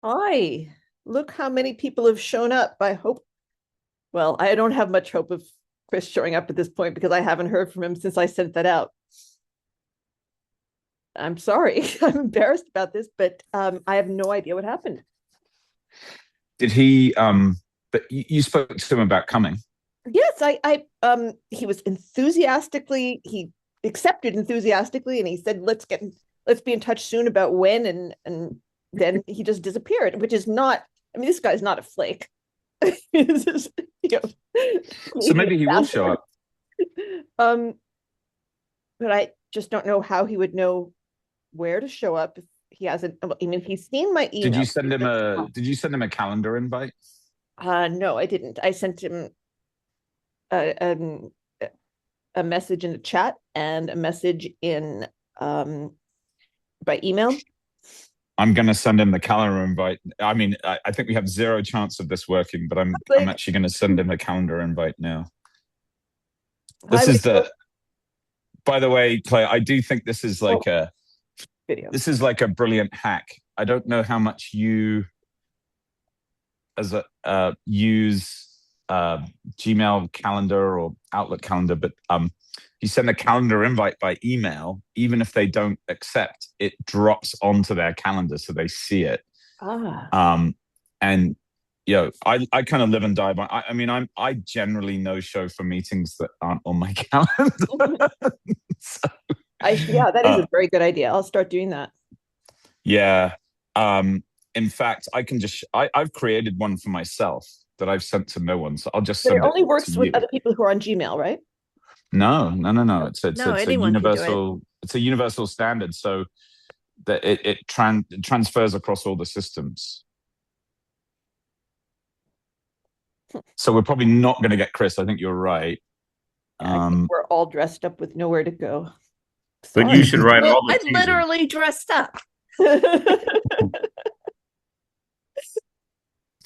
Hi, look how many people have shown up. Well, I don't have much hope of Chris showing up at this point because I haven't heard from him since I sent that out. I'm sorry. I'm embarrassed about this, but I have no idea what happened. Did he? But you spoke to him about coming. Yes, he was he accepted enthusiastically, and he said, let's be in touch soon about when, and then he just disappeared, which is not, I mean, this guy's not a flake. This is, you know, So maybe maybe he will show ambassador. up. Um, but I just don't know how he would know where to show up if he hasn't. I mean, if he's seen my Did you email. send him a? Did you send him a calendar invite? No, I didn't. I sent him a, um, a message in the chat and a message in by email. I'm going to send him the calendar invite. I mean, I think we have zero chance of this working, but I'm Like, actually going to send him a calendar invite now. hi, This is Rachel. the. By the way, Claire, I do think Oh, video. this is like a brilliant hack. I don't know how much you as a use Gmail calendar or Outlook calendar, but you send a calendar invite by email, even if they don't accept, it drops onto their calendar so they see it. Ah, And I kind of live and die by. I mean, I generally no show for meetings that aren't on my calendar. So, yeah, that is uh, a very good idea. I'll start doing that. yeah. In fact, I can just I've created one for myself that I've sent to no one, so I'll just But it send it only to works with you. other people who are on Gmail, right? No, no, no, no. No. It's No, it's a anyone can do it. universal standard, so that it transfers across all the systems. So we're probably not going to get Chris. I think you're right. I think Um, we're all dressed up with nowhere to go. But Sorry. you should write all the I teasers. literally dressed up.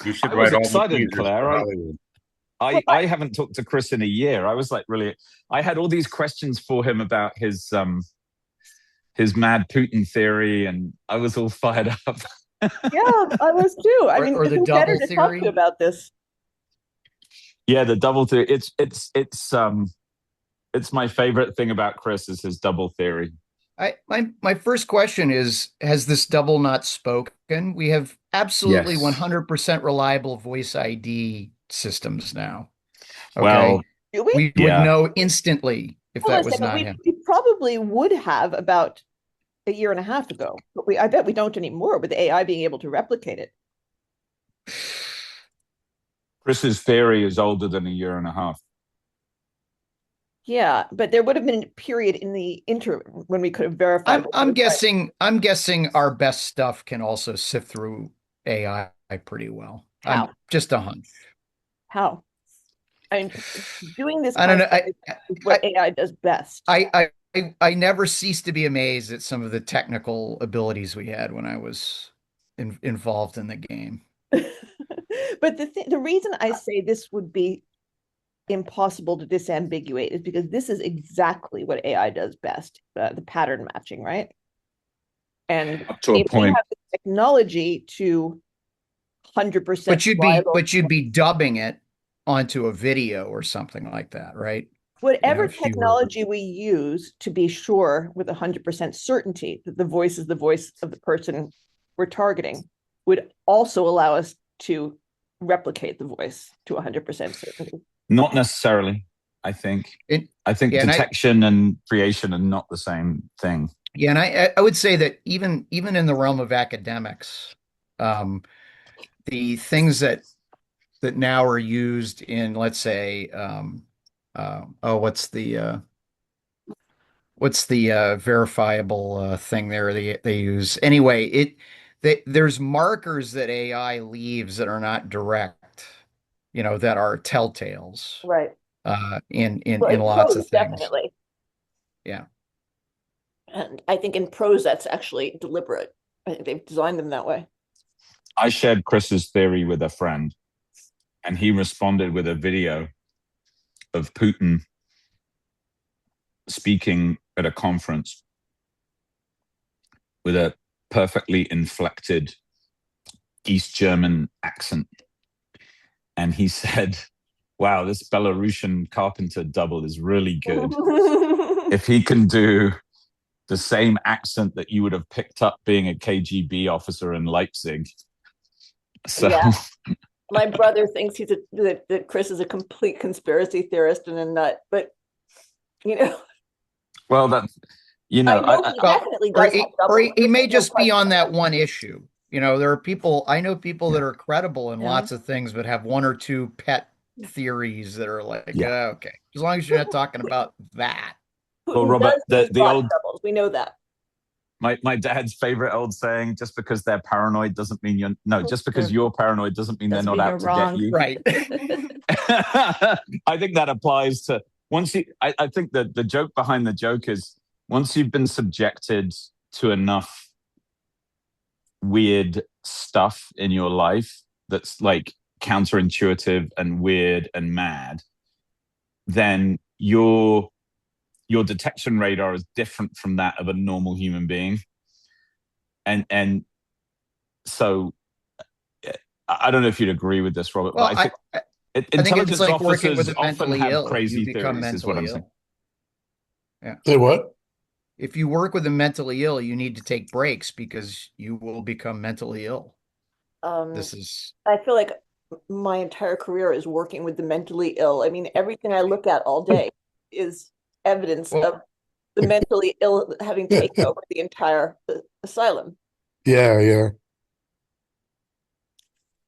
You should I was write all the excited, teasers Claire. for I Hollywood. I Well, I haven't talked to Chris in a year. I was like really. I had all these questions for him about his mad Putin theory, and I was all fired up. yeah, I was too. I mean, Or the who better double to talk to theory. about this? Yeah, the double theory. It's my favorite thing about Chris is his double theory. My first question is, has this double not spoken? We have absolutely Yes. 100% reliable voice ID systems now. Well, Okay. Do we? We would yeah. know instantly if Hold on that a was second. not We him. we probably would have about a year and a half ago, but I bet we don't anymore with AI being able to replicate it. Chris's theory is older than a year and a half. Yeah, but there would have been a period in the interim when we could have verified I'm what I'm was right. guessing our best stuff can also sift through AI pretty well. I'm How? just a hunch. How? I mean, doing this I kind don't of know. stuff is what AI does best. I neth cease to be amazed at some of the technical abilities we had when I was involved in the game. But the reason I say this would be impossible to disambiguate is because this is exactly what AI does best, the pattern matching, right? And Up to a if we point. have the technology to 100% reliable, But you'd be dubbing it onto a video or something like that, right? You know, whatever if you were technology we use to be sure with 100% certainty that the voice is the voice of the person we're targeting would also allow us to replicate the voice to 100% certainty. Not necessarily, I think. it, I think yeah, and I detection and creation are not the same thing. yeah, and I would say that even in the realm of academics, um, the things that now are used in, let's say, oh, what's the verifiable thing there they use? Anyway, there's markers that AI leaves that are not direct, that are telltales Right. in Well, lots prose of things. definitely. Yeah. And I think in prose, that's actually deliberate. I think they've designed them that way. I shared Chris's theory with a friend, and he responded with a video of Putin speaking at a conference with a perfectly inflected East German accent. And he said, wow, this Belarusian carpenter double is really good. If he can do the same accent that you would have picked up being a KGB officer in Leipzig. So yeah. My brother thinks that Chris is a complete conspiracy theorist and a nut, but you know, well, that you I know, know he definitely does have double. He may No just be on question. that one issue. You know, there are people, I know people that are credible in Yeah. lots of things, but have one or two pet theories that are like, yeah. Okay, as long as you're not talking about that. Well, Putin Robert, does use the body old doubles. We know that. my dad's favorite old saying: just because they're paranoid doesn't mean you're no. Just because you're paranoid doesn't mean they're Doesn't not mean out you're to wrong. get you. Right. I think that applies to once you. I think that the joke behind the joke is once you've been subjected to enough weird stuff in your life that's like counterintuitive and weird and mad, then your detection radar is different from that of a normal human being. And so I don't know if you'd agree with this, Robert, Well, but I think I think it's intelligence like working with officers the often mentally have ill. You crazy become theories, is what mentally I'm saying. ill. Yeah. Say what? If you work with the mentally ill, you need to take breaks because you will become mentally ill. This is I feel like my entire career is working with the mentally ill. I mean, everything I look at all day is evidence well, of the mentally ill having taken over the entire asylum. Yeah.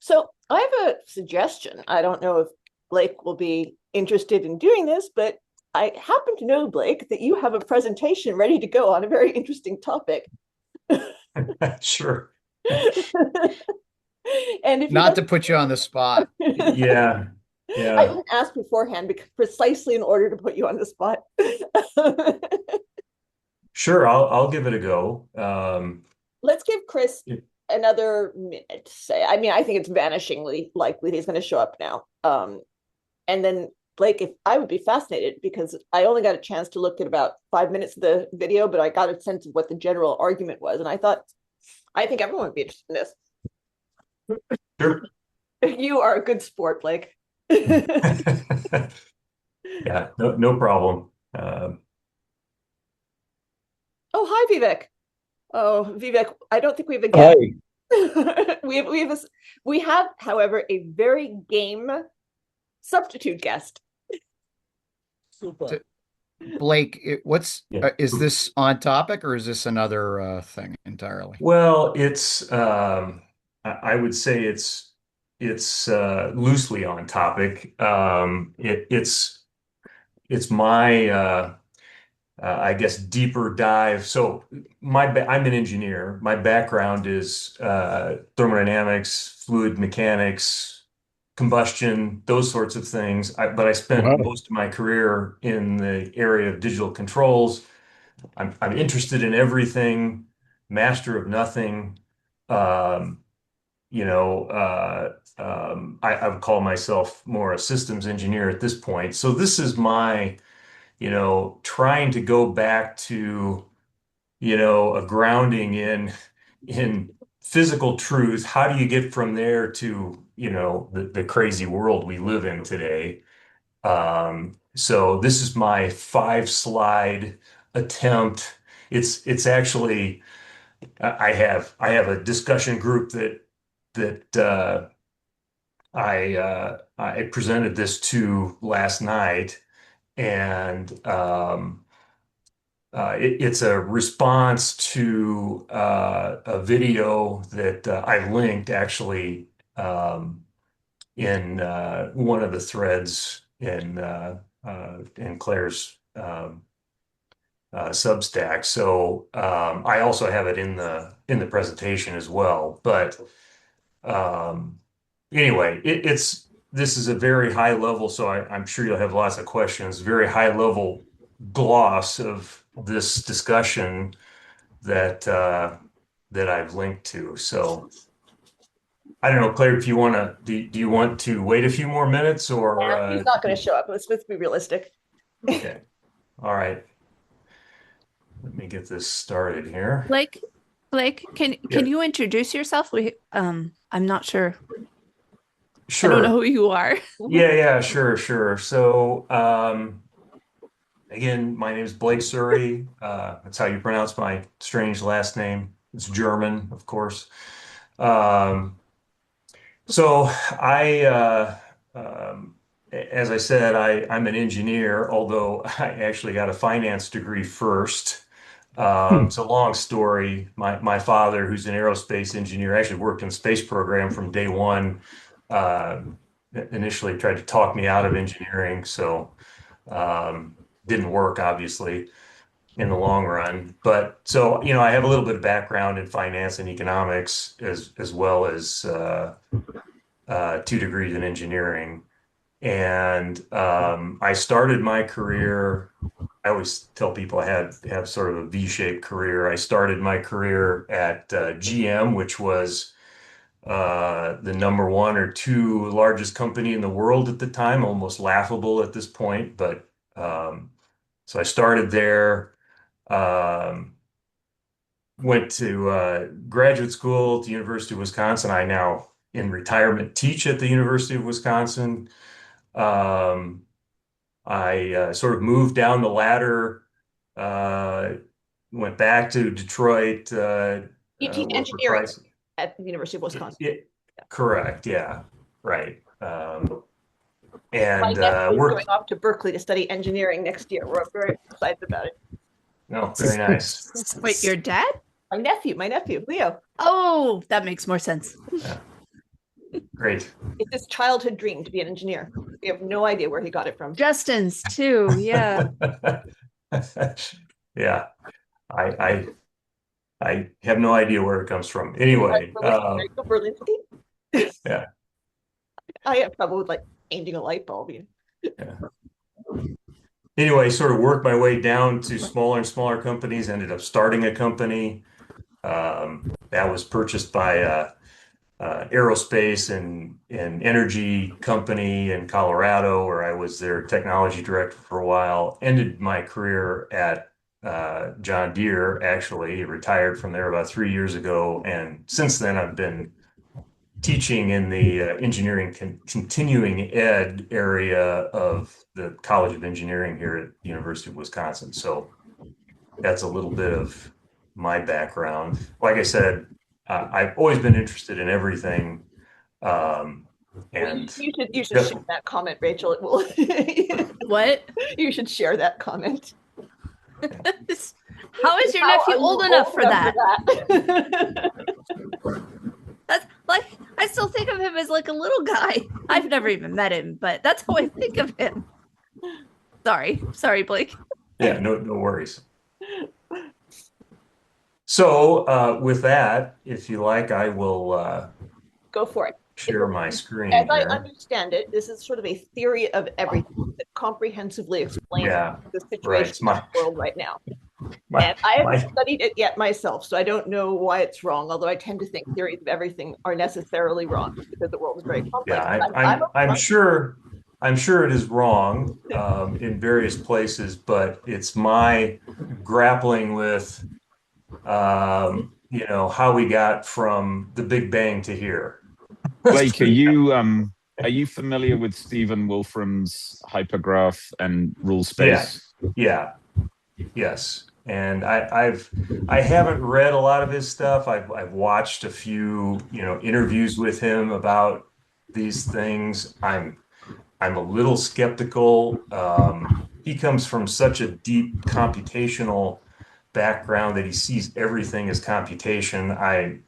So I have a suggestion. I don't know if Blake will be interested in doing this, but I happen to know, Blake, that you have a presentation ready to go on a very interesting topic. Sure. And if you not to don't, put you on the spot. Yeah. I Yeah. didn't ask beforehand because precisely in order to put you on the spot. Sure. I'll give it a go. Let's give Chris Yeah. another minute to say. I mean, I think it's vanishingly likely that he's going to show up now. And then Blake, if I would be fascinated because I only got a chance to look at about 5 minutes of the video, but I got a sense of what the general argument was, and I think everyone would be interested in this. Sure. You are a good sport, Blake. Yeah. No problem. Oh, hi, Vivek. Oh, Vivek, I don't think we have a guest. We have, however, a very game substitute guest. Super. Blake, is this on topic or is this another thing entirely? Well, it's I would say it's loosely on topic. It's my I guess deeper dive. So I'm an engineer. My background is thermodynamics, fluid mechanics, combustion, those sorts of things. But I spent most of my career in the area of digital controls. I'm interested in everything, master of nothing. Um, I would call myself more a systems engineer at this point. So this is my trying to go back to, a grounding in physical truth. How do you get from there to, the crazy world we live in today? So this is my 5 slide attempt. It's actually I have a discussion group that I presented this to last night, and it's a response to a video that I linked actually in one of the threads in Claire's Substack. So I also have it in the presentation as well. But anyway, this is a very high level, so I'm sure you'll have lots of questions. Very high level gloss of this discussion that I've linked to. So I don't know, Claire, if you want to, do you want to wait a few more minutes or? He's not going to show up. Let's be realistic. Okay. All right. Let me get this started here. Blake, Blake, can Yeah. you introduce yourself? I'm not sure. I don't know Sure. who you are. Yeah, sure. So, again, my name is Blake Suhre. That's how you pronounce my strange last name. It's German, of course. Um, so as I said, I'm an engineer, although I actually got a finance degree first. It's a long story. My father, who's an aerospace engineer, actually worked in the space program from day one. Uh, Initially tried to talk me out of engineering, so didn't work, obviously, in the long run. But so, I have a little bit of background in finance and economics as well as 2 degrees in engineering. And I started my career. I always tell people I have sort of a V-shaped career. I started my career at GM, which was the number one or two largest company in the world at the time, almost laughable at this point. But so I started there, um, went to graduate school at the University of Wisconsin. I now, in retirement, teach at the University of Wisconsin. Um, I sort of moved down the ladder, uh, went back to Detroit, You teach worked for engineering Chrysler. at the University of Wisconsin. Correct, yeah, right. My And nephew is going worked. off to Berkeley to study engineering next year. We're very excited about it. No, very nice. Wait, your dad? My nephew, Leo. Oh, that makes more sense. Yeah, great. It's his childhood dream to be an engineer. We have no idea where he got it from. Justin's too. Yeah. Yeah, I I have no idea where it comes from. Anyway, Berlinski. yeah, I have trouble with like changing a light bulb. yeah. Anyway, sort of worked my way down to smaller and smaller companies, ended up starting a company that was purchased by aerospace and energy company in Colorado, where I was their technology director for a while. Ended my career at John Deere, actually, retired from there about 3 years ago. And since then, I've been teaching in the engineering continuing ed area of the College of Engineering here at the University of Wisconsin. So that's a little bit of my background. Like I said, I've always been interested in everything. And you should share that comment, Rachel. It will. What? You should share that comment. How is your nephew old enough for that? That's like, I still think of him as like a little guy. I've never even met him, but that's how I think of him. Sorry, Blake. Yeah, no worries. So with that, if you like, I will go for it. Share my screen. As I understand it, this is sort of a theory of everything that comprehensively explains the situation in the world right now. And I haven't studied it yet myself, so I don't know why it's wrong, although I tend to think theories of everything are necessarily wrong because the world is very complex. Yeah, I'm sure it is wrong in various places, but it's my grappling with how we got from the Big Bang to here. Blake, are you familiar with Stephen Wolfram's hypergraph and rule space? Yeah. Yes. And I haven't read a lot of his stuff. I've watched a few, interviews with him about these things. I'm a little skeptical. He comes from such a deep computational background that he sees everything as computation. I'm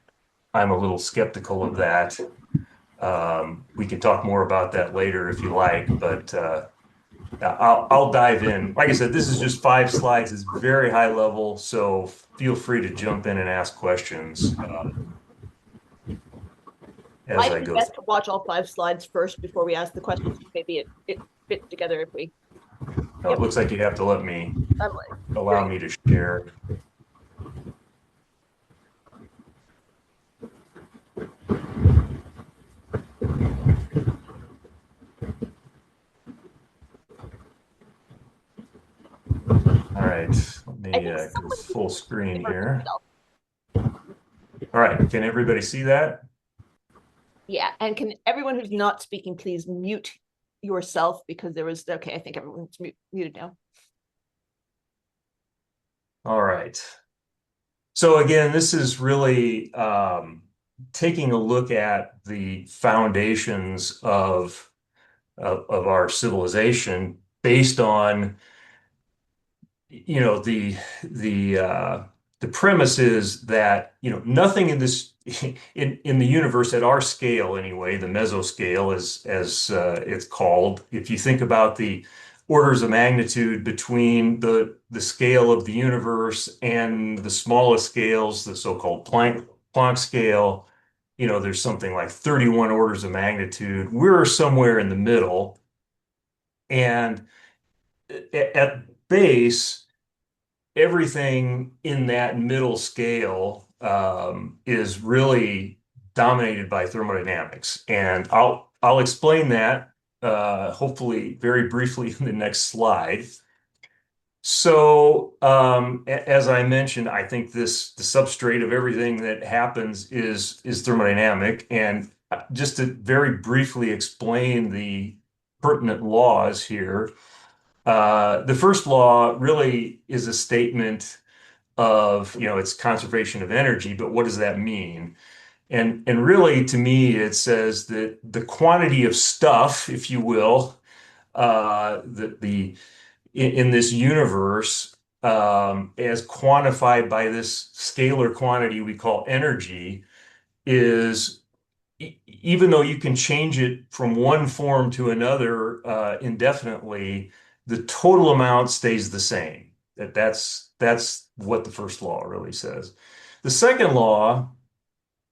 a little skeptical of that. We can talk more about that later if you like, but I'll dive in. Like I said, this is just 5 slides. It's very high level, so feel free to jump in and ask questions as I go. Best to watch all 5 slides first before we ask the questions. Maybe it fits together if we. It looks like you have to let me allow me to share. All right, let me go full screen here. right. Can everybody see that? Yeah, and can everyone who's not speaking please mute yourself, because there was, okay, I think everyone's muted now. All right. So again, this is really taking a look at the foundations of our civilization based on, you know, the premise is that, you know, nothing in this in the universe at our scale anyway, the mesoscale as it's called. If you think about the orders of magnitude between the scale of the universe and the smallest scales, the so-called Planck scale, you know, there's something like 31 orders of magnitude. We're somewhere in the middle, and at base, everything in that middle scale is really dominated by thermodynamics, and I'll explain that hopefully very briefly in the next slide. So, as I mentioned, I think the substrate of everything that happens is thermodynamic, and just to very briefly explain the pertinent laws here. The first law really is a statement of, you know, it's conservation of energy, but what does that mean? And really, to me, it says that the quantity of stuff, if you will, the in this universe, as quantified by this scalar quantity we call energy, is even though you can change it from one form to another indefinitely, the total amount stays the same. That's what the first law really says. The second law,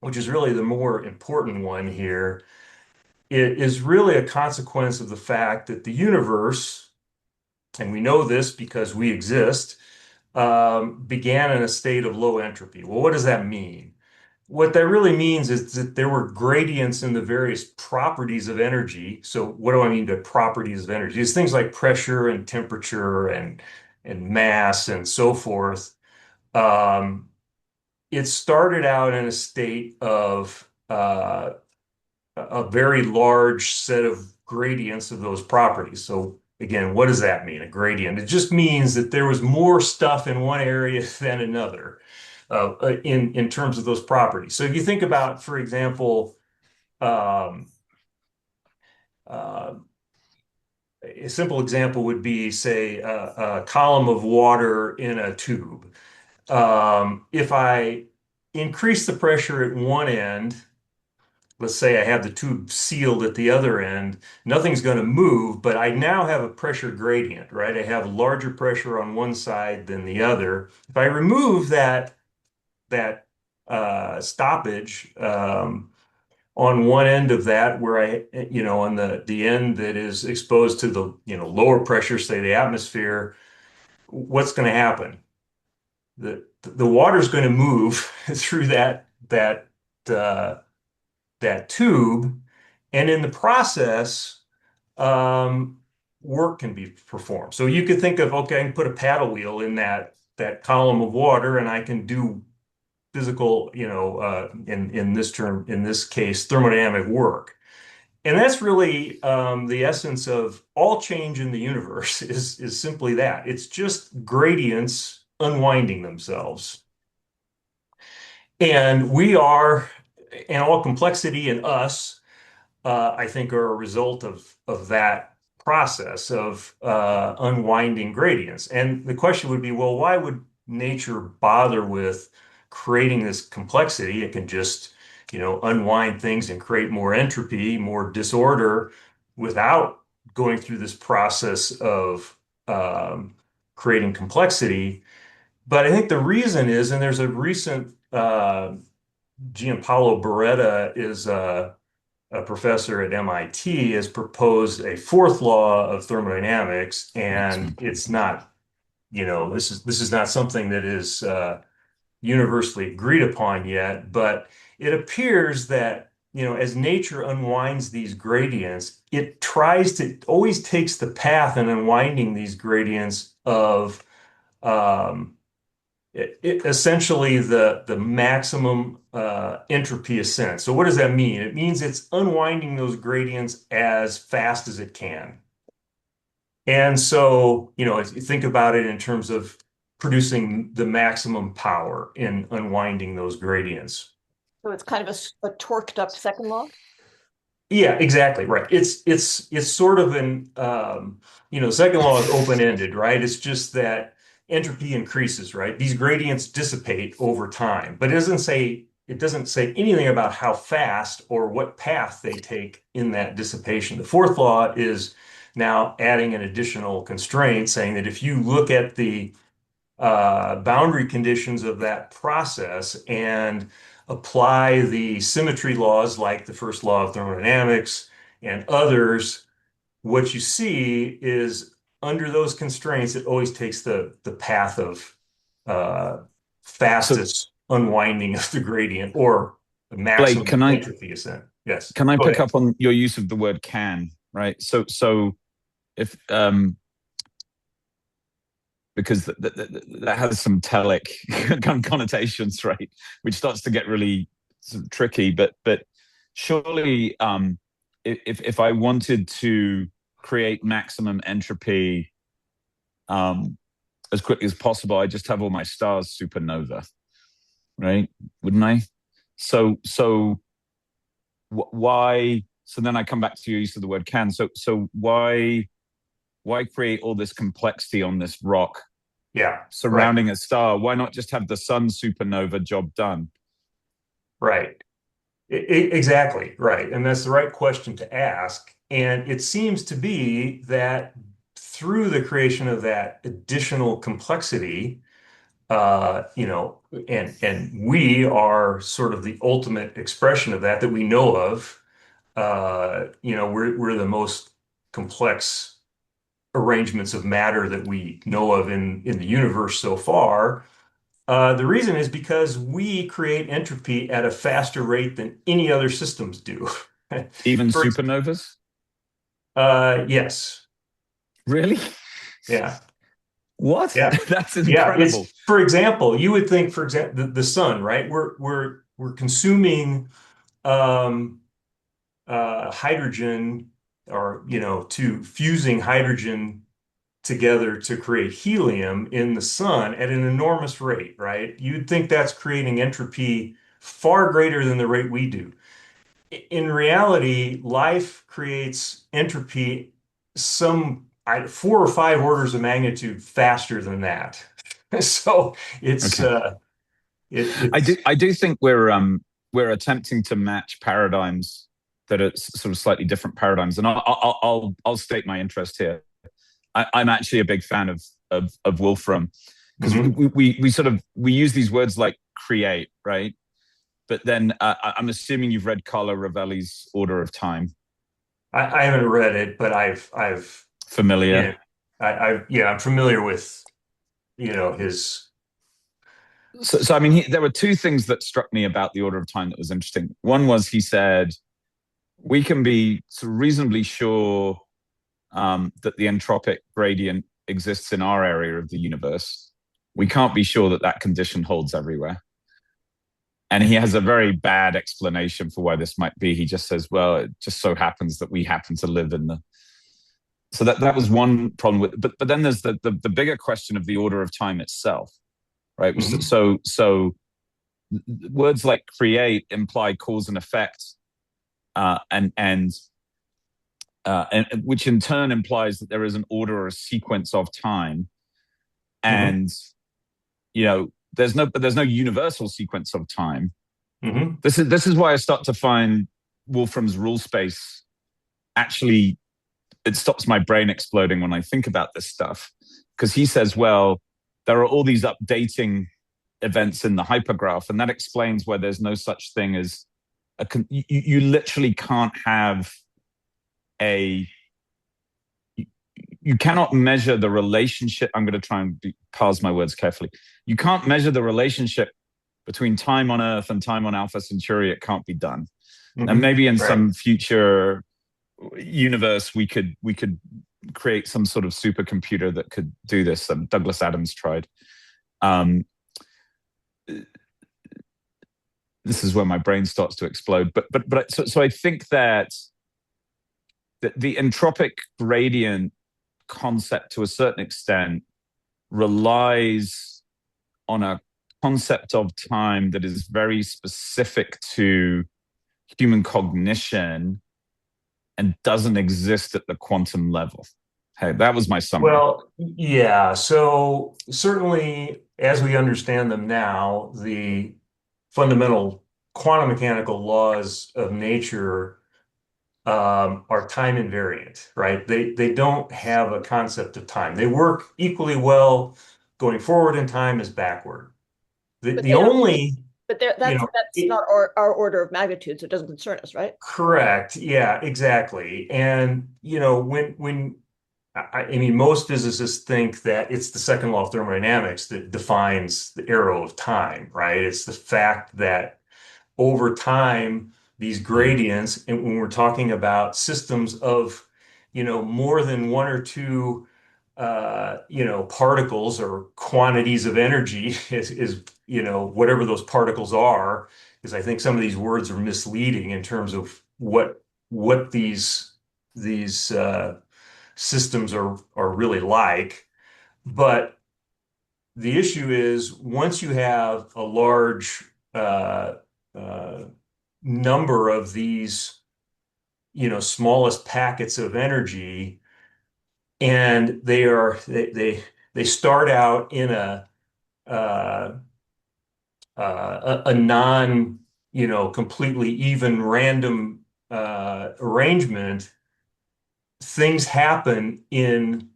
which is really the more important one here, it is really a consequence of the fact that the universe, and we know this because we exist, began in a state of low entropy. Well, what does that mean? What that really means is that there were gradients in the various properties of energy. So what do I mean by properties of energy? It's things like pressure and temperature and mass and so forth. Um, it started out in a state of a very large set of gradients of those properties. So again, what does that mean, a gradient? It just means that there was more stuff in one area than another in terms of those properties. So if you think about, for example, um, uh, a simple example would be, say, a column of water in a tube. If I increase the pressure at one end, let's say I have the tube sealed at the other end, nothing's going to move, but I now have a pressure gradient, right? I have larger pressure on one side than the other. If I remove that stoppage on one end of that, where you know, on the end that is exposed to the, you know, lower pressure, say the atmosphere, what's going to happen? The water's going to move through uh, that tube, and in the process, um, work can be performed. So you could think of, okay, I can put a paddle wheel in that column of water, and I can do physical, you know, in this case, thermodynamic work. And that's really the essence of all change in the universe is simply that. It's just gradients unwinding themselves. And and all complexity in us, I think, are a result of that process of unwinding gradients. And the question would be, well, why would nature bother with creating this complexity? It can just, you know, unwind things and create more entropy, more disorder without going through this process of creating complexity. But I think the reason is, and there's a recent Gianpaolo Beretta is a professor at MIT, has proposed a fourth law of thermodynamics, and it's not, you know, this is not something that is universally agreed upon yet, but it appears that, you know, as nature unwinds these gradients, it always takes the path in unwinding these gradients of um, essentially the maximum entropy ascent. So what does that mean? It means it's unwinding those gradients as fast as it can. And so, if you think about it in terms of producing the maximum power in unwinding those gradients. So it's kind of a torqued up second law. Yeah, exactly. Right. It's sort of second law is open-ended, right? It's just that entropy increases, right? These gradients dissipate over time, but it doesn't say anything about how fast or what path they take in that dissipation. The fourth law is now adding an additional constraint, saying that if you look at the boundary conditions of that process and apply the symmetry laws like the first law of thermodynamics and others, what you see is under those constraints, it always takes the path of fastest unwinding of the gradient or the Blake, maximum entropy ascent. Yes. can I Go pick ahead. up on your use of the word can, right? So if because that has some telic connotations, right? Which starts to get really sort of tricky. But surely, if I wanted to create maximum entropy as quickly as possible, I just have all my stars supernova, right? Wouldn't I? So why? So then I come back to your use of the word can. So why create all this complexity on this rock surrounding a star? Why not just have the sun supernova, job done? Right. Exactly. Right. And that's the right question to ask. And it seems to be that through the creation of that additional complexity, and we are sort of the ultimate expression of that we know of. We're the most complex arrangements of matter that we know of in the universe so far. The reason is because we create entropy at a faster rate than any other systems do. Even For- supernovas? Yes. Really? Yeah. What? Yeah. That's Yeah. incredible. For example, you would think, for example, the sun, right? We're consuming hydrogen or, to fusing hydrogen together to create helium in the sun at an enormous rate, right? You'd think that's creating entropy far greater than the rate we do. In reality, life creates entropy some 4 or 5 orders of magnitude faster than that. So it's Okay. it's I do think we're attempting to match paradigms that are sort of slightly different paradigms, and I'll state my interest here. I'm actually a big fan of Wolfram because we use these words like create, right? But then I'm assuming you've read Carlo Rovelli's Order of Time. I haven't read it, but I've Familiar? I'm familiar with his. So I mean, there were two things that struck me about the Order of Time that was interesting. One was he said we can be sort of reasonably sure that the entropic gradient exists in our area of the universe. We can't be sure that that condition holds everywhere. And he has a very bad explanation for why this might be. He just says, well, it just so happens that we happen to live in the. So that was one problem with, but then there's the bigger question of the order of time itself, right? Mm-hmm. So words like create imply cause and effect, and which in turn implies that there is an order or a sequence of time, and there's no universal sequence of time. Mm-hmm. This is why I start to find Wolfram's rule space actually, it stops my brain exploding when I think about this stuff, because he says, well, there are all these updating events in the hypergraph, and that explains why there's no such thing as you literally can't have you cannot measure the relationship. I'm going to try and parse my words carefully. You can't measure the relationship between time on Earth and time on Alpha Centauri. It can't be done. Mm-hmm. And maybe in some future universe, we could create some sort of supercomputer that could do this. Douglas Adams tried. this is where my brain starts to explode. So I think that the entropic gradient concept, to a certain extent, relies on a concept of time that is very specific to human cognition and doesn't exist at the quantum level. Hey, that was my summary. Well, yeah. So certainly, as we understand them now, the fundamental quantum mechanical laws of nature are time invariant, right? They don't have a concept of time. They work equally well going forward in time as backward. But The they don't. only, But you that's know, not our order of magnitude, so it doesn't concern us, right? correct. Yeah, exactly. And I mean, most physicists think that it's the second law of thermodynamics that defines the arrow of time, right? It's the fact that over time, these gradients, and when we're talking about systems of, more than one or two, particles or quantities of energy whatever those particles are, because I think some of these words are misleading in terms of what these systems are really like. But the issue is once you have a large uh, uh, number of these, smallest packets of energy, and they start out in uh, a non, completely even random arrangement, things happen in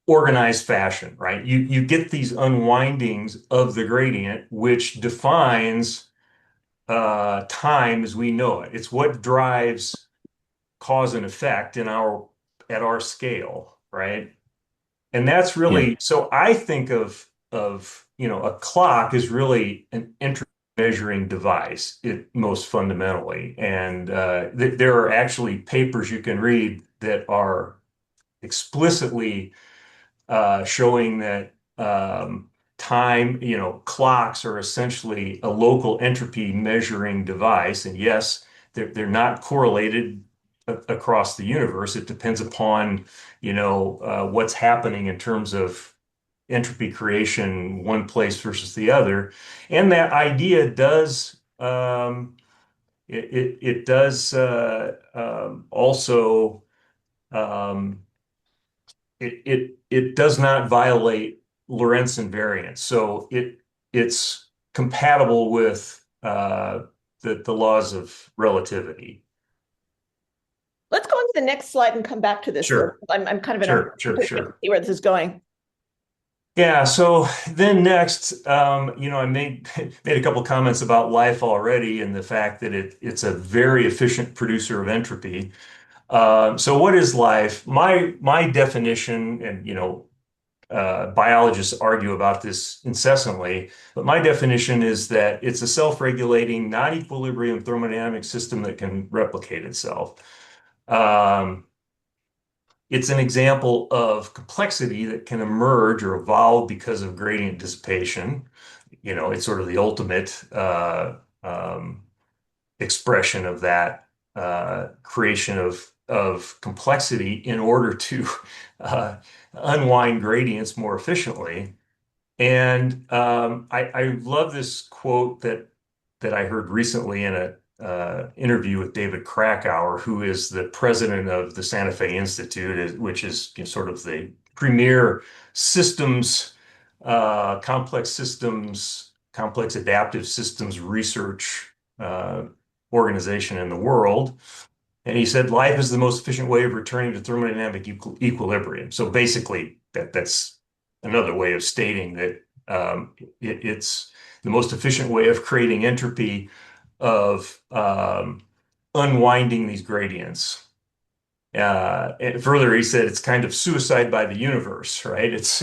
organized fashion, right? You get these unwindings of the gradient, which defines time as we know it. It's what drives cause and effect at our scale, right? And that's Yeah. really, so I think of a clock is really an entropy measuring device, most fundamentally. And there are actually papers you can read that are explicitly showing that time, clocks are essentially a local entropy measuring device. And yes, they're not correlated across the universe. It depends upon, what's happening in terms of entropy creation one place versus the other. And that idea does it does also um, it does not violate Lorentz invariance. So it's compatible with the laws of relativity. Let's go on to the next slide and come back to this. Sure. I'm kind of in Sure, a sure, sure. see where this is going. Yeah, so then next, I made a couple comments about life already and the fact that it's a very efficient producer of entropy. So what is life? My definition, and biologists argue about this incessantly, but my definition is that it's a self-regulating, non-equilibrium thermodynamic system that can replicate itself. It's an example of complexity that can emerge or evolve because of gradient dissipation. It's sort of the ultimate expression of that creation of complexity in order to unwind gradients more efficiently. And I love this quote that I heard recently in a interview with David Krakauer, who is the president of the Santa Fe Institute, which is sort of the premier systems, complex adaptive systems research organization in the world. And he said, life is the most efficient way of returning to thermodynamic equilibrium. So basically, that's another way of stating that it's the most efficient way of creating entropy, of unwinding these gradients. And further, he said it's kind of suicide by the universe, right? It's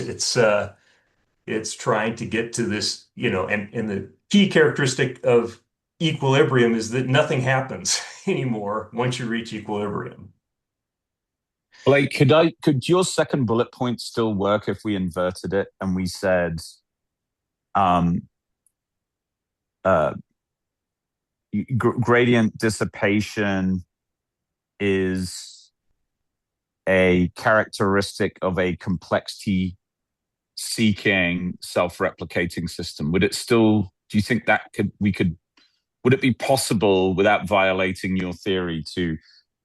trying to get to this, and the key characteristic of equilibrium is that nothing happens anymore once you reach equilibrium. Blake, could your second bullet point still work if we inverted it and we said um, uh, gradient dissipation is a characteristic of a complexity seeking self-replicating system. Would it still, do you think that would it be possible without violating your theory to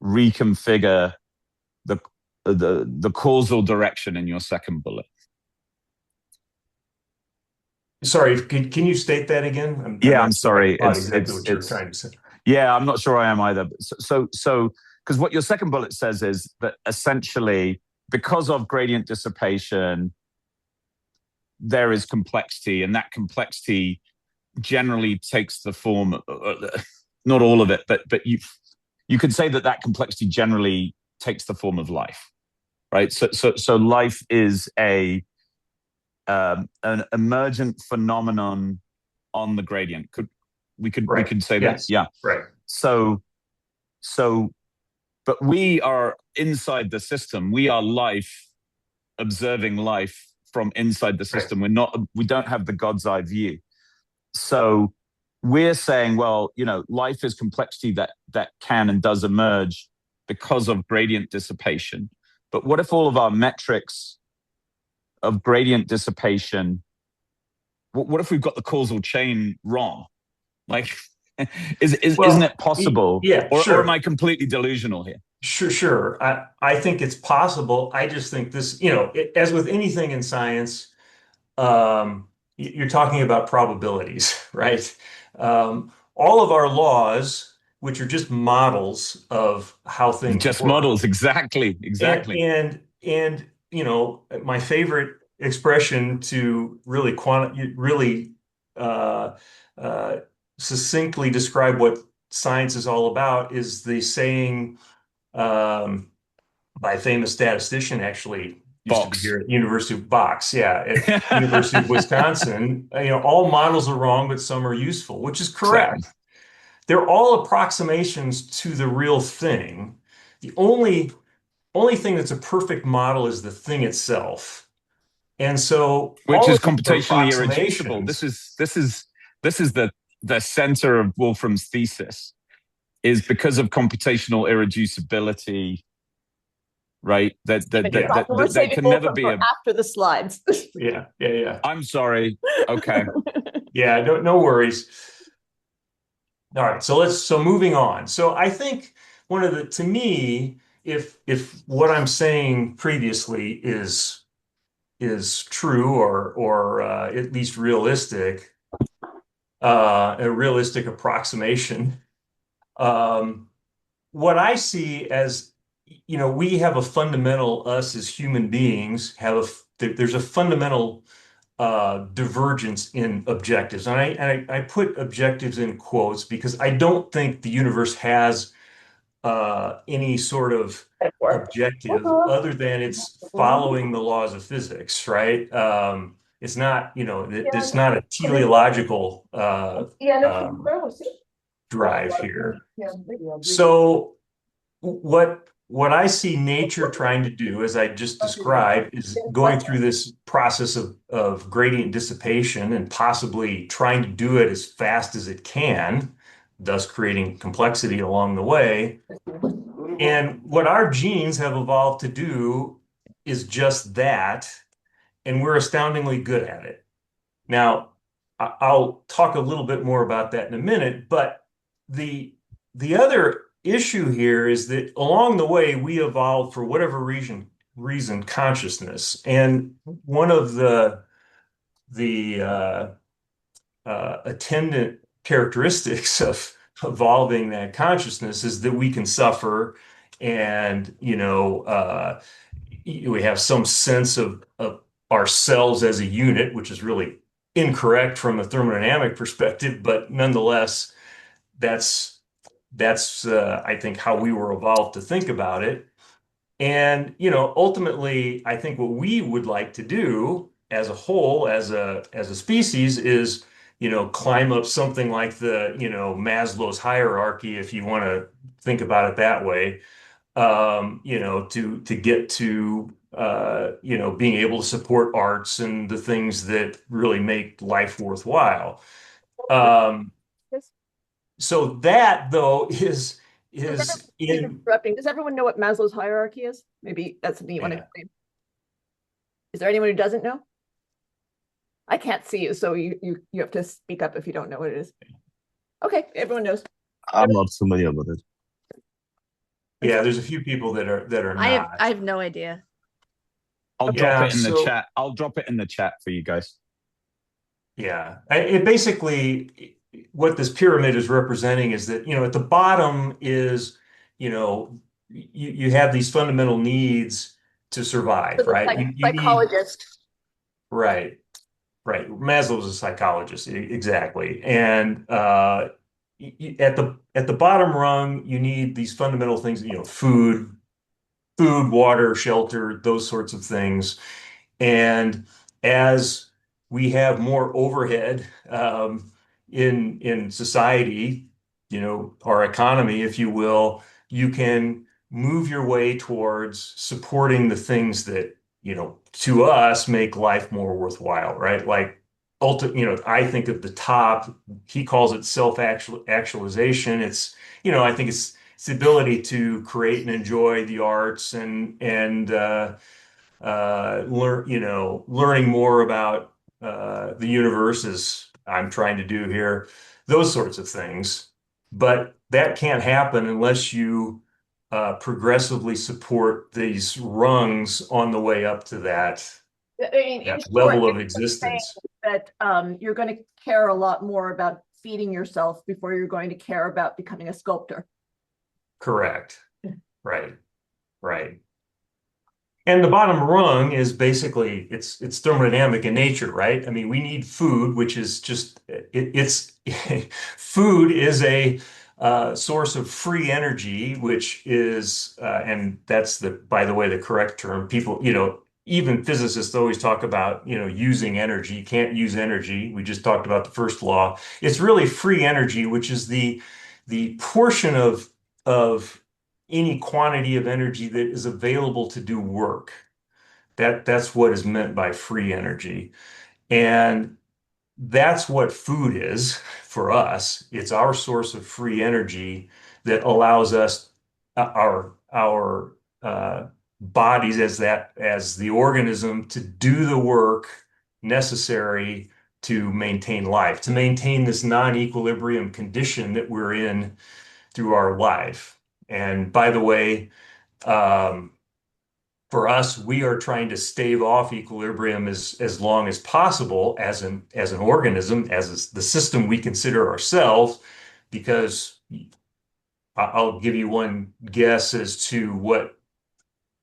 reconfigure the the causal direction in your second bullet? Sorry, can you state that again? I'm Yeah, not I'm sure I sorry. caught exactly what you were trying to say. Yeah, I'm not sure I am either. So, because what your second bullet says is that essentially, because of gradient dissipation, there is complexity, and that complexity generally takes the form, not all of it, but you could say that that complexity generally takes the form of life, right? So life is an emergent phenomenon on the gradient. We could say that? Yes. Yeah. Right. So, but we are inside the system. We are life, observing life from inside the system. Right. We don't have the God's eye view. So we're saying, well, life is complexity that can and does emerge because of gradient dissipation. But what if all of our metrics of gradient dissipation, what if we've got the causal chain wrong? Like, isn't it possible? Yeah, or sure. am I completely delusional here? Sure. I think it's possible. I just think this, as with anything in science, you're talking about probabilities, right? All of our laws, which are just models of how things Just work. models, exactly. And my favorite expression to really uh, uh, succinctly describe what science is all about is the saying by a famous statistician, actually used to be here at University of at University of Wisconsin. All models are wrong, but some are useful, which is correct. Exactly. They're all approximations to the real thing. The only thing that's a perfect model is the thing itself. And so which all is of these computationally irreducible. approximations. This is the center of Wolfram's thesis, is because of computational irreducibility, right? That can never be after the slides. Yeah. I'm sorry. Okay. Yeah, no worries. All right, so moving on. So I think to me, if what I'm saying previously is true or at least realistic, a realistic approximation, what I see as, we have a fundamental, us as human beings there's a fundamental divergence in objectives. And I put objectives in quotes because I don't think the universe has any sort of objective other than it's following the laws of physics, right? It's not, it's not a teleological drive here. So what I see nature trying to do, as I just described, is going through this process of gradient dissipation and possibly trying to do it as fast as it can, thus creating complexity along the way. And what our genes have evolved to do is just that, and we're astoundingly good at it. Now, I'll talk a little bit more about that in a minute, but the other issue here is that along the way we evolved, for whatever reason consciousness, and one of the attendant characteristics of evolving that consciousness is that we can suffer, and we have some sense of ourselves as a unit, which is really incorrect from a thermodynamic perspective, but nonetheless, that's I think how we were evolved to think about it. And ultimately, I think what we would like to do as a whole, as a species, is climb up something like the Maslow's hierarchy, if you want to think about it that way, to get to being able to support arts and the things that really make life worthwhile. So that though is in interrupting. Does everyone know what Maslow's hierarchy is? Maybe that's something you want to explain. Is there anyone who doesn't know? I can't see you, so you have to speak up if you don't know what it is. Okay, everyone knows. I'm not familiar with it. Yeah, there's a few people that are not. I have no idea. I'll drop it in the chat. I'll drop it in the chat for you guys. Yeah, it basically, what this pyramid is representing is that, at the bottom is, you have these fundamental needs to survive, right? You psychologist. Right. Maslow was a psychologist, exactly. And at the bottom rung, you need these fundamental things, food, water, shelter, those sorts of things. And as we have more overhead in society, our economy, if you will, you can move your way towards supporting the things that, to us make life more worthwhile, right? Like, I think of the top, he calls it self-actualization. It's, I think it's the ability to create and enjoy the arts and learning more about the universe as I'm trying to do here, those sorts of things. But that can't happen unless you progressively support these rungs on the way up to that level of existence. That you're going to care a lot more about feeding yourself before you're going to care about becoming a sculptor. Correct. Right. And the bottom rung is basically it's thermodynamic in nature, right? I mean, we need food, which is just it's food is a source of free energy, which is and that's by the way, the correct term. People, even physicists always talk about, using energy. You can't use energy. We just talked about the first law. It's really free energy, which is the portion of any quantity of energy that is available to do work. That's what is meant by free energy. And that's what food is for us. It's our source of free energy that allows us, our bodies as the organism, to do the work necessary to maintain life, to maintain this non-equilibrium condition that we're in through our life. And by the way, for us, we are trying to stave off equilibrium as long as possible as an organism, as the system we consider ourselves, because I'll give you one guess as to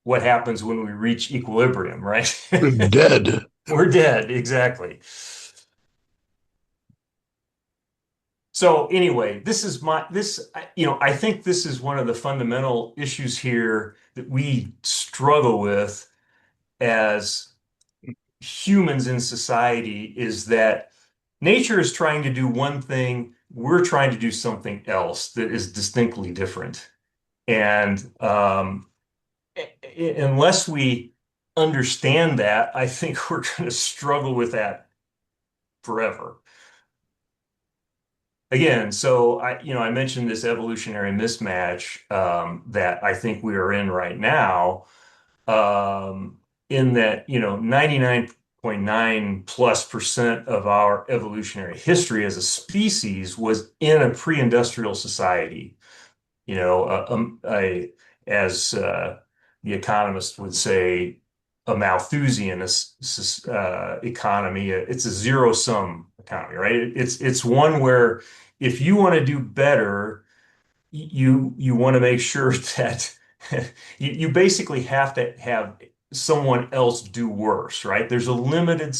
what happens when we reach equilibrium, right? We're dead. We're dead, exactly. So anyway, I think this is one of the fundamental issues here that we struggle with as humans in society, is that nature is trying to do one thing, we're trying to do something else that is distinctly different. And unless we understand that, I think we're going to struggle with that forever. Again, so I mentioned this evolutionary mismatch that I think we are in right now, in that 99.9+% of our evolutionary history as a species was in a pre-industrial society. As the economist would say, a Malthusian economy. It's a zero-sum economy, right? It's one where if you want to do better, you want to make sure that you basically have to have someone else do worse, right? There's a limited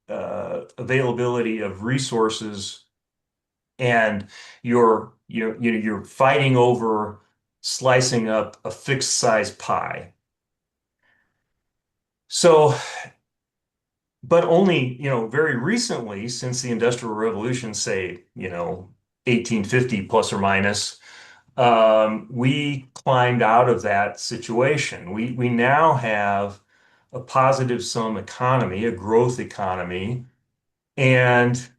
availability of resources, and you're fighting over slicing up a fixed size pie. So, but only, very recently, since the Industrial Revolution, say, 1850 plus or minus, we climbed out of that situation. We now have a positive sum economy, a growth economy, and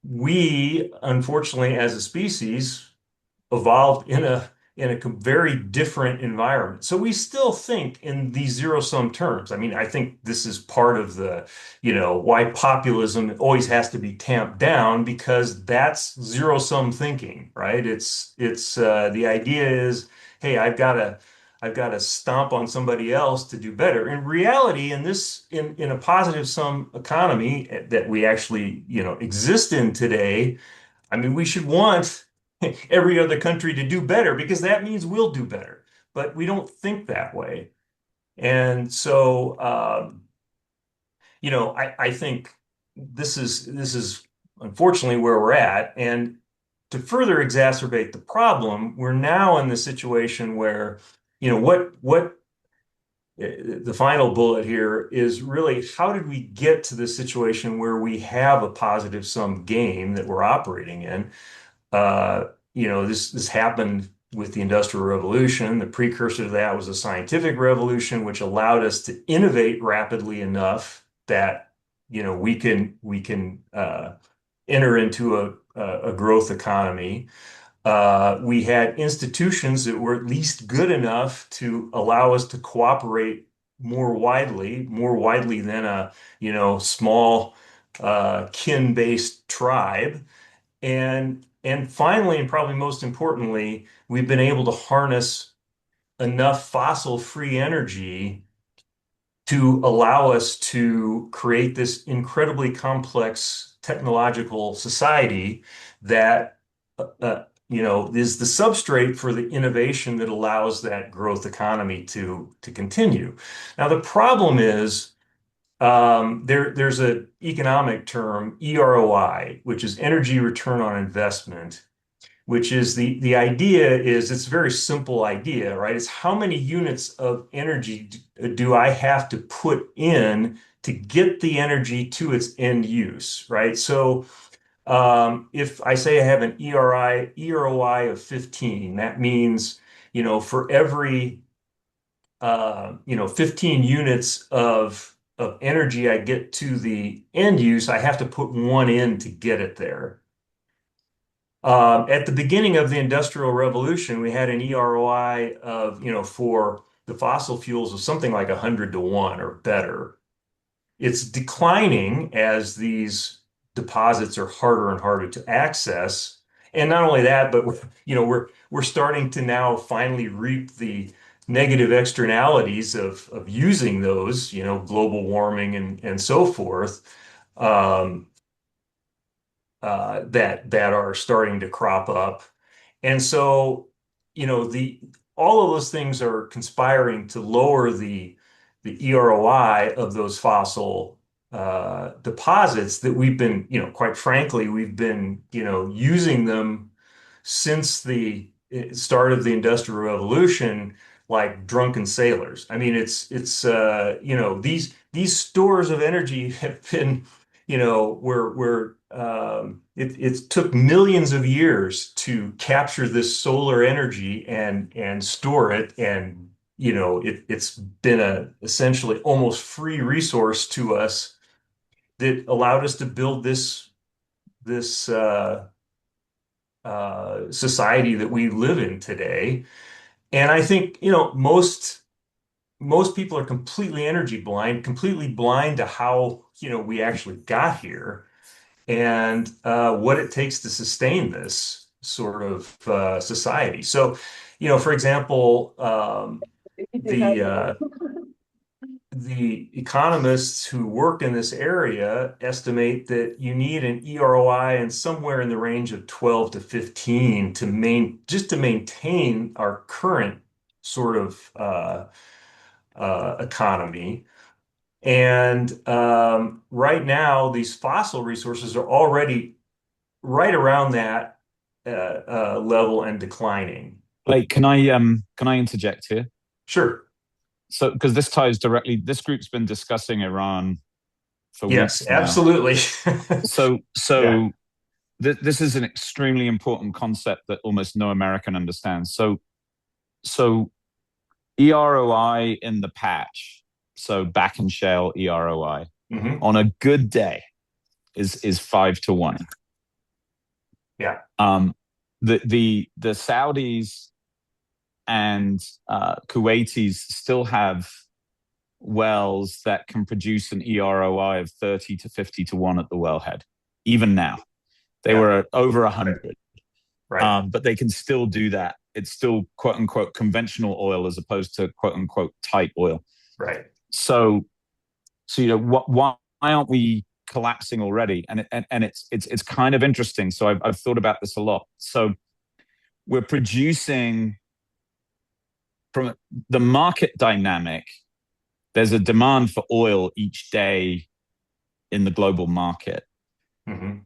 we, unfortunately, as a species, evolved in a very different environment. So we still think in these zero-sum terms. I mean, I think this is part of the, why populism always has to be tamped down, because that's zero-sum thinking, right? It's the idea is, hey, I've got to stomp on somebody else to do better. In reality, in a positive sum economy that we actually, exist in today, I mean, we should want every other country to do better, because that means we'll do better. But we don't think that way. And so, I think this is unfortunately where we're at. And to further exacerbate the problem, we're now in the situation where, what the final bullet here is really, how did we get to this situation where we have a positive sum game that we're operating in? Uh, this happened with the Industrial Revolution. The precursor to that was the Scientific Revolution, which allowed us to innovate rapidly enough that we can enter into a growth economy. We had institutions that were at least good enough to allow us to cooperate more widely than a small kin-based tribe. And finally, and probably most importantly, we've been able to harness enough fossil-free energy to allow us to create this incredibly complex technological society that is the substrate for the innovation that allows that growth economy to continue. Now, the problem is, there's an economic term, EROI, which is energy return on investment, which is the idea is, it's a very simple idea, right? It's how many units of energy do I have to put in to get the energy to its end use, right? So if I say I have an EROI of 15, that means, for every 15 units of energy I get to the end use, I have to put one in to get it there. At the beginning of the Industrial Revolution, we had an EROI of, for the fossil fuels of something like 100 to 1 or better. It's declining as these deposits are harder and harder to access. And not only that, but we're starting to now finally reap the negative externalities of using those, global warming and so forth, that are starting to crop up. And so, the all of those things are conspiring to lower the EROI of those fossil deposits that we've been, quite frankly, we've been, using them since the start of the Industrial Revolution, like drunken sailors. I mean, these stores of energy have been, it took millions of years to capture this solar energy and store it, and it's been a essentially almost free resource to us that allowed us to build this society that we live in today. And I think, most people are completely energy blind, completely blind to how, we actually got here, and what it takes to sustain this sort of society. So, for example, the the economists who work in this area estimate that you need an EROI in somewhere in the range of 12 to 15 just to maintain our current sort of economy. And right now, these fossil resources are already right around that level and declining. Blake, can I interject here? Sure. So, because this ties directly, this group's been discussing Iran for Yes, weeks now. absolutely. So Yeah. this is an extremely important concept that almost no American understands. So EROI in the patch, so back in shale EROI, on a good day is 5-1. Yeah. The Saudis and Kuwaitis still have wells that can produce an EROI of 30 to 50-1 at the wellhead, even now. They were over 100. Right. But they can still do that. It's still quote unquote conventional oil as opposed to quote unquote tight oil. Right. So why aren't we collapsing already? And it's kind of interesting. So I've thought about this a lot. So we're producing from the market dynamic. There's a demand for oil each day in the global market. Mm-hmm.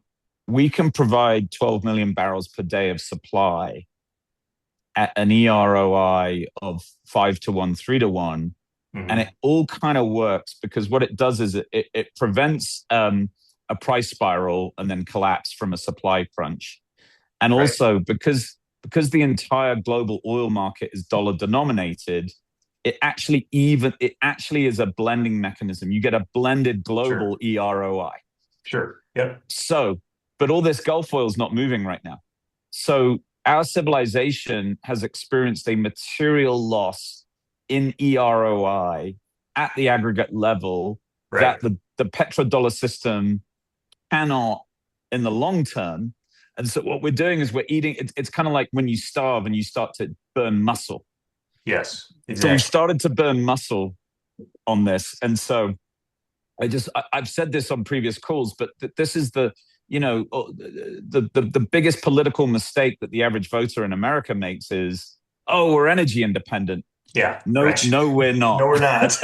We can provide 12 million barrels per day of supply at an EROI of 5-1, 3-1. And it all kind of works because what it does is it prevents a price spiral and then collapse from a supply crunch. And also because the entire global oil market is dollar denominated, it actually is a blending mechanism. You get a blended global EROI. Sure. Yep. But all this Gulf oil is not moving right now. So our civilization has experienced a material loss in EROI at the aggregate level that the petrodollar system cannot in the long term. And so what we're doing is we're eating, it's kind of like when you starve and you start to burn muscle. Yes, exactly. So we started to burn muscle on this. And so I've said this on previous calls, but this is the biggest political mistake that the average voter in America makes is, oh, we're energy independent. Yeah. No, we're not. No, we're not.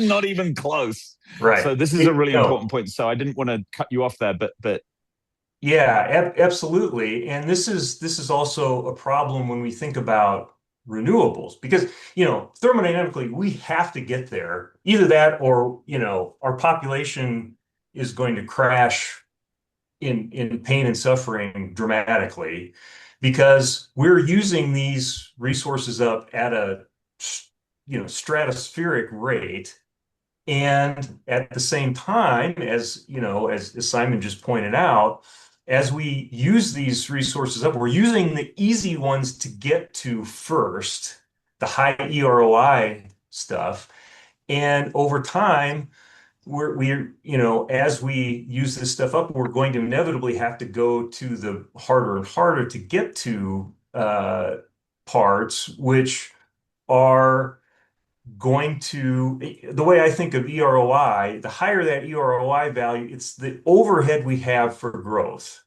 Not even close. Right. So this is a really important point. So I didn't want to cut you off there, but yeah, absolutely. And this is also a problem when we think about renewables, because thermodynamically we have to get there. Either that or our population is going to crash in pain and suffering dramatically, because we're using these resources up at a stratospheric rate. And at the same time, as Simon just pointed out, as we use these resources up, we're using the easy ones to get to first, the high EROI stuff. And over time, as we use this stuff up, we're going to inevitably have to go to the harder and harder to get to parts, which are going to, the way I think of EROI, the higher that EROI value, it's the overhead we have for growth.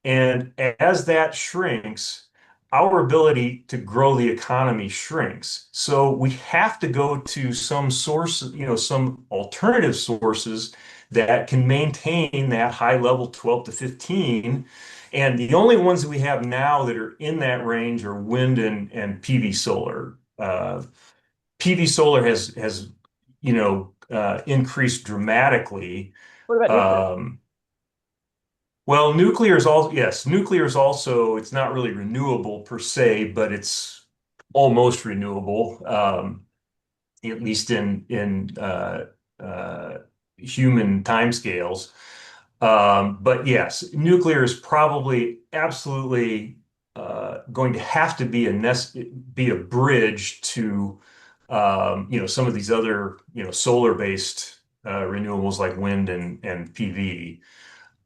And as that shrinks, our ability to grow the economy shrinks. So we have to go to some source, some alternative sources that can maintain that high level 12 to 15. And the only ones that we have now that are in that range are wind and PV solar. PV solar has increased dramatically. What about nuclear? Well, nuclear is also, it's not really renewable per se, but it's almost renewable, at least in human timescales. But yes, nuclear is probably absolutely going to have to be a bridge to some of these other solar-based renewables like wind and PV.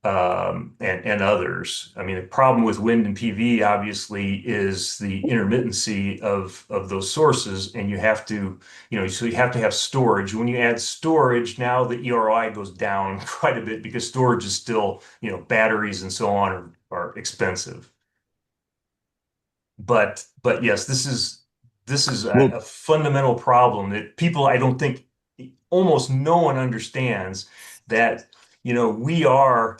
And others. I mean, the problem with wind and PV obviously is the intermittency of those sources, and you have to have storage. When you add storage, now the EROI goes down quite a bit because storage is still, batteries and so on are expensive. But yes, this is a fundamental problem that people, I don't think, almost no one understands, that we are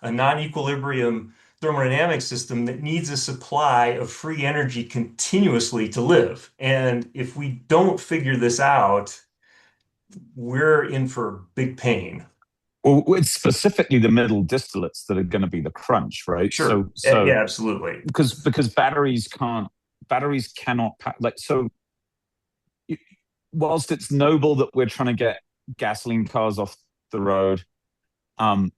a non-equilibrium thermodynamic system that needs a supply of free energy continuously to live. And if we don't figure this out, we're in for big pain. Well, it's specifically the middle distillates that are going to be the crunch, right? Sure. So Yeah, absolutely. because batteries cannot like so. Whilst it's noble that we're trying to get gasoline cars off the road, um,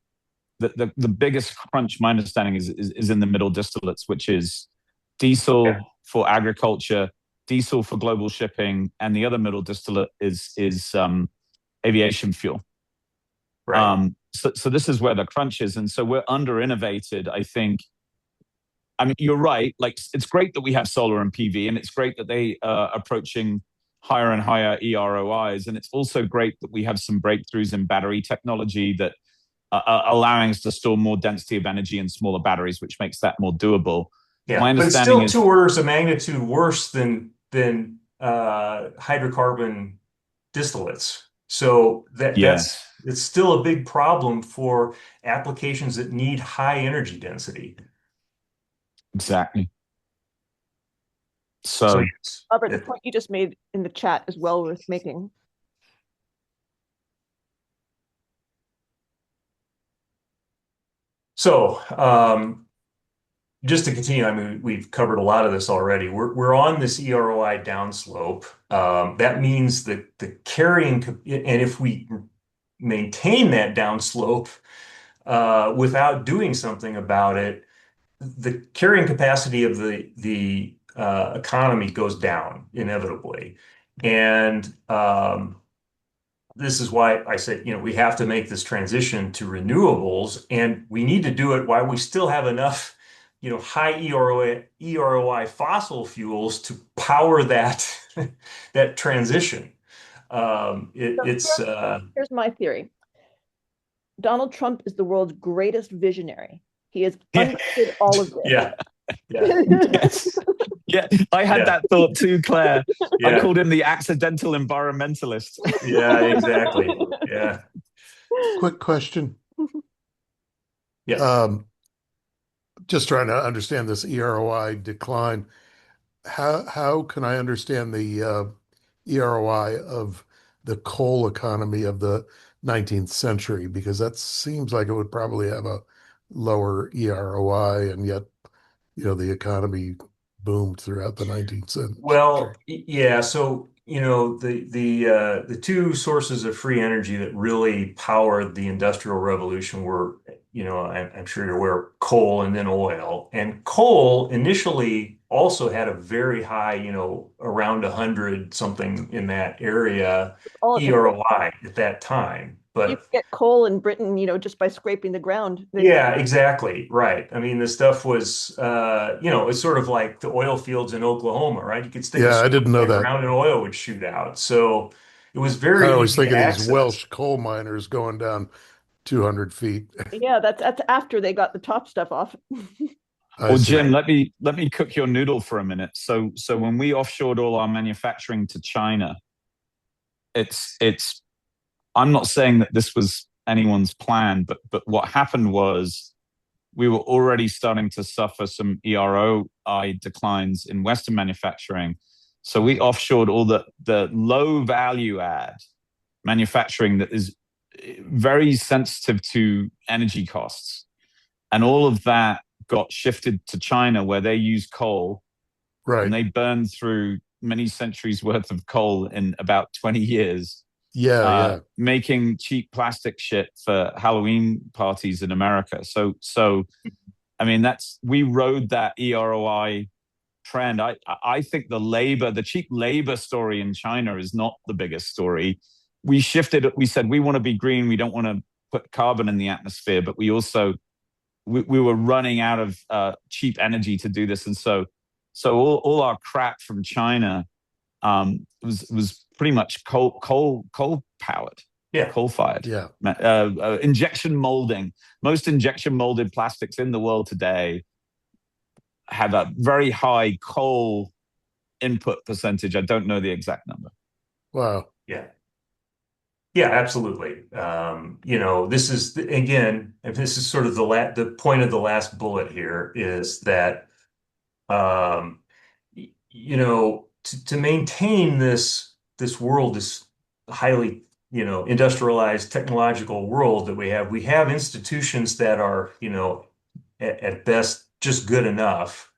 the biggest crunch, my understanding, is in the middle distillates, which is diesel for agriculture, diesel for global shipping, and the other middle distillate is aviation fuel. Right. So this is where the crunch is, and so we're under innovated, I think. I mean, you're right. Like, it's great that we have solar and PV, and it's great that they are approaching higher and higher EROIs, and it's also great that we have some breakthroughs in battery technology that are allowing us to store more density of energy in smaller batteries, which makes that more doable. Yeah, My but it's understanding still is 2 orders of magnitude worse than hydrocarbon distillates. So yes, it's still a big problem for applications that need high energy density. exactly. So So yes, Robert, the point you just made in the chat is well worth making. so just to continue, I mean, we've covered a lot of this already. We're on this EROI downslope. That means that the carrying, and if we maintain that downslope without doing something about it, the carrying capacity of the economy goes down inevitably. And this is why I said, we have to make this transition to renewables, and we need to do it while we still have enough, high EROI fossil fuels to power that that transition. Here's my theory. Donald Trump is the world's greatest visionary. He has understood all of this. Yeah. yes. Yeah, I had that thought too, Claire. Yeah. I called him the accidental environmentalist. Yeah, exactly. Yeah. Quick question. Yeah. Just trying to understand this EROI decline. How can I understand the EROI of the coal economy of the 19th century? Because that seems like it would probably have a lower EROI, and yet, the economy boomed throughout the 19th century. Well, yeah. So, the two sources of free energy that really powered the Industrial Revolution were, I'm sure you're aware, coal and then oil. And coal initially also had a very high, around 100 something in that area EROI at that time. You But can get coal in Britain, just by scraping the ground. yeah, exactly. Right. I mean, the stuff was, it's sort of like the oil fields in Oklahoma, right? You could stick a Yeah, I stick didn't in know the that. ground and oil would shoot out. So it was I very always easy think to of these access. Welsh coal miners going down 200 feet. Yeah, that's after they got the top stuff off. Well, see. Jim, let me cook your noodle for a minute. So when we offshored all our manufacturing to China, it's I'm not saying that this was anyone's plan, but what happened was we were already starting to suffer some EROI declines in Western manufacturing. So we offshored all the low value add manufacturing that is very sensitive to energy costs. And all of that got shifted to China, where they use coal, Right. and they burn through many centuries worth of coal in about 20 years. Yeah. Making cheap plastic shit for Halloween parties in America. So I mean, we rode that EROI trend. I think the cheap labor story in China is not the biggest story. We shifted, we said we want to be green, we don't want to put carbon in the atmosphere, but we also we were running out of cheap energy to do this. And so all our crap from China was pretty much coal powered. Yeah. Coal fired. Yeah. Injection molding. Most injection molded plastics in the world today have a very high coal input percentage. I don't know the exact number. Wow. Yeah. Yeah, absolutely. This is again, and this is sort of the point of the last bullet here is that, to maintain this world, this highly industrialized technological world that we have institutions that are, at best just good enough.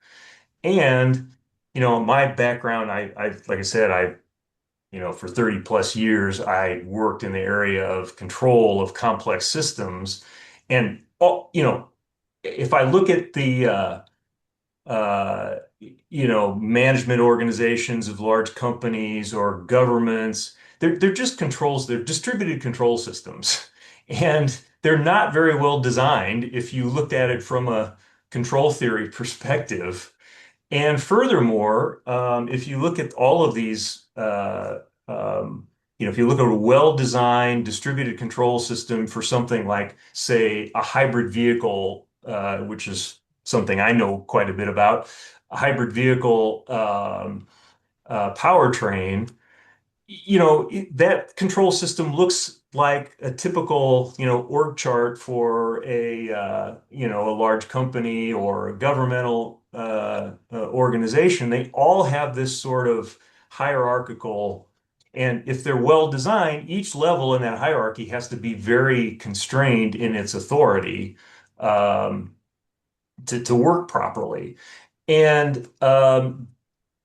And, my background, like I said, for 30 plus years, I worked in the area of control of complex systems. And, if I look at the, uh, management organizations of large companies or governments, they're just controls, they're distributed control systems. And they're not very well designed if you looked at it from a control theory perspective. And furthermore, if you look at all of these, if you look at a well-designed distributed control system for something like, say, a hybrid vehicle, which is something I know quite a bit about, a hybrid vehicle powertrain, that control system looks like a typical, org chart for a large company or a governmental organization. They all have this sort of hierarchical, and if they're well designed, each level in that hierarchy has to be very constrained in its authority to work properly. And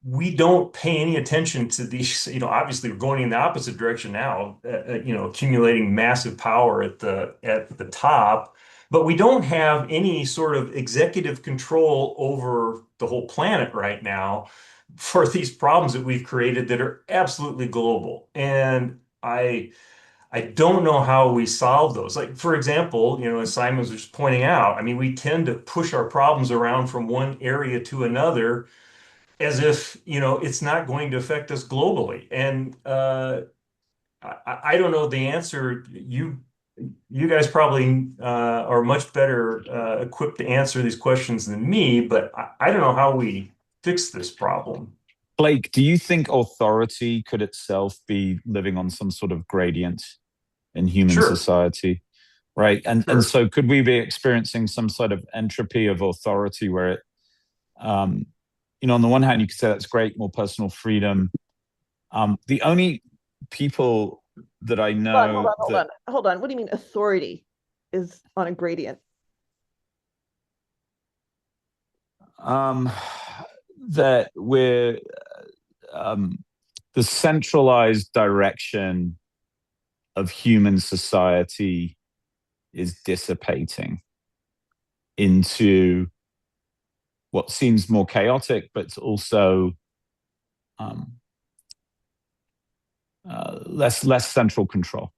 we don't pay any attention to these, obviously we're going in the opposite direction now, accumulating massive power at the top, but we don't have any sort of executive control over the whole planet right now for these problems that we've created that are absolutely global. And I don't know how we solve those. Like, for example, as Simon was just pointing out, I mean, we tend to push our problems around from one area to another as if it's not going to affect us globally. And I don't know the answer. You guys probably are much better equipped to answer these questions than me, but I don't know how we fix this problem. Blake, do you think authority could itself be living on some sort of gradient in human society? Right. And so could we be experiencing some sort of entropy of authority where it, on the one hand, you could say that's great, more personal freedom. The only people that I know Hold on. What do you mean authority is on a gradient? That we're the centralized direction of human society is dissipating into what seems more chaotic, but also less central control.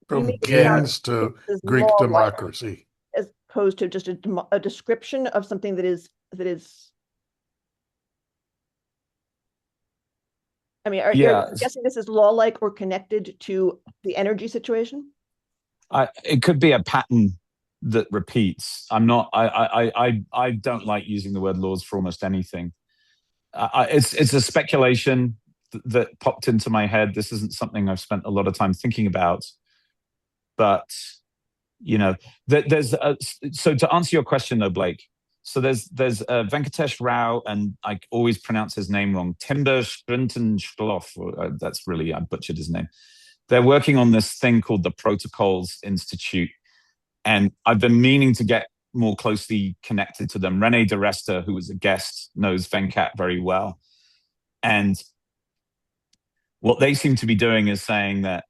From kings to Greek democracy, as opposed to just a description of something that is. I mean, are you guessing this is law-like or connected to the energy situation? It could be a pattern that repeats. I'm not. I don't like using the word laws for almost anything. It's a speculation that popped into my head. This isn't something I've spent a lot of time thinking about. But there's so to answer your question though, Blake. So there's Venkatesh Rao, and I always pronounce his name wrong. Timber Sprintenschloff. That's really, I butchered his name. They're working on this thing called the Protocols Institute, and I've been meaning to get more closely connected to them. Rene DeResta, who was a guest, knows Venkat very well, and what they seem to be doing is saying that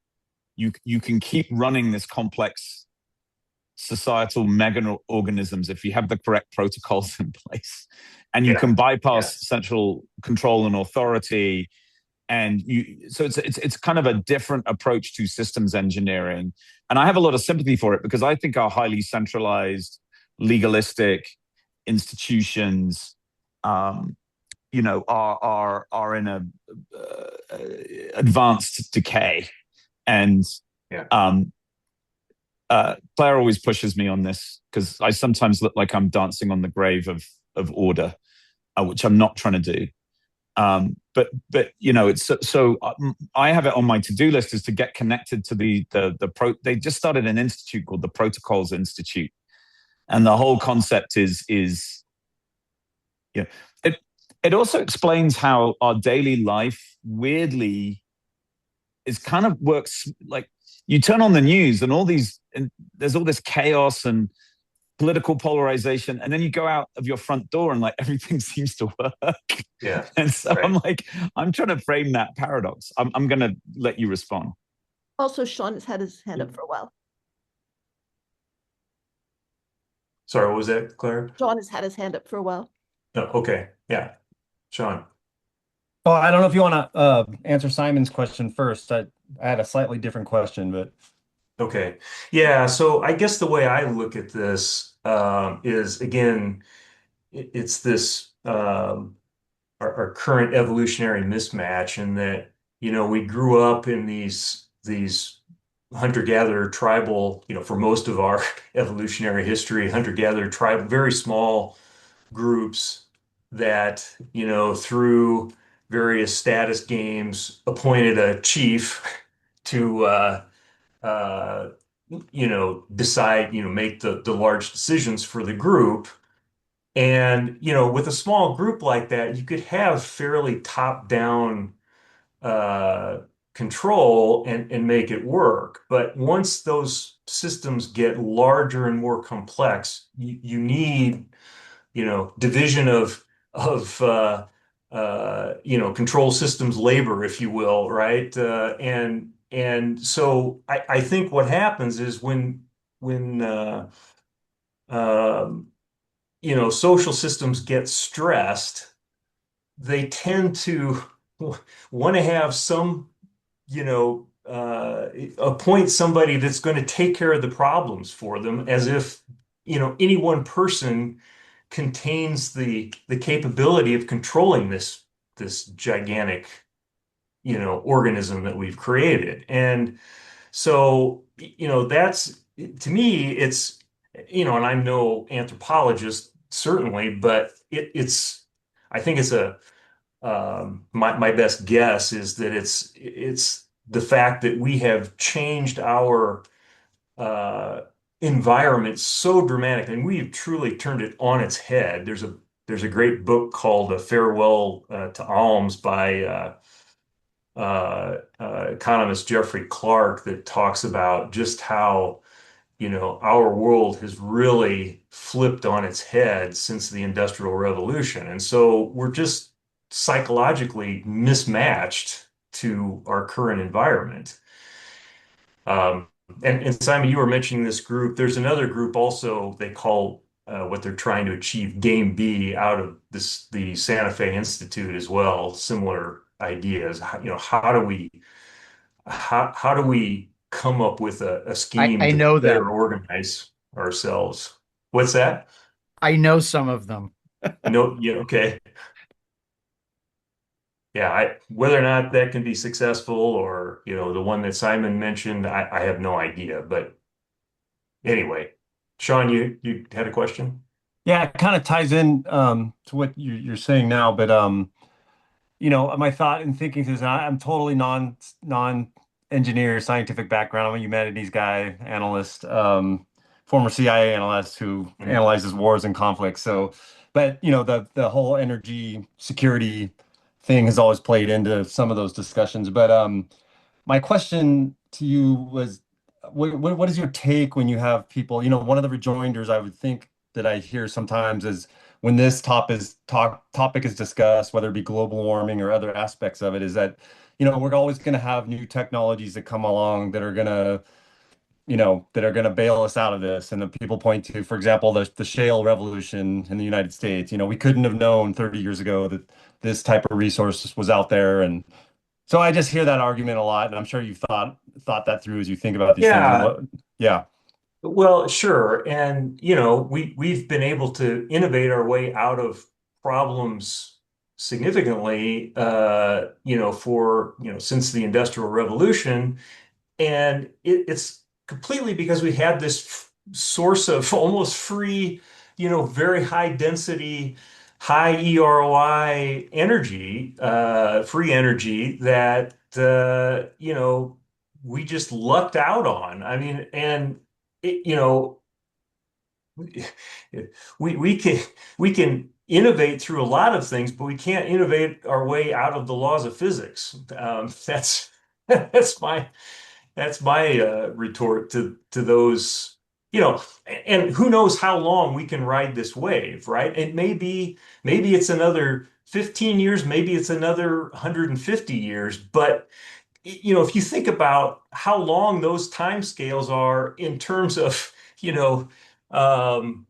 you can keep running this complex societal mega-organisms if you have the correct protocols in place, and you can bypass central control and authority. And so it's kind of a different approach to systems engineering, and I have a lot of sympathy for it because I think our highly centralized, legalistic institutions, are in a advanced decay, and Claire always pushes me on this because I sometimes look like I'm dancing on the grave of order, which I'm not trying to do. But it's so I have it on my to-do list is to get connected to they just started an institute called the Protocols Institute, and the whole concept is it also explains how our daily life weirdly is kind of works like you turn on the news and there's all this chaos and political polarization, and then you go out of your front door and like everything seems to work. Yeah. And so Right. I'm trying to frame that paradox. I'm going to let you respond. Also, Sean has had his hand up for a while. Sorry, what was that, Claire? Sean has had his hand up for a while. No, okay. Yeah. Sean. Oh, I don't know if you want to answer Simon's question first. I had a slightly different question, but Okay. Yeah. So I guess the way I look at this is again, it's this our current evolutionary mismatch in that, we grew up in these hunter-gatherer tribal, for most of our evolutionary history, hunter-gatherer tribe, very small groups that, through various status games, appointed a chief to uh, decide, make the large decisions for the group. And, with a small group like that, you could have fairly top-down uh, control and make it work. But once those systems get larger and more complex, you need, division of control systems labor, if you will, right? And so I think what happens is when um, social systems get stressed, they tend to want to have some, appoint somebody that's going to take care of the problems for them, as if, any one person contains the capability of controlling this gigantic, organism that we've created. And so, that's to me, it's, and I'm no anthropologist, certainly, but I think it's my best guess is that it's the fact that we have changed our uh, environment so dramatically, and we've truly turned it on its head. There's a great book called A Farewell to Alms by economist Jeffrey Clark that talks about just how, our world has really flipped on its head since the Industrial Revolution. And so we're just psychologically mismatched to our current environment. Um, and Simon, you were mentioning this group. There's another group also they call what they're trying to achieve Game B out of the Santa Fe Institute as well. Similar ideas. How do we come up with a scheme I to know better them. organize ourselves? What's that? I know some of them. No, yeah, okay. Yeah, whether or not that can be successful or, the one that Simon mentioned, I have no idea. But anyway, Sean, you had a question? yeah, it kind of ties in to what you're saying now. But my thought and thinking is I'm totally non engineer, scientific background. I'm a humanities guy, analyst, former CIA analyst who Mhm. analyzes wars and conflicts. So, but the whole energy security thing has always played into some of those discussions. But my question to you was, what is your take when you have people, one of the rejoinders I would think that I hear sometimes is when this topic is discussed, whether it be global warming or other aspects of it, is that, we're always going to have new technologies that come along that are going to, bail us out of this. And the people point to, for example, the shale revolution in the United States. We couldn't have known 30 years ago that this type of resource was out there. And so I just hear that argument a lot, and I'm sure you've thought that through as you think about these things. And Yeah, yeah, well, sure. And, we've been able to innovate our way out of problems significantly, since the Industrial Revolution. And it's completely because we had this source of almost free, very high density, high EROI energy, free energy that, we just lucked out on. I mean, and it, we can innovate through a lot of things, but we can't innovate our way out of the laws of physics. That's That's my retort to those, and who knows how long we can ride this wave, right? It maybe it's another 15 years, maybe it's another 150 years, but if you think about how long those timescales are in terms of, um,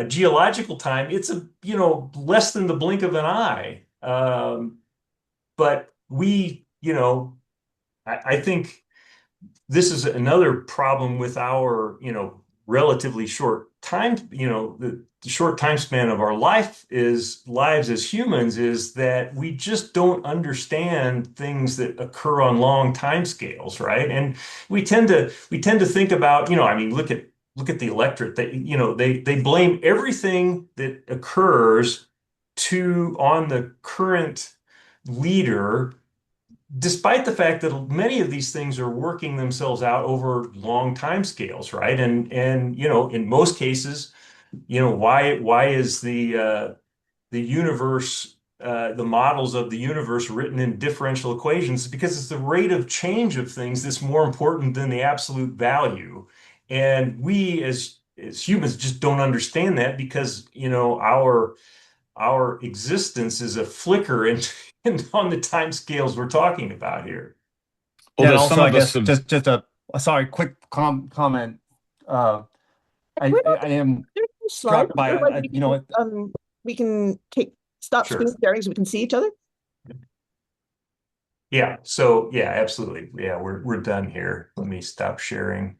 geological time, it's less than the blink of an eye. But I think this is another problem with our, relatively short time, the short time span of our lives as humans is that we just don't understand things that occur on long time scales, right? And we tend to think about, I mean, look at the electorate. They blame everything that occurs on the current leader, despite the fact that many of these things are working themselves out over long time scales, right? And in most cases, why is the universe, the models of the universe written in differential equations? Because it's the rate of change of things that's more important than the absolute value. And we as humans just don't understand that because, our existence is a flicker and on the time scales we're talking about here. Yeah, and Although some also I of us guess have, just sorry, quick comment. I am There's no slide. struck by Otherwise we can stop Sure. screen sharing so we can see each other. Yeah. So yeah, absolutely. Yeah, we're done here. Let me stop sharing.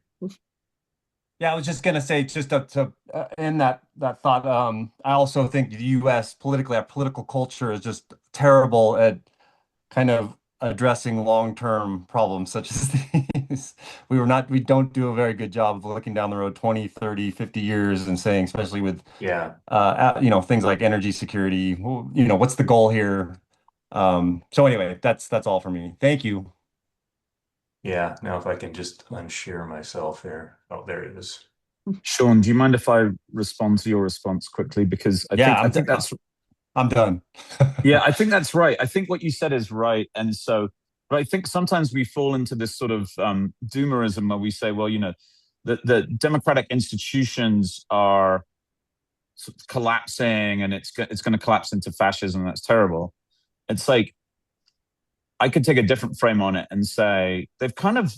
Yeah, I was just gonna say, just to end that thought. I also think the U.S. politically, our political culture is just terrible at kind of addressing long-term problems such as these. We don't do a very good job of looking down the road 20, 30, 50 years and saying, especially with Yeah. things like energy security, well, what's the goal here? So anyway, that's all for me. Thank you. Yeah. Now if I can just unshare myself here. Oh, there it is. Sean, do you mind if I respond to your response quickly? Because Yeah, I think that's I'm done. yeah, I think that's right. I think what you said is right. And so, but I think sometimes we fall into this sort of doomerism where we say, well, the democratic institutions are sort of collapsing and it's going to collapse into fascism. That's terrible. It's like, I could take a different frame on it and say they've kind of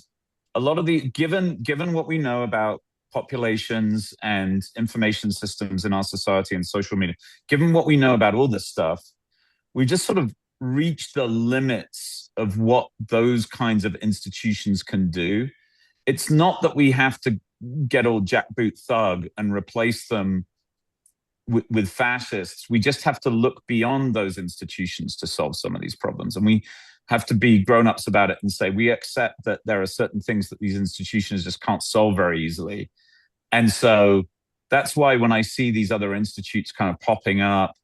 a lot of the given what we know about populations and information systems in our society and social media, given what we know about all this stuff, we just sort of reached the limits of what those kinds of institutions can do. It's not that we have to get all jackboot thug and replace them with fascists. We just have to look beyond those institutions to solve some of these problems. And we have to be grown-ups about it and say, we accept that there are certain things that these institutions just can't solve very easily. And so that's why when I see these other institutes kind of popping up,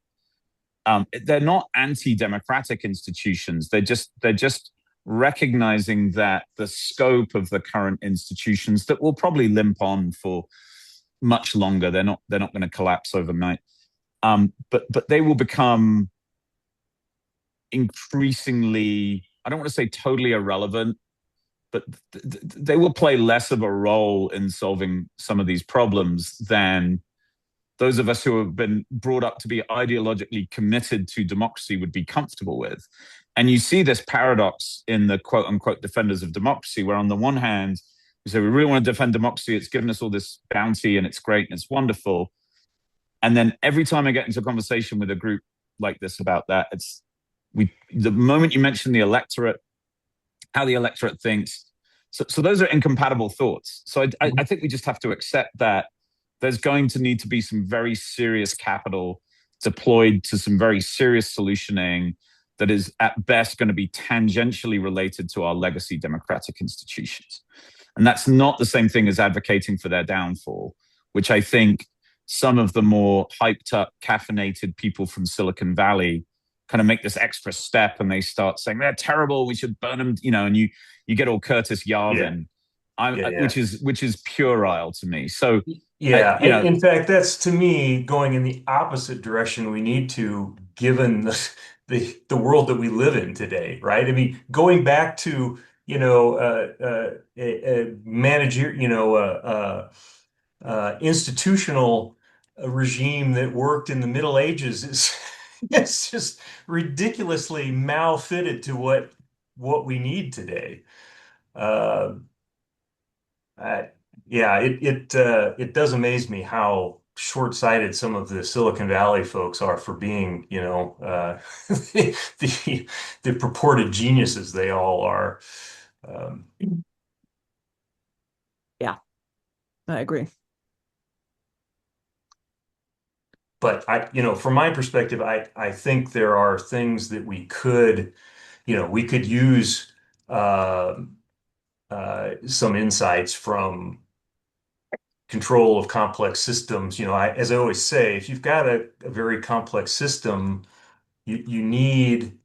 they're not anti-democratic institutions. They're just recognizing that the scope of the current institutions that will probably limp on for much longer. They're not going to collapse overnight. But they will become increasingly, I don't want to say totally irrelevant, but they will play less of a role in solving some of these problems than those of us who have been brought up to be ideologically committed to democracy would be comfortable with. And you see this paradox in the quote unquote defenders of democracy, where on the one hand, we say we really want to defend democracy. It's given us all this bounty and it's great and it's wonderful. And then every time I get into a conversation with a group like this about that, the moment you mention the electorate, how the electorate thinks, so those are incompatible thoughts. So I think we just have to accept that there's going to need to be some very serious capital deployed to some very serious solutioning that is at best going to be tangentially related to our legacy democratic institutions. And that's not the same thing as advocating for their downfall, which I think some of the more hyped up, caffeinated people from Silicon Valley kind of make this extra step and they start saying they're terrible, we should burn them, and you get all Curtis Yarvin, which is puerile to me. So yeah, in fact, that's to me going in the opposite direction we need to, given the world that we live in today, right? I mean, going back to a manager, institutional regime that worked in the Middle Ages is it's just ridiculously malfitted to what we need today. Uh, I, yeah, it does amaze me how short-sighted some of the Silicon Valley folks are for being, the the purported geniuses they all are. Um, Yeah, I agree. but from my perspective, I think there are things that we could use uh, some insights from control of complex systems. As I always say, if you've got a very complex system, you need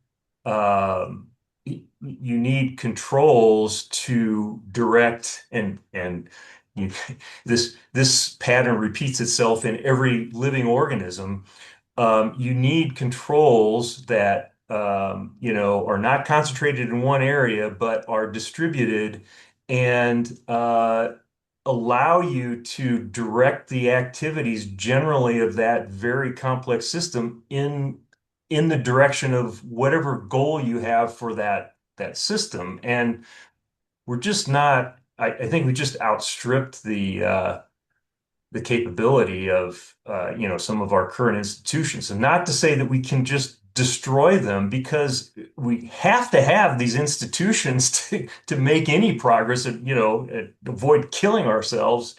um, you need controls to direct and you, this pattern repeats itself in every living organism. You need controls that are not concentrated in one area but are distributed and allow you to direct the activities generally of that very complex system in the direction of whatever goal you have for that system. And we're just not, I think we just outstripped the capability of some of our current institutions. And not to say that we can just destroy them, because we have to have these institutions to make any progress and avoid killing ourselves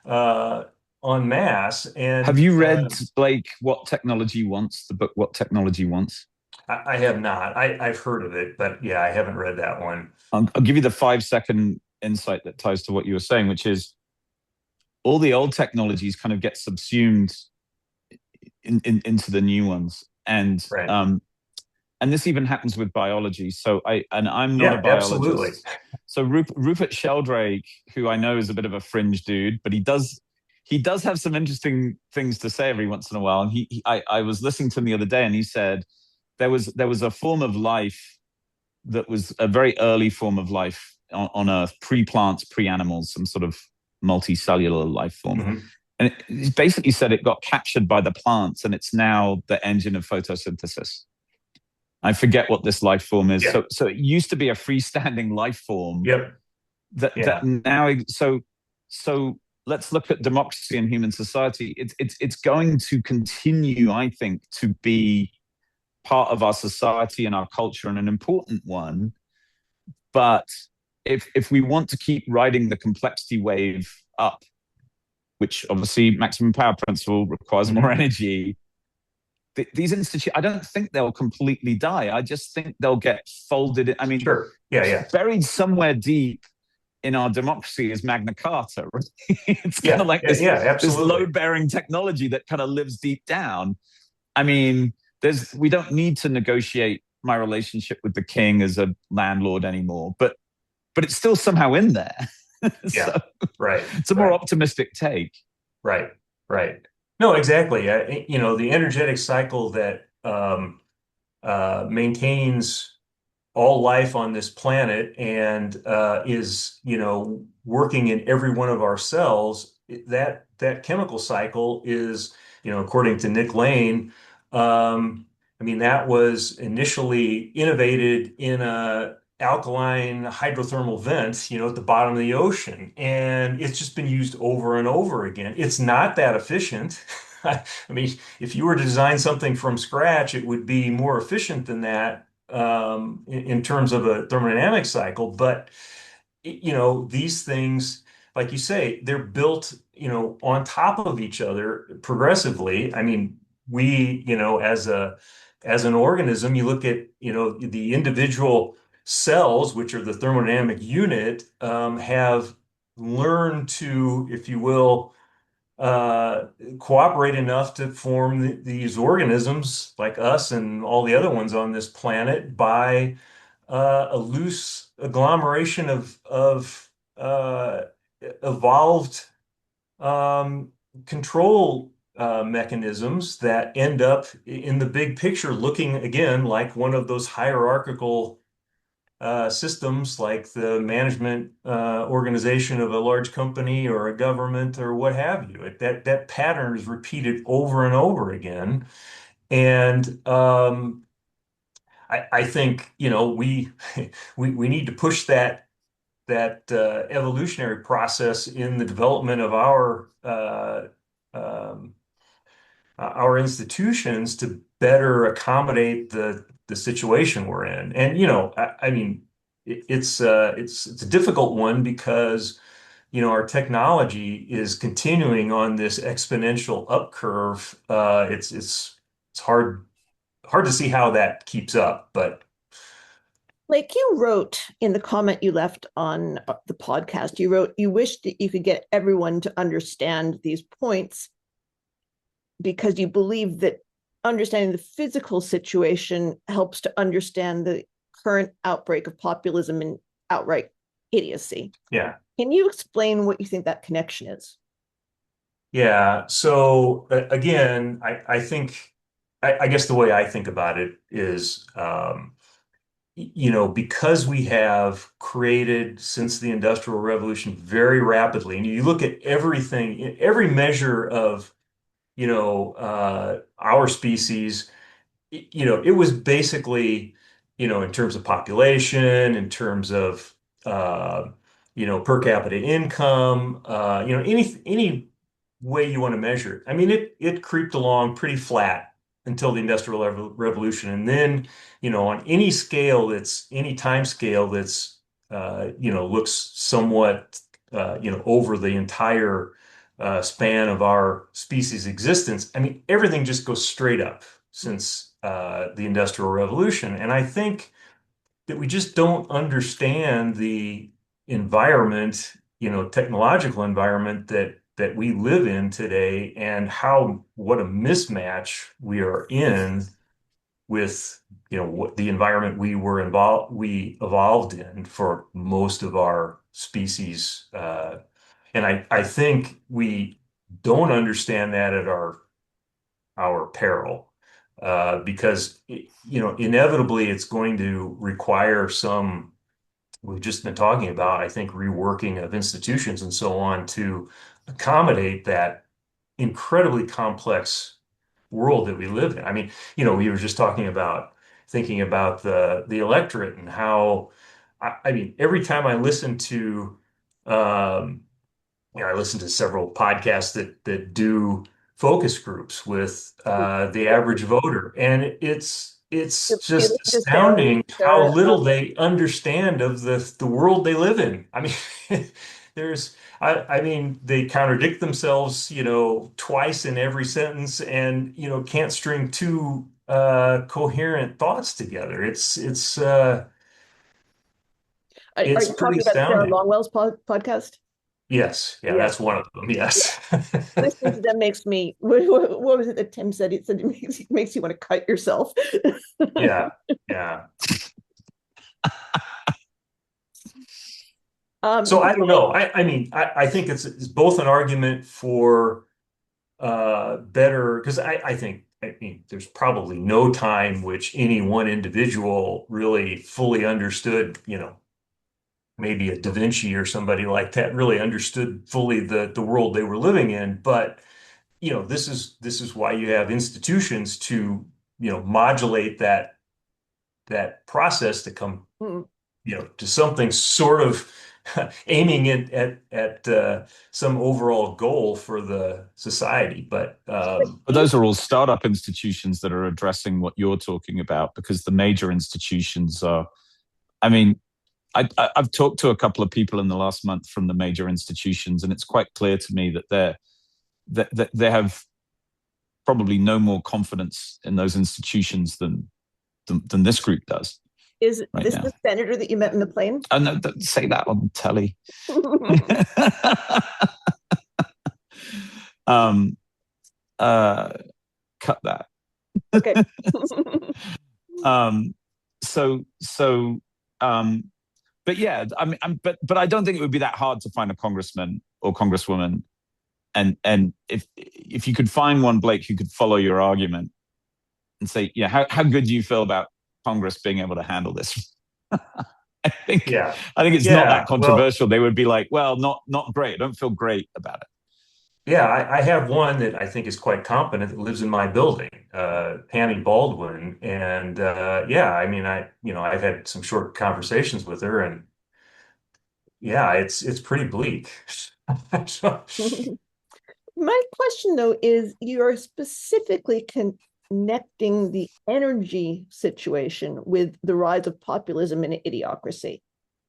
uh, en masse. Have And you read, Blake, What Technology Wants, the book What Technology Wants? I have not. I've heard of it, but yeah, I haven't read that one. I'll give you the 5-second insight that ties to what you were saying, which is all the old technologies kind of get subsumed into the new ones. Right. And this even happens with biology. I'm not Yeah, a absolutely. biologist. So Rupert Sheldrake, who I know is a bit of a fringe dude, but he does have some interesting things to say every once in a while. And I was listening to him the other day, and he said there was a form of life that was a very early form of life on Earth, pre-plants, pre-animals, some sort of multicellular life form. Mm-hmm. And it basically said it got captured by the plants, and it's now the engine of photosynthesis. I forget what this life form is. Yeah. So it used to be a freestanding life form. Yep. That Yeah. now so let's look at democracy and human society. It's going to continue, I think, to be part of our society and our culture, and an important one. But if we want to keep riding the complexity wave up, which obviously maximum power principle requires more energy, these institutions, I don't think they'll completely die. I just think they'll get folded in. I mean, Sure. Yeah. buried somewhere deep in our democracy is Magna Carta. Right? It's kind of like this absolutely. load-bearing technology that kind of lives deep down. I mean, we don't need to negotiate my relationship with the king as a landlord anymore, but it's still somehow in there. Yeah. Right. It's a more optimistic take. Right. No, exactly. The energetic cycle that maintains all life on this planet and is, working in every one of our cells, that chemical cycle is, according to Nick Lane, that was initially innovated in a alkaline hydrothermal vent, at the bottom of the ocean. And it's just been used over and over again. It's not that efficient. I mean, if you were to design something from scratch, it would be more efficient than that in terms of a thermodynamic cycle. But, these things, like you say, they're built, on top of each other progressively. I mean, we, as an organism, you look at, the individual cells, which are the thermodynamic unit, have learned to, if you will, cooperate enough to form these organisms like us and all the other ones on this planet by a loose agglomeration of evolved control mechanisms that end up in the big picture looking again like one of those hierarchical systems like the management organization of a large company or a government or what have you. That pattern is repeated over and over again. And I think, we we need to push that evolutionary process in the development of um, our institutions to better accommodate the situation we're in. And I mean, it's a difficult one because our technology is continuing on this exponential up curve. It's hard to see how that keeps up, but Like you wrote in the comment you left on the podcast, you wrote you wish that you could get everyone to understand these points because you believe that understanding the physical situation helps to understand the current outbreak of populism and outright idiocy. yeah. Can you explain what you think that connection is? Yeah. So again, I think, I guess the way I think about it is, because we have created since the Industrial Revolution very rapidly, and you look at everything, every measure of, our species, it was basically, in terms of population, in terms of, per capita income, any way you want to measure it. I mean, it creeped along pretty flat until the Industrial Revolution, and then, on any time scale that's, looks somewhat, over the entire span of our species' existence. I mean, everything just goes straight up since the Industrial Revolution. And I think that we just don't understand the environment, technological environment that we live in today, and what a mismatch we are in with, what the environment we evolved in for most of our species. And I think we don't understand that at our peril, because inevitably it's going to require some, we've just been talking about, I think, reworking of institutions and so on to accommodate that incredibly complex world that we live in. I mean, we were just talking about thinking about the electorate and how, I mean, every time I listen to um, I listen to several podcasts that do focus groups with the average voter, and it's just astounding how little they understand of the world they live in. I mean, I mean, they contradict themselves, twice in every sentence, and can't string two coherent thoughts together. Are It's you pretty talking about Sarah astounding. Longwell's podcast? Yes, yeah, Yeah. that's one of them. Yes. Listening to them makes me, what was it that Tim said? It said it makes you want to cut yourself. Yeah, yeah. So I don't know. I mean, I think it's both an argument for better, because I mean, there's probably no time which any one individual really fully understood, maybe a Da Vinci or somebody like that really understood fully the world they were living in. But this is why you have institutions to modulate that process to come Mm. to something sort of aiming at some overall goal for the society. But those are all startup institutions that are addressing what you're talking about, because the major institutions are, I mean, I've talked to a couple of people in the last month from the major institutions, and it's quite clear to me that they have probably no more confidence in those institutions than this group does. Is right this now. the senator that you met in the plane? Oh, no, don't say that on telly. Cut that. Okay. But yeah, I mean, but I don't think it would be that hard to find a congressman or congresswoman, and if you could find one, Blake, who could follow your argument and say, yeah, how good do you feel about Congress being able to handle this? think Yeah. I think it's not that Yeah. Well, controversial. They would be like, well, not great. I don't feel great about it. yeah, I have one that I think is quite competent that lives in my building, Pammy Baldwin. And yeah, I mean, I've had some short conversations with her, and yeah, it's pretty bleak. So, My question, though, is you're specifically connecting the energy situation with the rise of populism and idiocracy.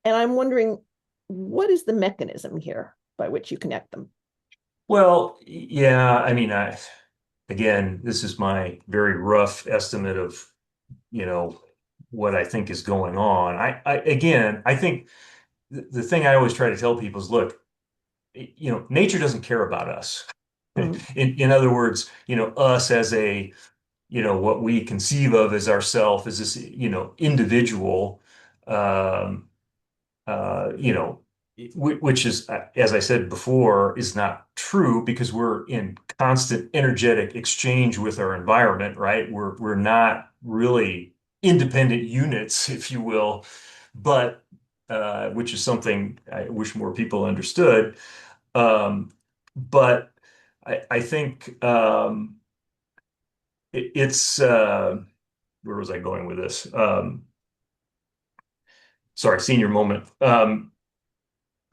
And I'm wondering, what is the mechanism here by which you connect them? well, yeah, I mean, again, this is my very rough estimate of, you know, what I think is going on. Again, I think the thing I always try to tell people is, look, nature doesn't care about us. Mm. In other words, us as a, what we conceive of as ourself as this, individual, um, you know, which is, as I said before, is not true because we're in constant energetic exchange with our environment, right? We're not really independent units, if you will, but which is something I wish more people understood. But I think it's where was I going with this? Sorry, senior moment.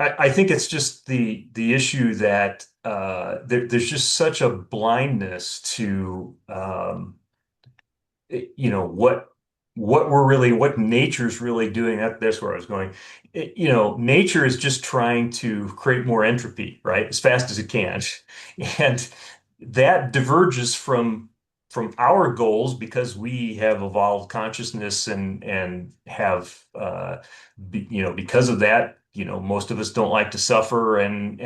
I think it's just the issue that there's just such a blindness to what nature's really doing. That's where I was going. Nature is just trying to create more entropy, right, as fast as it can, and that diverges from our goals because we have evolved consciousness and have because of that, most of us don't like to suffer and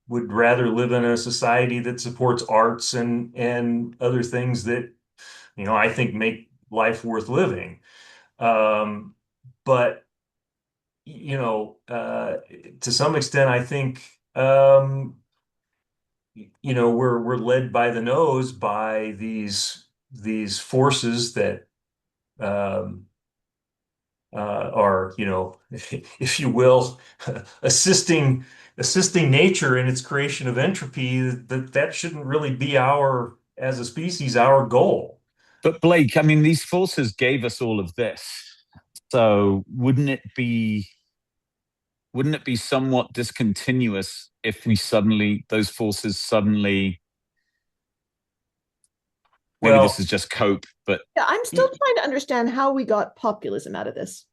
would rather live in a society that supports arts and other things that I think make life worth living. Um, but to some extent, I think we're led by the nose by these forces that um, are, if you will, assisting nature in its creation of entropy. That shouldn't really be as a species, our goal. But Blake, I mean, these forces gave us all of this. So wouldn't it be somewhat discontinuous if those forces suddenly, maybe this Well, is just cope, but Yeah, I'm still trying to understand how we got populism out of this.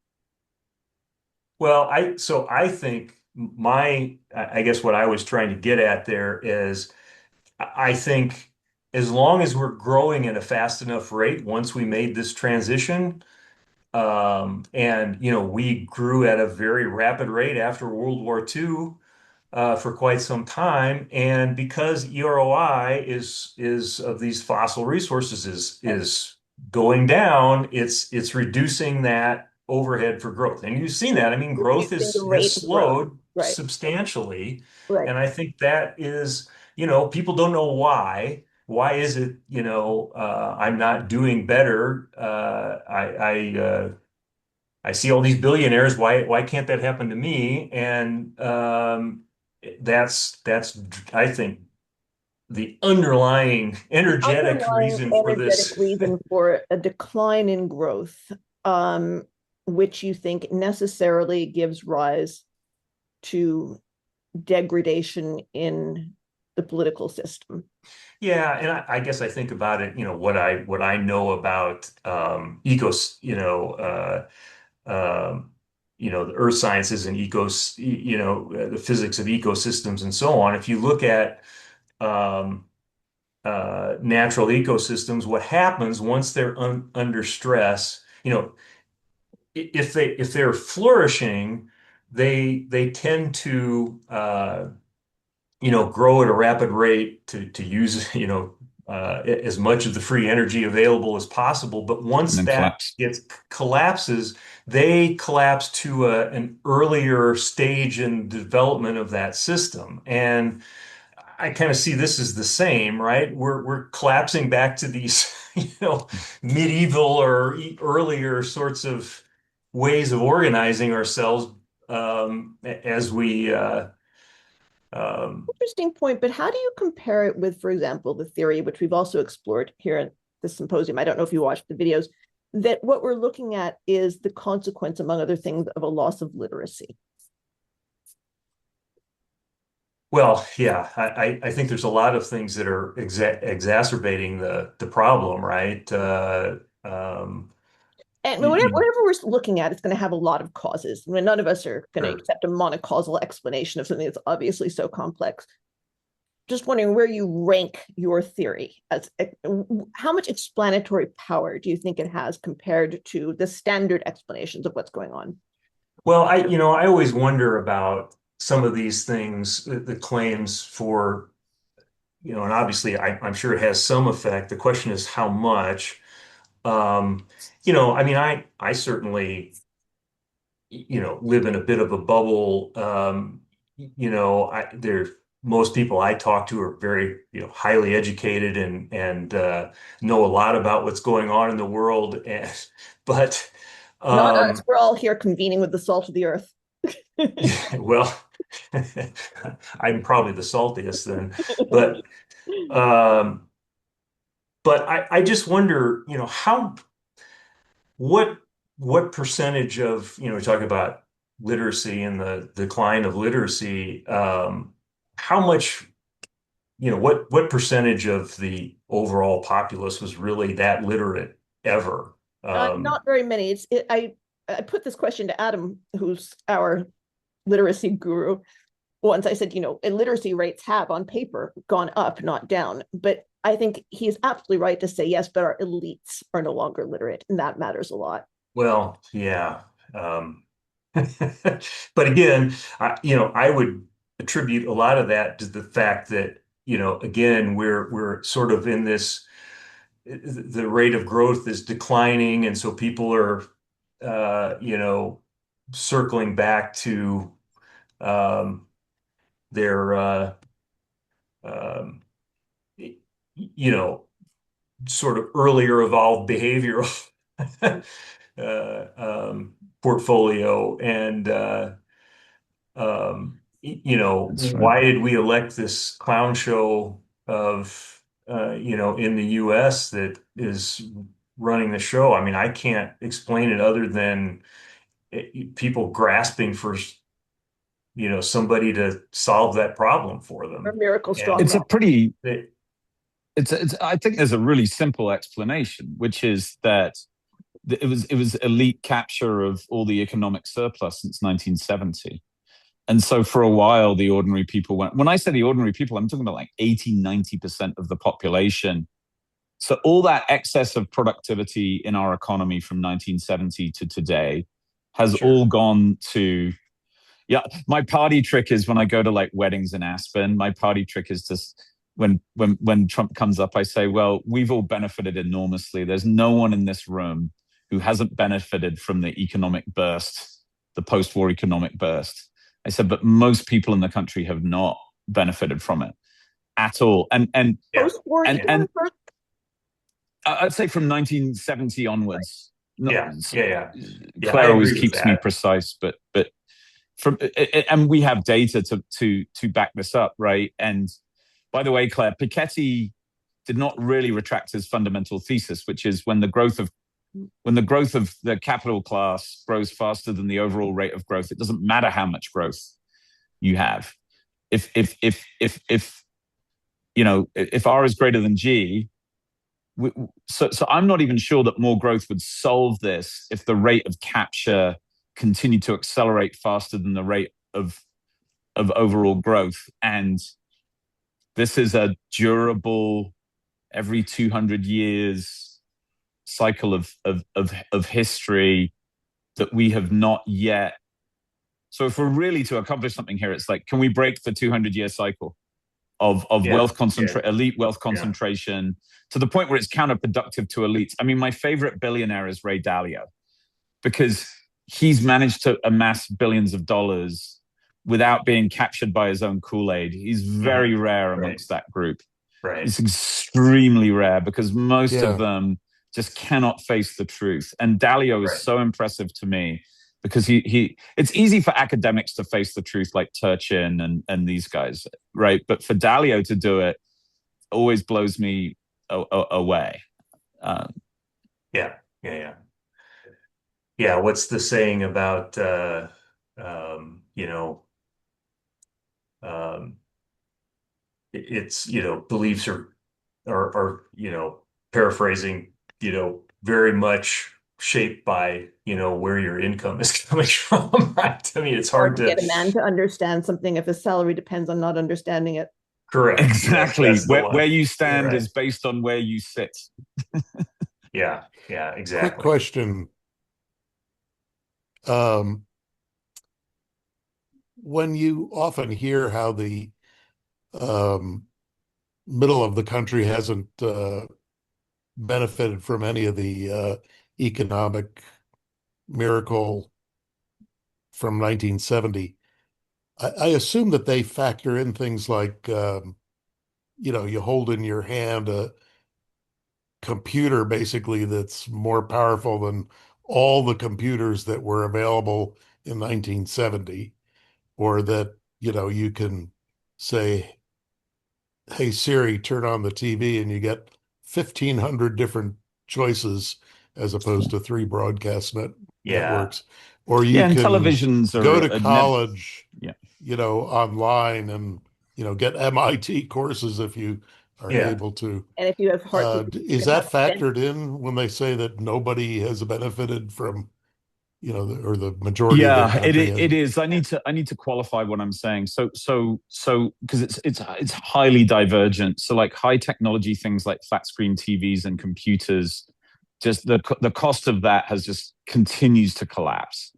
well, I think I guess what I was trying to get at there is I think as long as we're growing at a fast enough rate, once we made this transition, and we grew at a very rapid rate after World War II, for quite some time, and because EROI is of these fossil resources is going down, it's reducing that overhead for growth. And you've seen that. I mean, growth Reducing the has rate of growth. slowed Right, substantially, right. and I think that is, people don't know why. Why is it, I'm not doing better? I see all these billionaires. Why can't that happen to me? And that's I think the underlying The energetic underlying reason for energetic this. reason for a decline in growth, um, which you think necessarily gives rise to degradation in the political system. Yeah, and I guess I think about it, what I know about ecos, the earth sciences and the physics of ecosystems and so on. If you look at um, natural ecosystems, what happens once they're under stress, if they're flourishing, they tend to grow at a rapid rate to use as much of the free energy available as possible. But and once then that collapse. collapses, they collapse to an earlier stage in development of that system. And I kind of see this as the same, right? We're collapsing back to these, medieval or earlier sorts of ways of organizing ourselves as we Interesting point, but how do you compare it with, for example, the theory, which we've also explored here at the symposium? I don't know if you watched the videos, that what we're looking at is the consequence, among other things, of a loss of literacy. Well, yeah, I think there's a lot of things that are exacerbating the problem, right? And You, whatever, you, whatever we're looking at, it's going to have a lot of causes. I mean, none of us are going to sure. accept a monocausal explanation of something that's obviously so complex. Just wondering where you rank your theory as how much explanatory power do you think it has compared to the standard explanations of what's going on? Well, I always wonder about some of these things, the claims for, and obviously I'm sure it has some effect. The question is how much. Um, I mean, I certainly, live in a bit of a bubble. Most people I talk to are very, highly educated and know a lot about what's going on in the world. But Not us. um, We're all here convening with the salt of the earth. well, I'm probably the saltiest then, but um, I just wonder, what what percentage of, we talk about literacy and the decline of literacy, how much, what percentage of the overall populace was really that literate ever? Not very many. I put this question to Adam, who's our literacy guru. Once I said, illiteracy rates have on paper gone up, not down. But I think he's absolutely right to say yes, but our elites are no longer literate, and that matters a lot. Well, yeah. But again, I would attribute a lot of that to the fact that, again, we're sort of in this, the rate of growth is declining, and so people are, circling back to um, their, um, you know, sort of earlier evolved behavioral portfolio. And That's right. why did we elect this clown show of, in the US that is running the show? I mean, I can't explain it other than people grasping for, somebody to solve that problem for Our them. miracle strong. And It's a pretty, they, I think there's a really simple explanation, which is that it was elite capture of all the economic surplus since 1970. And so for a while, the ordinary people went, when I say the ordinary people, I'm talking about like 80, 90% of the population. So all that excess of productivity in our economy from 1970 to today has sure. all gone to, yeah. My party trick is when I go to like weddings in Aspen, my party trick is to, when Trump comes up, I say, well, we've all benefited enormously. There's no one in this room who hasn't benefited from the economic burst, the post-war economic burst. I said, but most people in the country have not benefited from it at all. And Post-war and I'd say from 1970 onwards. Yeah, yeah, yeah. Yeah, I Claire always agree with keeps me that. precise, but from, and we have data to back this up, right? And by the way, Claire, Piketty did not really retract his fundamental thesis, which is when the growth of the capital class grows faster than the overall rate of growth, it doesn't matter how much growth you have. If R is greater than G, so I'm not even sure that more growth would solve this if the rate of capture continued to accelerate faster than the rate of overall growth. And this is a durable, every 200 years cycle of history that we have not yet. So if we're really to accomplish something here, it's like, can we break the 200-year cycle of elite wealth concentration to the point where it's counterproductive to elites? I mean, my favorite billionaire is Ray Dalio, because he's managed to amass billions of dollars without being captured by his own Kool-Aid. He's very rare amongst that group. Right. It's extremely rare because most of them just cannot face the truth. And Dalio is so impressive to me because it's easy for academics to face the truth like Turchin and these guys, right? But for Dalio to do it always blows me away. Yeah. What's the saying about it's beliefs are paraphrasing, very much shaped by where your income is coming from, right? I mean, it's hard to to get a man to understand something if his salary depends on not understanding it. Correct. Exactly. That's where you stand right. is based on where you sit. Yeah, exactly. Quick question. When you often hear how the middle of the country hasn't benefited from any of the economic miracle from 1970, I assume that they factor in things like, you hold in your hand a computer basically that's more powerful than all the computers that were available in 1970, or that, you can say, hey Siri, turn on the TV, and you get 1,500 different choices as opposed to three broadcast networks. Or you and can televisions go are to college, online and, get MIT courses if you are able to. And if you have heart, Is that factored in when they say that nobody has benefited from, or the majority of the country? It is. I need to qualify what I'm saying. So because it's highly divergent. So like high technology things like flat screen TVs and computers, just the cost of that has just continues to collapse,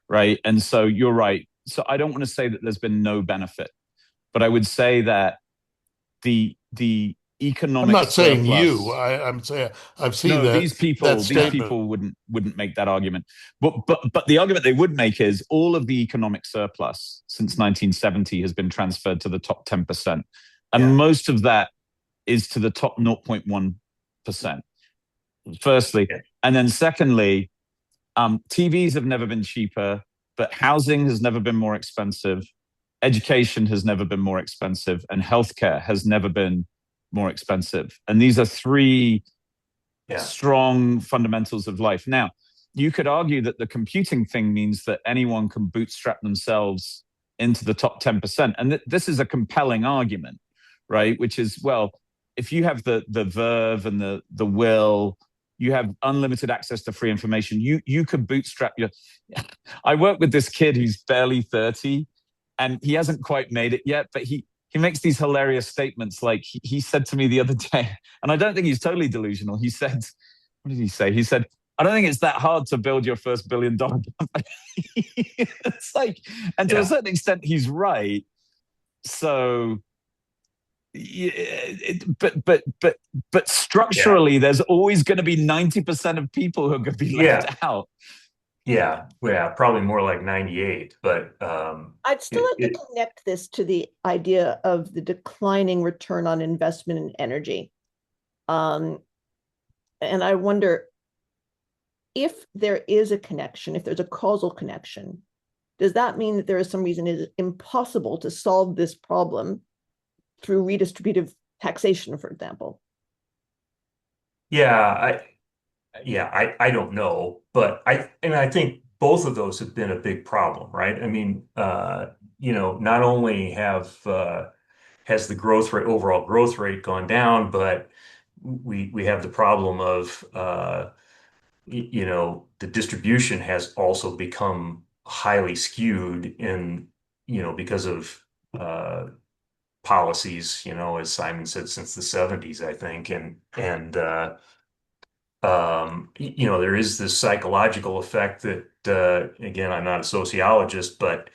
right? And so you're right. So I don't want to say that there's been no benefit, but I would say that the economic I'm not saying surplus, you. I'm saying I've seen that. These people wouldn't make that argument. But the argument they would make is all of the economic surplus since 1970 has been transferred to the top 10%, and most of that is to the top 0.1%. Firstly, and then secondly, TVs have never been cheaper, but housing has never been more expensive. Education has never been more expensive, and healthcare has never been more expensive. And these are three strong fundamentals of life. Now, you could argue that the computing thing means that anyone can bootstrap themselves into the top 10%. And this is a compelling argument, right? Which is, well, if you have the verve and the will, you have unlimited access to free information. You could bootstrap your. I work with this kid who's barely 30, and he hasn't quite made it yet, but he makes these hilarious statements. Like he said to me the other day, and I don't think he's totally delusional. He said, what did he say? He said, I don't think it's that hard to build your first $1 billion company. It's like, and to a certain extent, he's right. So, but structurally, there's always going to be 90% of people who are going to be left out. Yeah, probably more like 98, but I'd still like to connect this to the idea of the declining return on investment in energy. And I wonder if there is a connection, if there's a causal connection, does that mean that there is some reason it is impossible to solve this problem through redistributive taxation, for example? I don't know, but I think both of those have been a big problem, right? I mean, not only has the overall growth rate gone down, but we have the problem of the distribution has also become highly skewed because of policies, as Simon said, since the 70s, I think, there is this psychological effect that, again, I'm not a sociologist, but,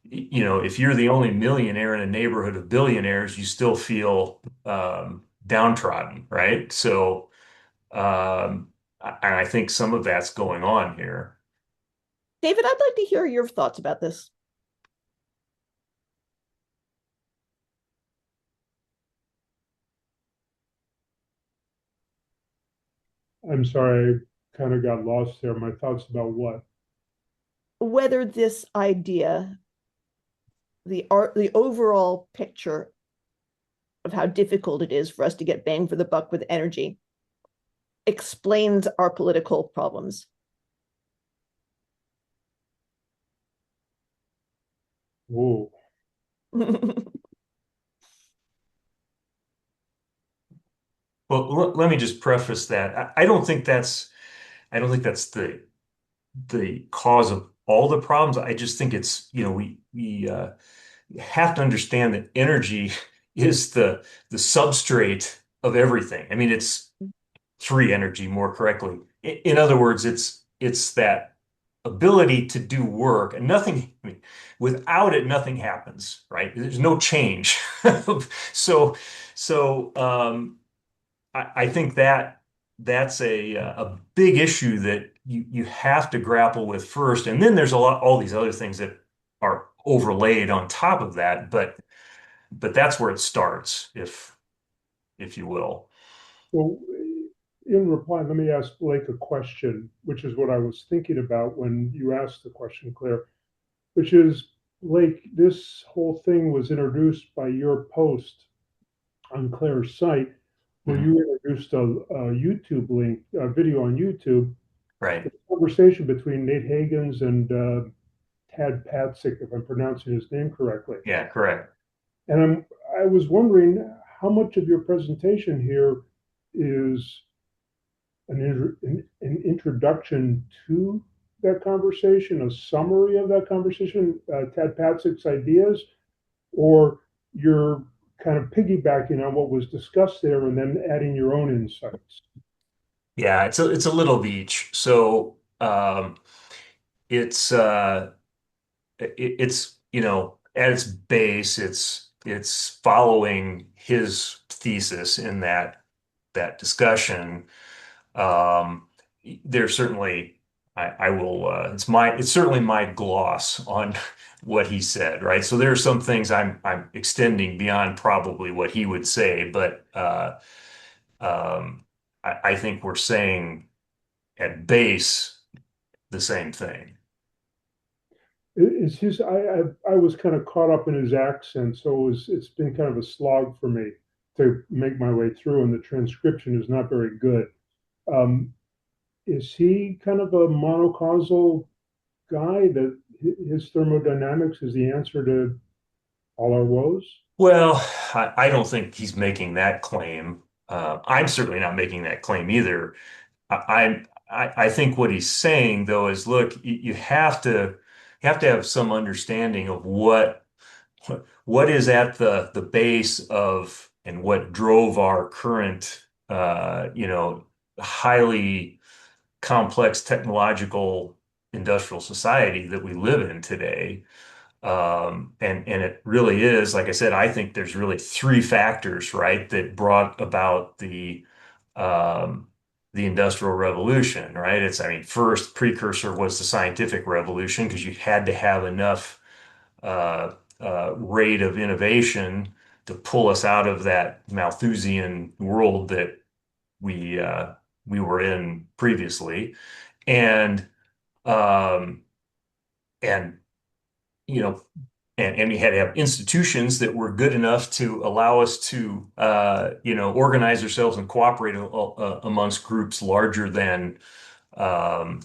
if you're the only millionaire in a neighborhood of billionaires, you still feel downtrodden, right? So, and I think some of that's going on here. David, I'd like to hear your thoughts about this. I'm sorry, I kind of got lost there. My thoughts about what? Whether this idea, the overall picture of how difficult it is for us to get bang for the buck with energy explains our political problems. Whoa. Well, let me just preface that. I don't think that's the cause of all the problems. I just think it's, we have to understand that energy is the substrate of everything. I mean, it's free energy more correctly. In other words, it's that ability to do work and nothing, I mean, without it, nothing happens, right? There's no change. So, so I think that's a big issue that you have to grapple with first. And then there's all these other things that are overlaid on top of that, but that's where it starts, if you will. Well, in reply, let me ask Blake a question, which is what I was thinking about when you asked the question, Claire, which is, Blake, this whole thing was introduced by your post on Claire's site, where Mhm. you introduced a YouTube link, a video on YouTube, Right. a conversation between Nate Hagens and Tad Patzik, if I'm pronouncing his name correctly. Yeah, correct. And I was wondering how much of your presentation here is an introduction to that conversation, a summary of that conversation, Tad Patzik's ideas, or you're kind of piggybacking on what was discussed there and then adding your own insights. Yeah, it's a little of each. So it's it's at its base, it's following his thesis in that discussion. Um, there's certainly I will it's certainly my gloss on what he said, right? So there are some things I'm extending beyond probably what he would say, but I think we're saying at base the same thing. Is his I was kind of caught up in his accent, so it's been kind of a slog for me to make my way through, and the transcription is not very good. Um, is he kind of a monocausal guy that his thermodynamics is the answer to all our woes? Well, I don't think he's making that claim. I'm certainly not making that claim either. I think what he's saying though is, look, you have to have some understanding of what is at the base of and what drove our current highly complex technological industrial society that we live in today. And it really is, like I said, I think there's really three factors, right, that brought about the Industrial Revolution, right? I mean, first precursor was the scientific revolution because you had to have enough rate of innovation to pull us out of that Malthusian world that we were in previously, and um, and you know and you had to have institutions that were good enough to allow us to, organize ourselves and cooperate amongst groups larger than, um,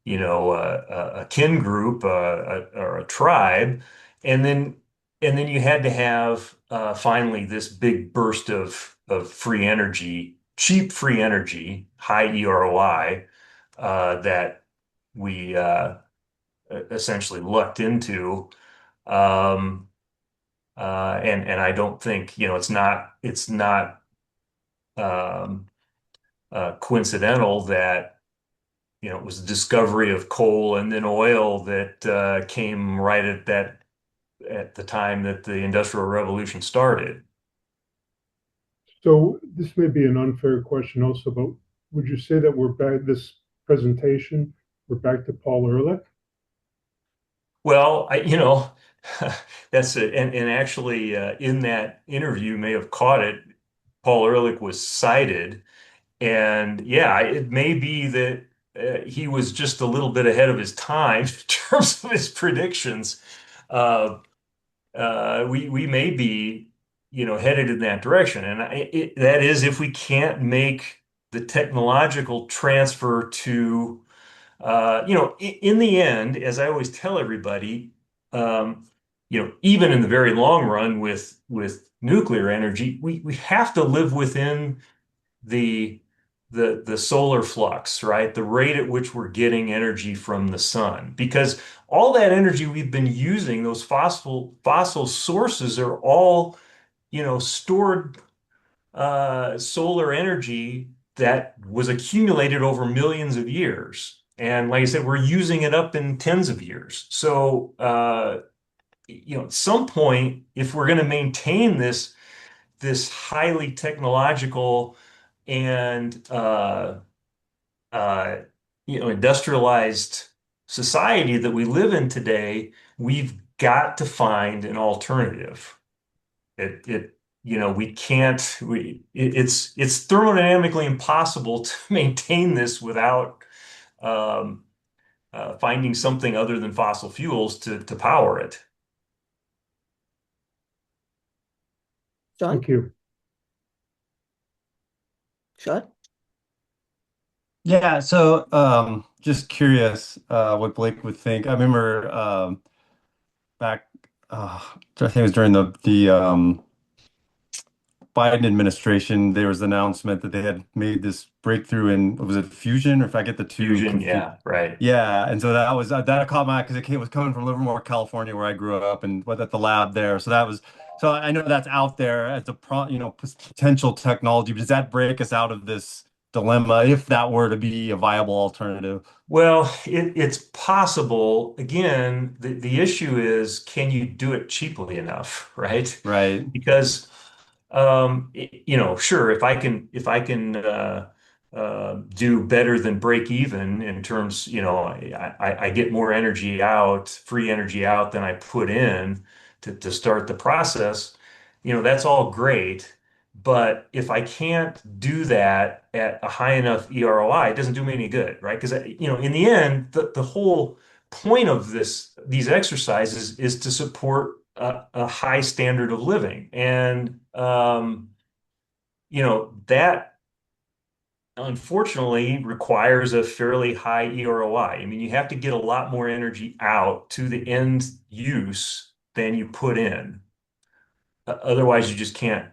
a kin group, or a tribe, and then you had to have finally this big burst of free energy, cheap free energy, high EROI, that we essentially lucked into. Um, and I don't think, it's not um, coincidental that, it was the discovery of coal and then oil that came right at the time that the Industrial Revolution started. So this may be an unfair question also, but would you say that we're back this presentation, we're back to Paul Ehrlich? Well, that's it. And actually, in that interview, you may have caught it. Paul Ehrlich was cited, And yeah, it may be that he was just a little bit ahead of his time in terms of his predictions. Uh, we may be, headed in that direction, and that is if we can't make the technological transfer to, in the end, as I always tell everybody, um, even in the very long run with nuclear energy, we have to live within the the solar flux, right? The rate at which we're getting energy from the sun, because all that energy we've been using, those fossil sources are all, stored solar energy that was accumulated over millions of years. And like I said, we're using it up in tens of years. So, at some point, if we're going to maintain this highly technological and uh, industrialized society that we live in today, we've got to find an alternative. We can't. It's thermodynamically impossible to maintain this without um, finding something other than fossil fuels to power it. Sean? Thank you. Sean? Yeah, so just curious what Blake would think. I remember back I think it was during the Biden administration, there was an announcement that they had made this breakthrough in, was it fusion, or if I get the two Fusion, confused? yeah, right. Yeah, and so that caught my eye because was coming from Livermore, California, where I grew up, and was at the lab there. So I know that's out there as a potential technology. But does that break us out of this dilemma if that were to be a viable alternative? Well, it's possible. Again, the issue is, can you do it cheaply enough, right? Right. Because sure, if I can do better than break even in terms, I get more energy out, free energy out than I put in to start the process, that's all great. But if I can't do that at a high enough EROI, it doesn't do me any good, right? Because in the end, the whole point of these exercises is to support a high standard of living, and that unfortunately requires a fairly high EROI. I mean, you have to get a lot more energy out to the end use than you put in. Otherwise, you just can't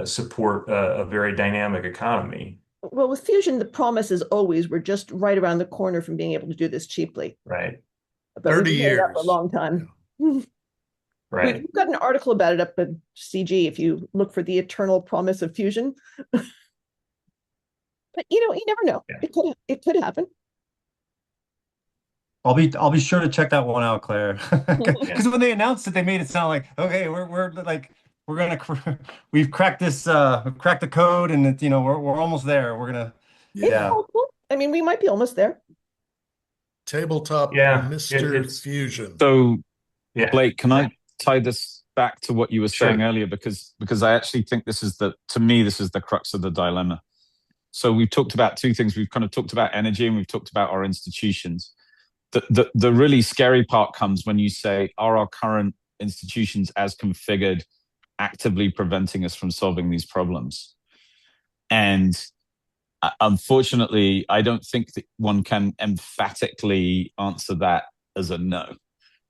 support a very dynamic economy. Well, with fusion, the promise is always we're just right around the corner from being able to do this cheaply. Right. But we've 30 been hearing that for a years. long time. Right. We've got an article about it up at CG if you look for the eternal promise of fusion. But you never know. Yeah. It could happen. I'll be sure to check that one out, Claire. Because when they announced it, they made it sound like, okay, we're gonna we've cracked we've cracked the code, and it's, we're almost there. We're gonna It's helpful. I mean, we might be almost there. Tabletop Yeah, Mr. Fusion. So, yeah. Blake, can I tie this back to what you were saying earlier? Because I actually think to me, this is the crux of the dilemma. So we've talked about two things. We've kind of talked about energy and we've talked about our institutions. The really scary part comes when you say, are our current institutions as configured actively preventing us from solving these problems? And unfortunately, I don't think that one can emphatically answer that as a no,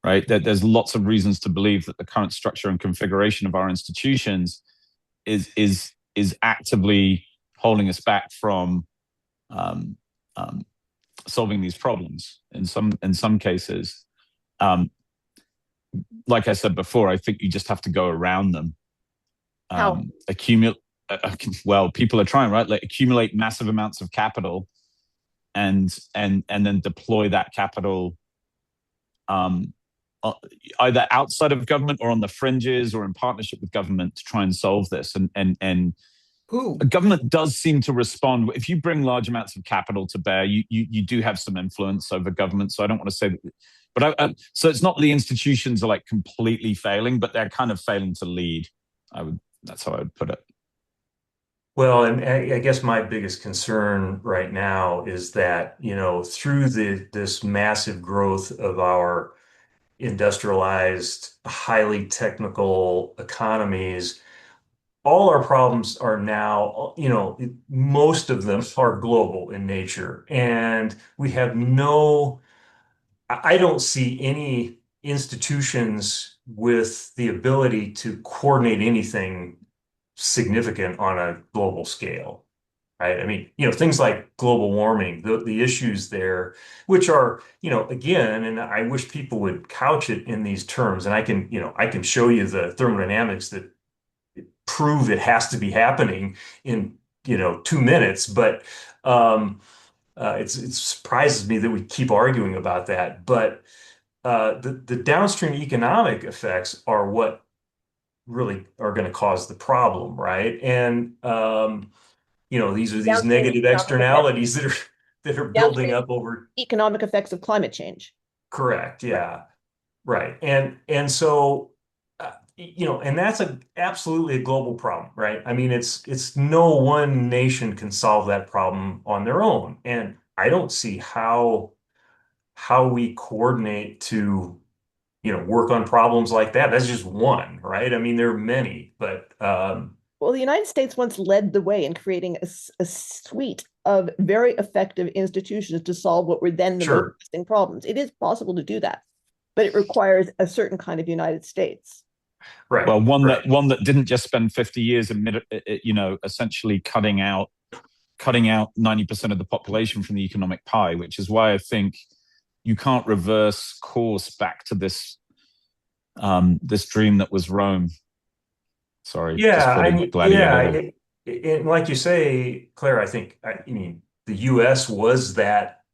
right? There's lots of reasons to believe that the current structure and configuration of our institutions is actively holding us back from solving these problems in some cases. Like I said before, I think you just have to go around them. How? Well, people are trying, right? Like accumulate massive amounts of capital and then deploy that capital either outside of government or on the fringes or in partnership with government to try and solve this. And government does seem to respond. If you bring large amounts of capital to bear, you do have some influence over government. So I don't want to say that, but so it's not the institutions are like completely failing, but they're kind of failing to lead. That's how I would put it. Well, and I guess my biggest concern right now is that, through this massive growth of our industrialized, highly technical economies, all our problems are now, most of them are global in nature. And we have I don't see any institutions with the ability to coordinate anything significant on a global scale, right? I mean, things like global warming, the issues there, which are, again, and I wish people would couch it in these terms, and I can show you the thermodynamics that prove it has to be happening in, 2 minutes, but it surprises me that we keep arguing about that. But the downstream economic effects are what really are going to cause the problem, right? And these are these Downstream negative economic effects, externalities that are building downstream up over. economic effects of climate change. Correct. Right. Yeah. Right. And so and that's absolutely a global problem, right? I mean, it's no one nation can solve that problem on their own, and I don't see how we coordinate to work on problems like that. That's just one, right? I mean, there are many, but Well, the United States once led the way in creating a suite of very effective institutions to solve what were then the most sure. pressing problems. It is possible to do that, but it requires a certain kind of United States. Right. Well, one Right. that didn't just spend 50 years essentially cutting out 90% of the population from the economic pie, which is why I think you can't reverse course back to this dream that was Rome. Sorry, just Yeah, I quoting the mean, yeah, gladiator there. like you say, Claire, I mean, the U.S. was that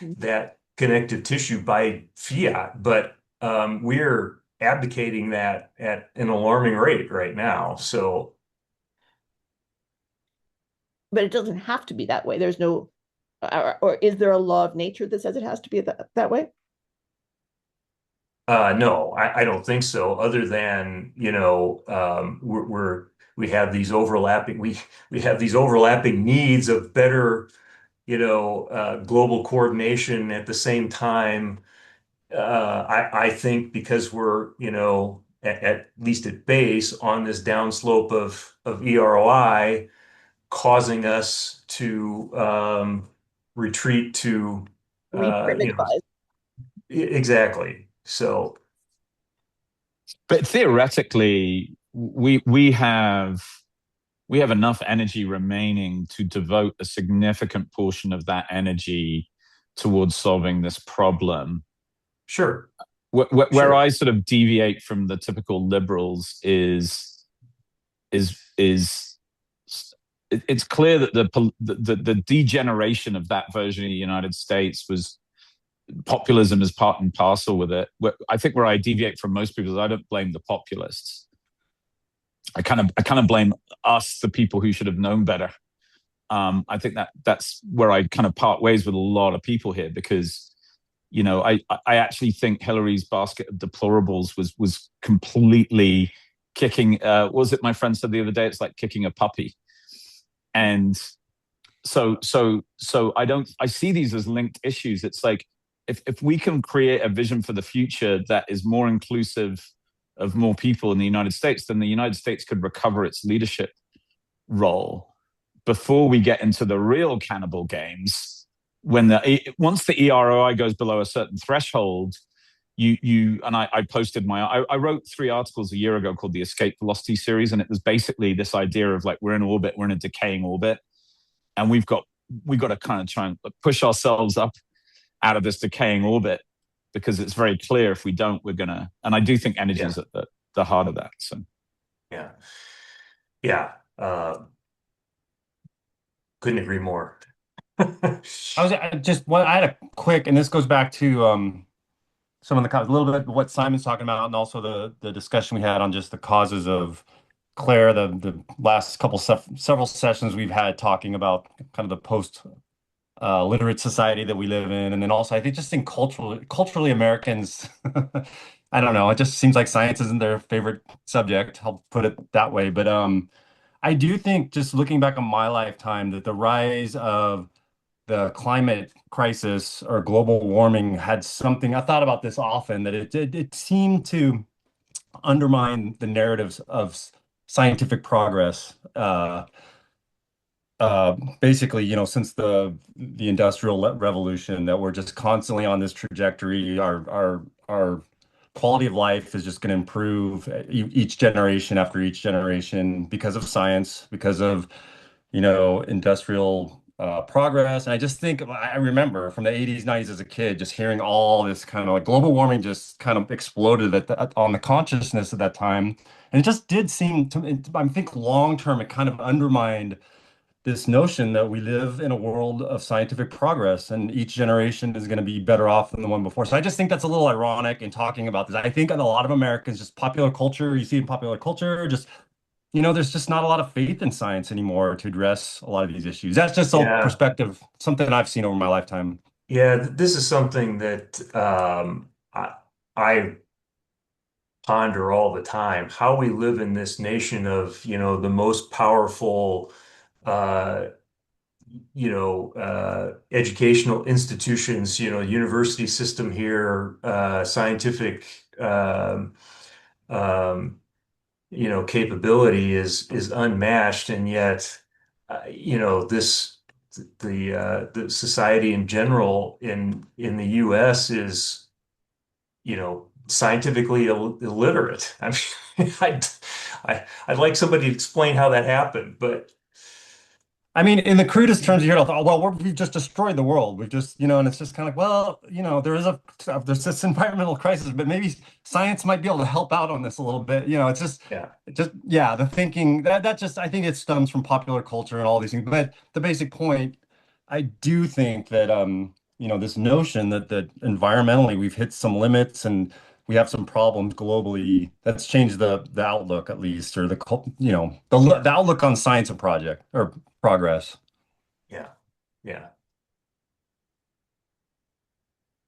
that connective tissue by fiat, but we're abdicating that at an alarming rate right now. So, But it doesn't have to be that way. There's no, or is there a law of nature that says it has to be that way? no, I don't think so. Other than, we have these overlapping needs of better, global coordination at the same time. I think because we're, at least at base on this downslope of EROI, causing us to retreat to, Reprimitivize. exactly. So, But theoretically, we have enough energy remaining to devote a significant portion of that energy towards solving this problem. sure, Where sure, I sort of deviate from the typical liberals is it's clear that the degeneration of that version of the United States was populism is part and parcel with it. I think where I deviate from most people is I don't blame the populists. I kind of blame us, the people who should have known better. I think that's where I kind of part ways with a lot of people here because, I actually think Hillary's basket of deplorables was completely kicking. What was it my friend said the other day? It's like kicking a puppy, and so I see these as linked issues. It's like if we can create a vision for the future that is more inclusive of more people in the United States, then the United States could recover its leadership role before we get into the real cannibal games. Once the EROI goes below a certain threshold, I posted I wrote 3 articles a year ago called the Escape Velocity series, and it was basically this idea of like we're in orbit, we're in a decaying orbit, and we've got to kind of try and push ourselves up out of this decaying orbit because it's very clear if we don't, we're gonna. And I do think energy is at the heart of that. So yeah, yeah. Couldn't agree more. I had a quick, and this goes back to some of the a little bit of what Simon's talking about, and also the discussion we had on just the causes of Claire, the last several sessions we've had talking about kind of the post literate society that we live in, and then also I think just in culturally Americans, I don't know, it just seems like science isn't their favorite subject. I'll put it that way, but I do think, just looking back on my lifetime, that the rise of the climate crisis or global warming had something. I thought about this often, that it seemed to undermine the narratives of scientific progress. Basically, since the Industrial Revolution, that we're just constantly on this trajectory. Our quality of life is just going to improve each generation after each generation because of science, because of industrial progress. And I just think I remember from the 80s, 90s as a kid, just hearing all this kind of like global warming just kind of exploded on the consciousness at that time. And it just did seem to, I think long term, it kind of undermined this notion that we live in a world of scientific progress and each generation is going to be better off than the one before. So I just think that's a little ironic in talking about this. I think in a lot of Americans, just popular culture, you see in popular culture, just there's just not a lot of faith in science anymore to address a lot of these issues. That's just a Yeah. perspective, something I've seen over my lifetime. Yeah, this is something that I ponder all the time, how we live in this nation of, the most powerful, uh, educational institutions, university system here, scientific, um, capability is unmatched, and yet, this the society in general in the U.S. is, scientifically illiterate. I mean, I'd like somebody to explain how that happened, but I mean, in the crudest terms, you hear, oh, well, we've just destroyed the world. We've just, and it's just kind of like, well, there's this environmental crisis, but maybe science might be able to help out on this a little bit. yeah, Yeah, the thinking that just, I think it stems from popular culture and all these things. But the basic point, I do think that, this notion that environmentally we've hit some limits and we have some problems globally, that's changed the outlook at least, or the outlook on science and project or progress. yeah, yeah,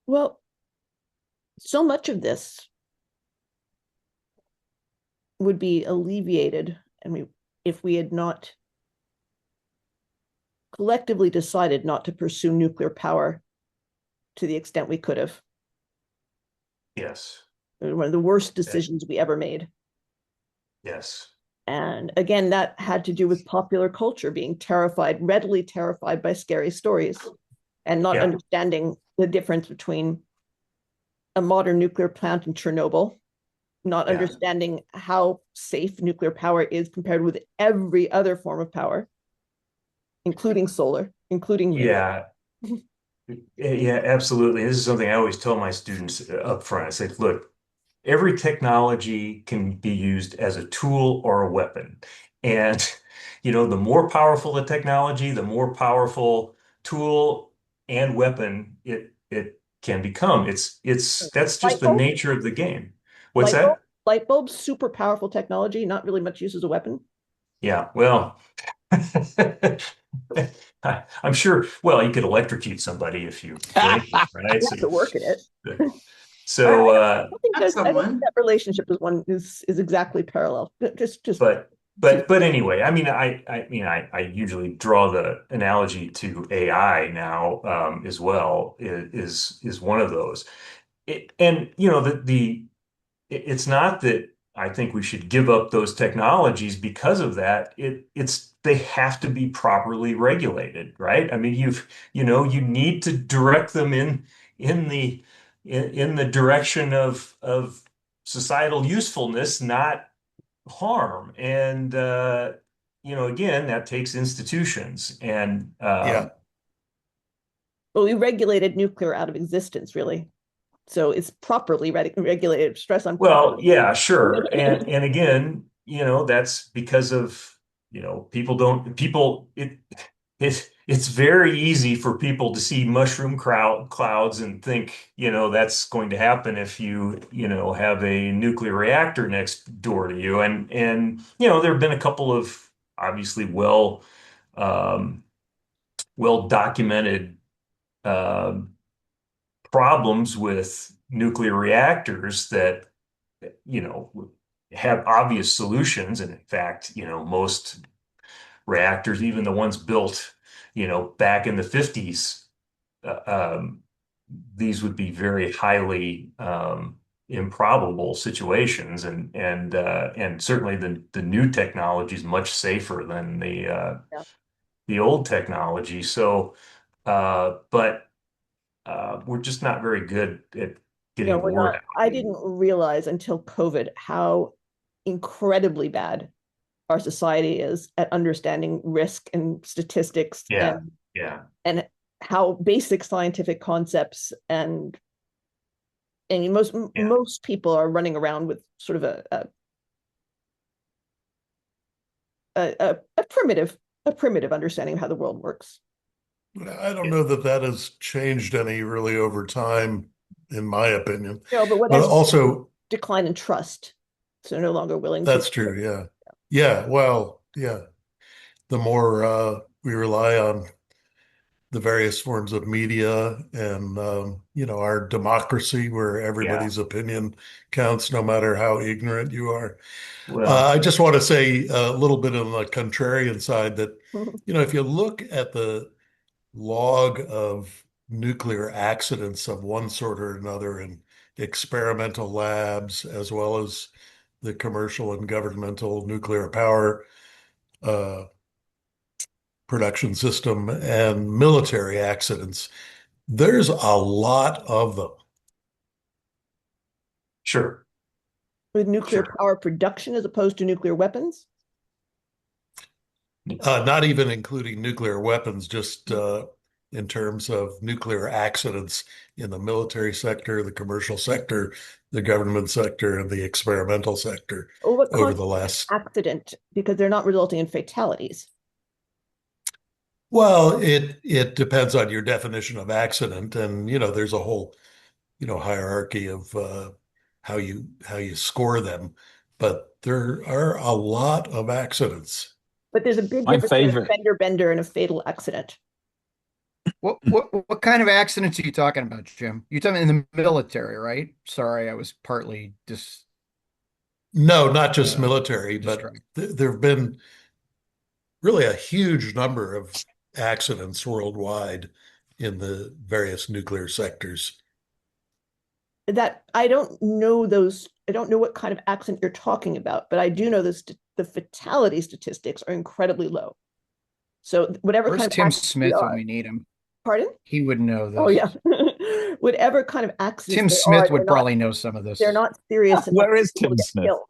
Well, so much of this would be alleviated, and if we had not collectively decided not to pursue nuclear power to the extent we could have. yes, It was one of the worst decisions we ever made. yes, And again, that had to do with popular culture being readily terrified by scary stories, and not yeah, understanding the difference between a modern nuclear plant in Chernobyl, not yeah, understanding how safe nuclear power is compared with every other form of power, including solar, including wind. yeah. Yeah, absolutely. This is something I always tell my students up front. I say, look, every technology can be used as a tool or a weapon. And, the more powerful the technology, the more powerful tool and weapon it can become. That's just Light the bulb, nature of the game. What's that? light bulb, super powerful technology, not really much use as a weapon. Yeah, well, I'm sure, well, you could electrocute somebody if you blink, right? You have to work at it. I So, don't think That's I don't think someone. that relationship is exactly parallel. Just but to, but anyway, I mean, I usually draw the analogy to AI now, as well, is one of those. And it's not that I think we should give up those technologies because of that. They have to be properly regulated, right? I mean, you need to direct them in the in the direction of societal usefulness, not harm. And again, that takes institutions. And Yeah. well, we regulated nuclear out of existence, really. So it's properly regulated. Stress on well, properly. yeah, sure. And again, that's because of, it's very easy for people to see mushroom clouds and think, that's going to happen if have a nuclear reactor next door to you. And there have been a couple of obviously um, well documented um problems with nuclear reactors that you know have obvious solutions. And in fact, most reactors, even the ones built, back in the 50s, uh, um, these would be very highly improbable situations, and certainly the new technology is much safer than Yeah. the old technology. So, but we're just not very good at No, getting the we're word not. out. I didn't realize until COVID how incredibly bad our society is at understanding risk and statistics Yeah, yeah, and how basic scientific concepts and yeah. most people are running around with sort of a primitive understanding of how the world works. I don't know that that has changed any really over time, in my opinion. No, but what But has also, decline in trust. So they're no longer willing to. that's true. Yeah. Yeah. Well, yeah. The more we rely on the various forms of media and, our democracy where Yeah. everybody's opinion counts, no matter how ignorant you are. Well, I just want to say a little bit on the contrarian side that, if you look at the log of nuclear accidents of one sort or another in experimental labs, as well as the commercial and governmental nuclear power uh, production system and military accidents, there's a lot of them. sure, With nuclear sure. power production as opposed to nuclear weapons. Not even including nuclear weapons, just in terms of nuclear accidents in the military sector, the commercial sector, the government sector, and the experimental sector Or what over the constitutes last. an accident because they're not resulting in fatalities. Well, it depends on your definition of accident, and there's a whole hierarchy of how you score them, but there are a lot of accidents. But there's a big My difference between a favorite. fender bender and a fatal accident. What kind of accidents are you talking about, Jim? You're talking in the military, right? Sorry, I was partly No, not just military, but distracted. there have been really a huge number of accidents worldwide in the various nuclear sectors. That I don't know those. I don't know what kind of accident you're talking about, but I do know the fatality statistics are incredibly low. So whatever Where's kind of Tim accidents they Smith when are, we need him? pardon? He would know Oh this. yeah, whatever kind of accidents Tim they are, Smith would probably know some of they're this. not serious enough Where for is people to Tim get Smith? killed.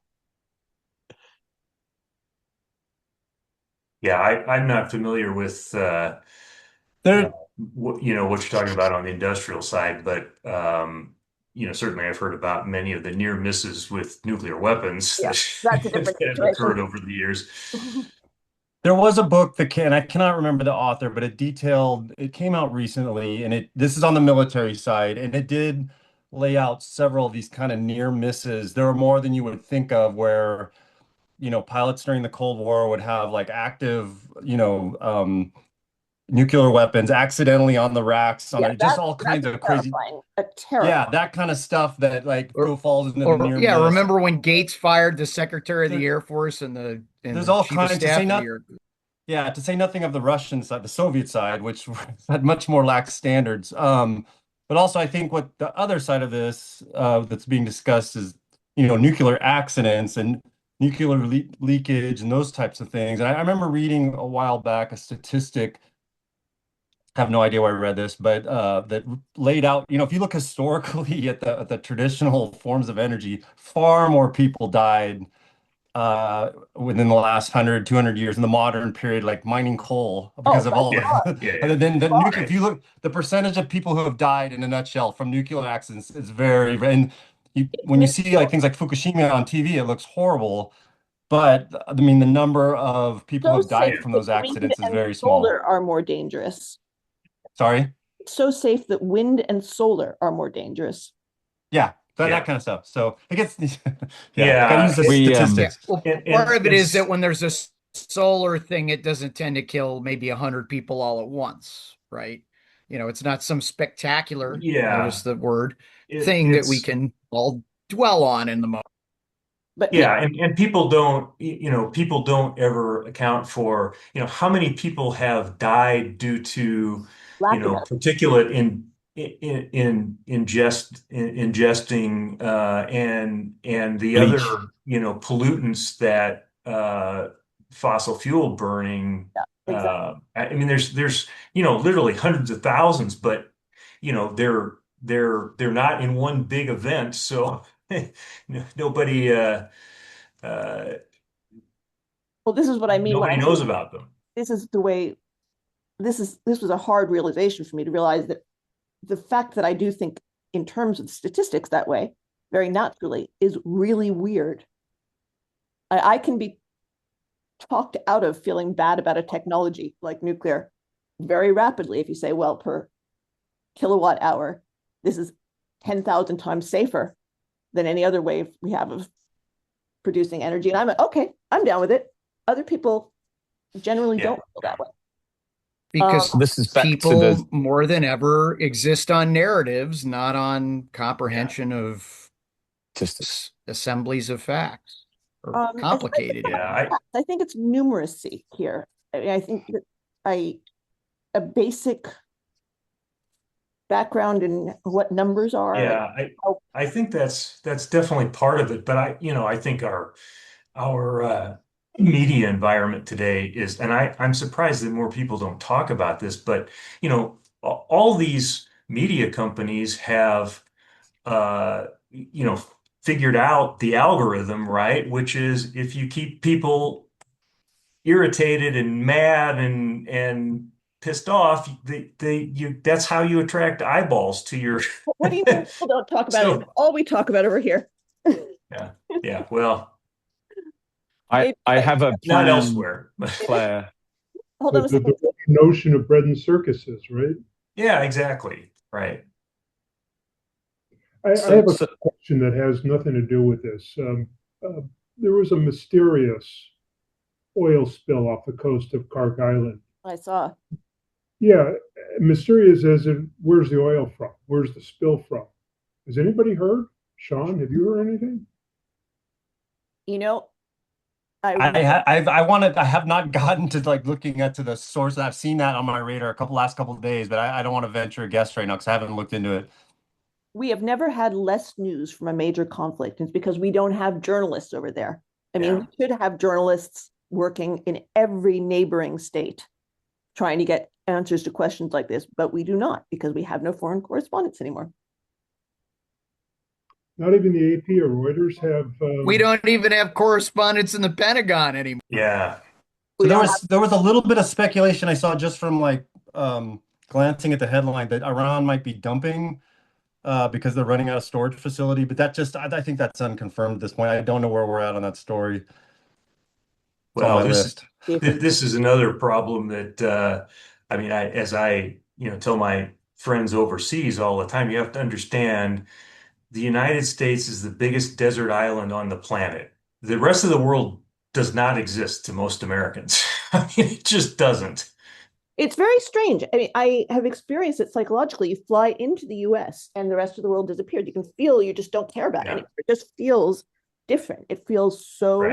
Yeah, I'm not familiar with There, what you're talking about on the industrial side, but certainly I've heard about many of the near misses with nuclear weapons Yeah, that, that's a different that have situation. occurred over the years. There was a book that I cannot remember the author, but it came out recently, and this is on the military side, and it did lay out several of these kind of near misses. There are more than you would think of where, pilots during the Cold War would have like active, nuclear weapons accidentally on the racks, Yeah, just all kinds that's of crazy, terrifying. yeah, that kind of stuff that like Or, falls into the or near yeah, miss. remember when Gates fired the Secretary of the There, Air Force and there's the all Chief of kinds to say Staff of the not. Air? Yeah, to say nothing of the Russian side, the Soviet side, which had much more lax standards. But also, I think what the other side of this that's being discussed is, nuclear accidents and nuclear leakage and those types of things. And I remember reading a while back a statistic. I have no idea where I read this, but that laid out, if you look historically at the traditional forms of energy, far more people died within the last 100, 200 years in the modern period, like mining coal, Oh, because of by all Yeah, the, yeah, and yeah. then the nuclear, if Right. you look, the percentage of people who have died in a nutshell from nuclear accidents is and it's when you see like things minuscule. like Fukushima on TV, it looks horrible. But I mean, the number of people who So have died safe Yeah. from that those wind accidents is and very small. solar are more dangerous. Sorry? It's so safe that wind and solar are more dangerous. Yeah, that Yeah. kind of stuff. So I guess, yeah, got to Yeah. use the we Yeah, statistics. well, And, part and of it is it's that when there's a solar thing, it doesn't tend to kill maybe 100 people all at once, right? It's not some spectacular, yeah, notice the word, it thing that we it's can all dwell on in the moment. But Yeah, and people don't, people don't ever account for, how many people have died due to, lack of particulate ingesting and the Bleach. other, pollutants that fossil fuel burning. exactly. I mean, there's literally hundreds of thousands, but they're not in one big event, so nobody. Uh, Well, this is what I mean when Nobody I say knows about them. this is the way. This was a hard realization for me to realize that the fact that I do think in terms of statistics that way, very naturally, is really weird. I can be talked out of feeling bad about a technology like nuclear very rapidly if you say, well, per kilowatt hour, this is 10,000 times safer than any other way we have of producing energy. And okay, I'm down with it. Other people generally don't feel that way. Because This is back to people the more than ever exist on narratives, not on comprehension of statistics. assemblies of facts or complicated. Yeah, I think it's numeracy here. I mean, I think that a basic background in what numbers are. yeah, I think that's definitely part of it. But I think our media environment today is, and I'm surprised that more people don't talk about this, but all these media companies have figured out the algorithm, right? Which is if you keep people irritated and mad and pissed off, that's how you attract eyeballs to your. What do you mean people don't talk about it? All we talk about over here. Yeah. Well, I have a not plan, elsewhere. Claire. Hold on a second. The notion of bread and circuses, right? Yeah, exactly. Right. I have a question that has nothing to do with this. There was a mysterious oil spill off the coast of Clark Island. I saw. Yeah, mysterious as in where's the oil from? Where's the spill from? Has anybody heard? Sean, have you heard anything? I have not gotten to like looking into the source. I've seen that on my radar last couple of days, but I don't want to venture a guess right now because I haven't looked into it. We have never had less news from a major conflict. It's because we don't have journalists over there. I mean, we should have journalists working in every neighboring state trying to get answers to questions like this, but we do not because we have no foreign correspondents anymore. Not even the AP or Reuters have. We don't even have correspondents in the Pentagon anymore. Yeah. So there was a little bit of speculation I saw just from like glancing at the headline that Iran might be dumping because they're running out of storage facility, but I think that's unconfirmed at this point. I don't know where we're at on that story. Well, this is another problem that I mean, as I tell my friends overseas all the time, you have to understand the United States is the biggest desert island on the planet. The rest of the world does not exist to most Americans. I mean, it just doesn't. It's very strange. I mean, I have experienced it psychologically. You fly into the US and the rest of the world disappears. You can feel you just don't care about it anymore. It just feels different. It feels so,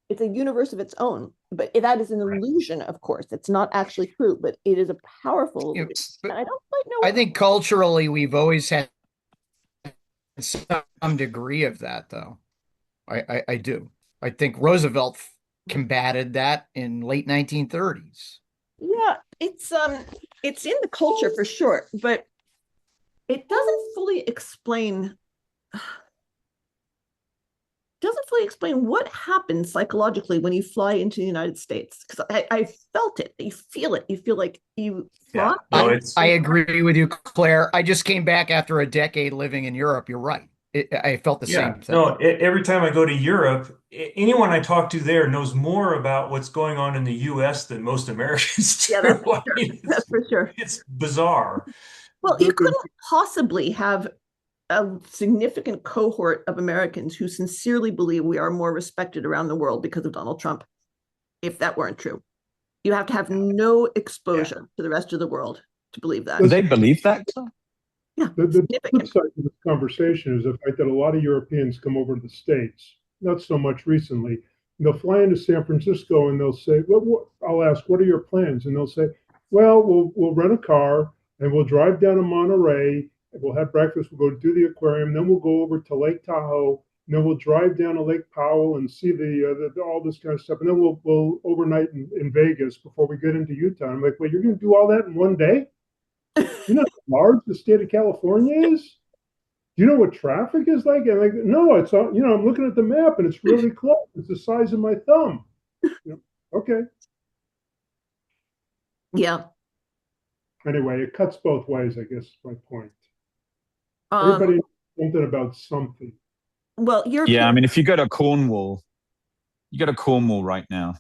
it's a universe of its own. But that is an illusion, of course. It's not actually true, but it is a powerful illusion. And I don't quite know. I think culturally we've always had some degree of that, though. I do. I think Roosevelt combated that in late 1930s. Yeah, it's in the culture for sure, but it doesn't fully explain what happens psychologically when you fly into the United States. Because I felt it. You feel it. You feel like you fly. Yeah. I agree with you, Claire. I just came back after a decade living in Europe. You're right. I felt the same thing. No, every time I go to Europe, anyone I talk to there knows more about what's going on in the U.S. than most Americans do. Yeah, that's for sure. That's for sure. It's bizarre. Well, you couldn't possibly have a significant cohort of Americans who sincerely believe we are more respected around the world because of Donald Trump, if that weren't true. You have to have no exposure to the rest of the world to believe that. Do they believe that? Yeah. The flip side of this conversation is the fact that a lot of Europeans come over to the States not so much recently. They'll fly into San Francisco and they'll say, well, I'll ask, what are your plans? And they'll say, well, we'll rent a car and we'll drive down to Monterey. We'll have breakfast. We'll go do the aquarium. Then we'll go over to Lake Tahoe. And then we'll drive down to Lake Powell and see the all this kind of stuff. And then we'll overnight in Vegas before we get into Utah. I'm like, well, you're going to do all that in one day? You know how large the state of California is? Do you know what traffic is like? And like, no, it's all, I'm looking at the map and it's really close. It's the size of my thumb. Okay. Yeah. Anyway, it cuts both ways, I guess is my point. Everybody knows something about something. Well, I mean, if you go to Cornwall right now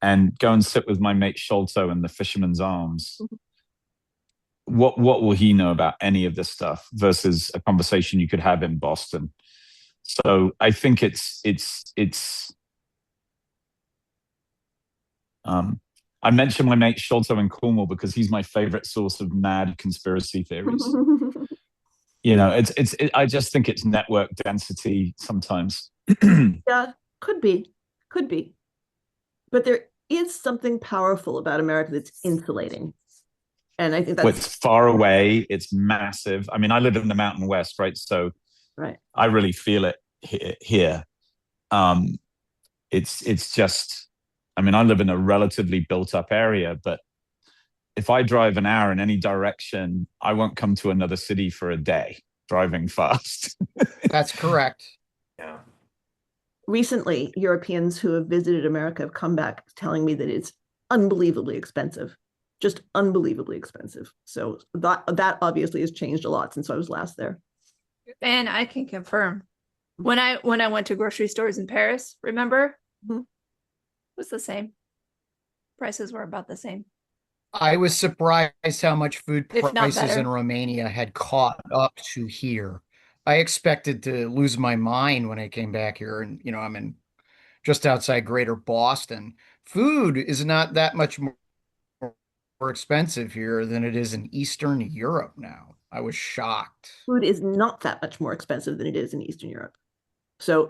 and go and sit with my mate Sholto in the Fisherman's Arms. What will he know about any of this stuff versus a conversation you could have in Boston? So I think I mentioned my mate Sholto in Cornwall because he's my favorite source of mad conspiracy theories. I just think it's network density sometimes. Yeah, could be. But there is something powerful about America that's insulating. And I think that's... It's far away. It's massive. I mean, I live in the Mountain West, right? So I really feel it here. It's just, I mean, I live in a relatively built up area, but if I drive an hour in any direction, I won't come to another city for a day driving fast. That's correct. Yeah. Recently, Europeans who have visited America have come back telling me that it's unbelievably expensive, just unbelievably expensive. So that obviously has changed a lot since I was last there. And I can confirm, when I went to grocery stores in Paris, remember, it was the same. Prices were about the same. I was surprised how much food If not prices better. in Romania had caught up to here. I expected to lose my mind when I came back here, and I'm in just outside Greater Boston. Food is not that much more expensive here than it is in Eastern Europe now. I was shocked. Food is not that much more expensive than it is in Eastern Europe. So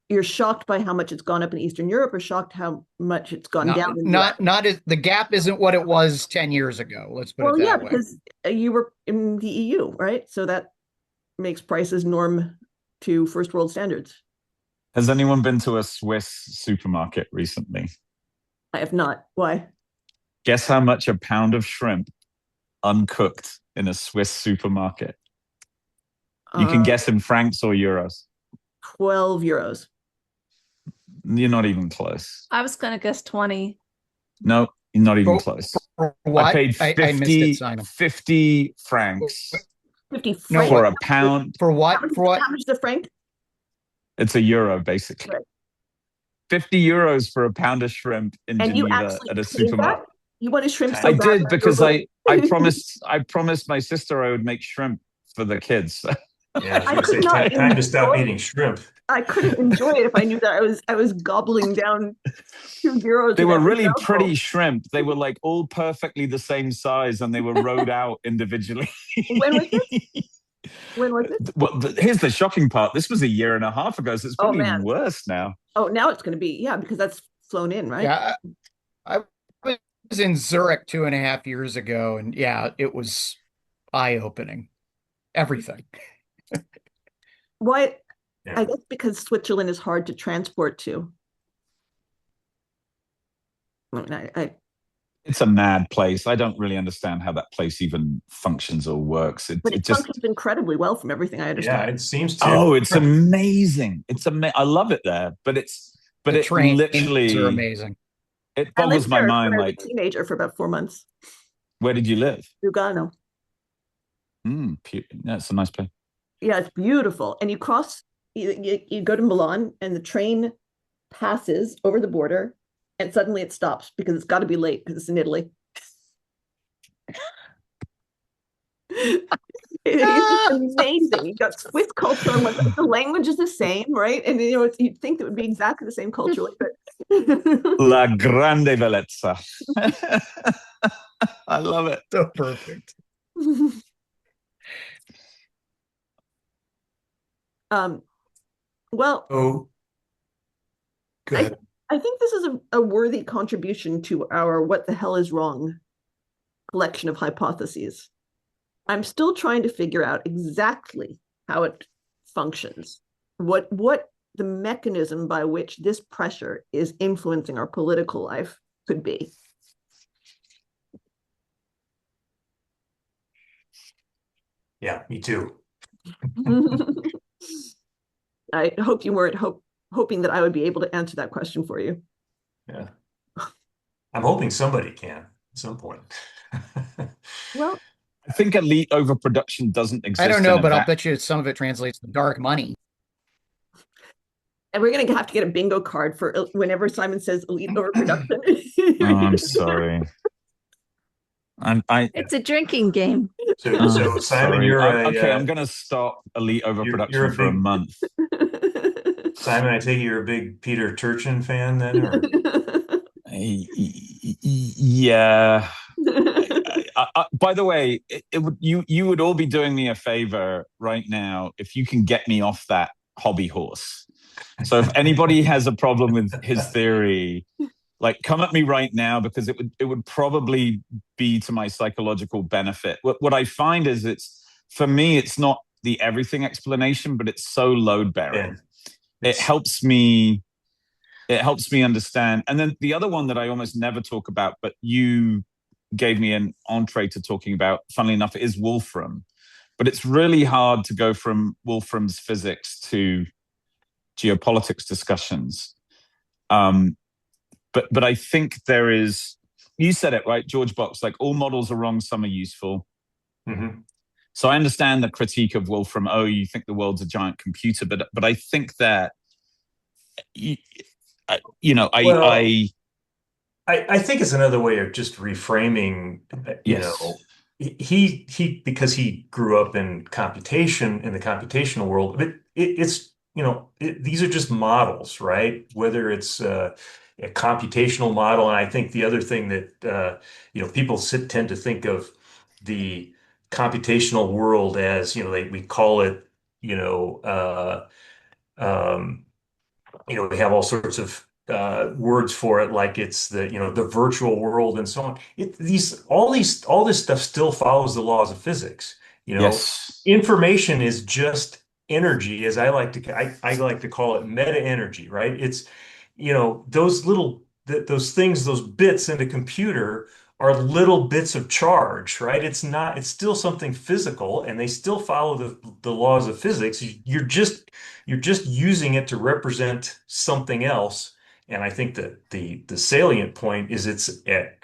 you're shocked by how much it's gone up in Eastern Europe, or shocked how much it's gone down in the gap isn't what it was 10 years ago. Let's put it that way. Because you were in the EU, right? So that makes prices norm to first world standards. Has anyone been to a Swiss supermarket recently? I have not. Why? Guess how much a pound of shrimp uncooked in a Swiss supermarket? You can guess in francs or euros. 12 euros. You're not even close. I was going to guess 20. No, you're not even close. What? I paid 50, I missed it, Simon. 50 francs 50 francs. for a pound. For what? How much is the franc? It's a euro, basically. Right. 50 euros for a pound of shrimp in Geneva at a supermarket. You want a shrimp so I bad? did because I promised my sister I would make shrimp for the kids. Yeah, I was going to say, time to stop eating shrimp. I couldn't enjoy it if I knew that I was gobbling down 2 euros. They were really pretty shrimp. They were like all perfectly the same size, and they were rowed out individually. When was it? Well, here's the shocking part. This was a year and a half ago, so it's probably even worse now. Oh, now it's going to be, because that's flown in, right? Yeah, I was in Zurich 2.5 years ago, and it was eye-opening. Everything. Why? Yeah. I guess because Switzerland is hard to transport to. It's a mad place. I don't really understand how that place even functions or works. But it functions incredibly well from everything I understand. Yeah, it seems to. Oh, it's amazing. I love it there, but it literally are amazing. It boggles my mind. Like a teenager for about 4 months. Where did you live? Lugano. It's a nice place. Yeah, it's beautiful. And you cross, you go to Milan, and the train passes over the border, and suddenly it stops because it's got to be late because it's in Italy. It's amazing. You got Swiss culture, and the language is the same, right? And you'd think it would be exactly the same culturally, but La grande bellezza. I love it. So perfect. Well, Go ahead. I think this is a worthy contribution to our what the hell is wrong collection of hypotheses. I'm still trying to figure out exactly how it functions, what the mechanism by which this pressure is influencing our political life could be. Yeah, me too. I hope you weren't hoping that I would be able to answer that question for you. Yeah. I'm hoping somebody can at some point. Well, I think elite overproduction doesn't exist. I don't know, in a but I'll vac- bet you some of it translates to dark money. and we're going to have to get a bingo card for whenever Simon says elite overproduction. Oh, I'm sorry. It's a drinking game. So Simon, sorry. you're Okay. I'm going to stop elite overproduction for a month. Simon, I take it you're a big Peter Turchin fan then, or? Yeah. By the way, you would all be doing me a favor right now if you can get me off that hobby horse. So if anybody has a problem with his theory, like come at me right now, because it would probably be to my psychological benefit. What I find is for me it's not the everything explanation, but it's so load bearing. It helps me understand. And then the other one that I almost never talk about, but you gave me an entree to talking about, funnily enough, is Wolfram. But it's really hard to go from Wolfram's physics to geopolitics discussions. But I think there is, you said it, right, George Box, like all models are wrong, some are useful. Mm-hmm. So I understand the critique of Wolfram, oh, you think the world's a giant computer, but I think that, I think it's another way of just reframing, he because he grew up in computation, in the computational world, but these are just models, right? Whether it's a computational model, and I think the other thing that people tend to think of the computational world as, we call it, we have all sorts of words for it, like it's the virtual world and so on. All this stuff still follows the laws of physics. Yes. Information is just energy, as I like to call it, meta energy, right? It's those things, those bits in a computer are little bits of charge, right? It's still something physical, and they still follow the laws of physics. You're just using it to represent something else. And I think that the salient point is it's at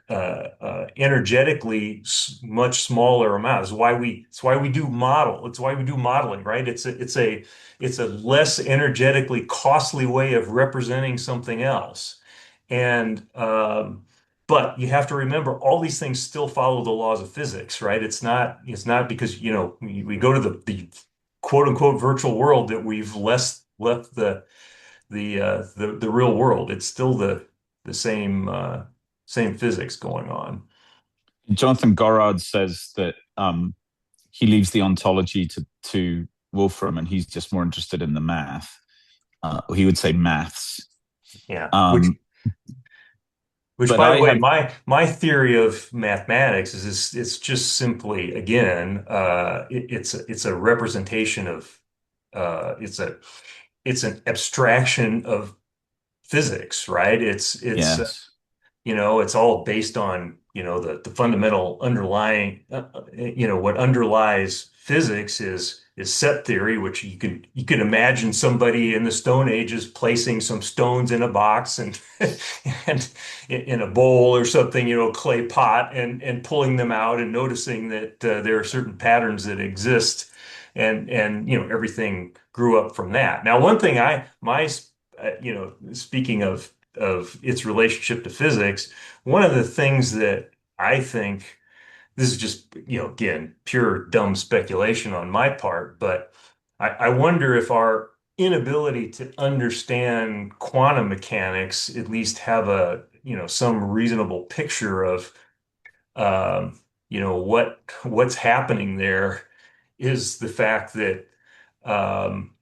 energetically much smaller amount. It's why we do model. It's why we do modeling, right? It's a less energetically costly way of representing something else. And but you have to remember, all these things still follow the laws of physics, right? It's not because we go to the quote unquote virtual world that we've left the real world. It's still the same physics going on. Jonathan Gorard says that he leaves the ontology to Wolfram, and he's just more interested in the math. He would say maths. Yeah. Which, by the way, my theory of mathematics is it's just simply, again, it's a representation of it's an abstraction of physics, right? Yes. It's all based on the fundamental underlying what underlies physics is set theory, which you could imagine somebody in the Stone Ages placing some stones in a box and and in a bowl or something, clay pot, and pulling them out and noticing that there are certain patterns that exist, and everything grew up from that. Now, one thing speaking of its relationship to physics, one of the things that I think, this is just, again, pure dumb speculation on my part, but I wonder if our inability to understand quantum mechanics at least have some reasonable picture of, what's happening there, is the fact that, um,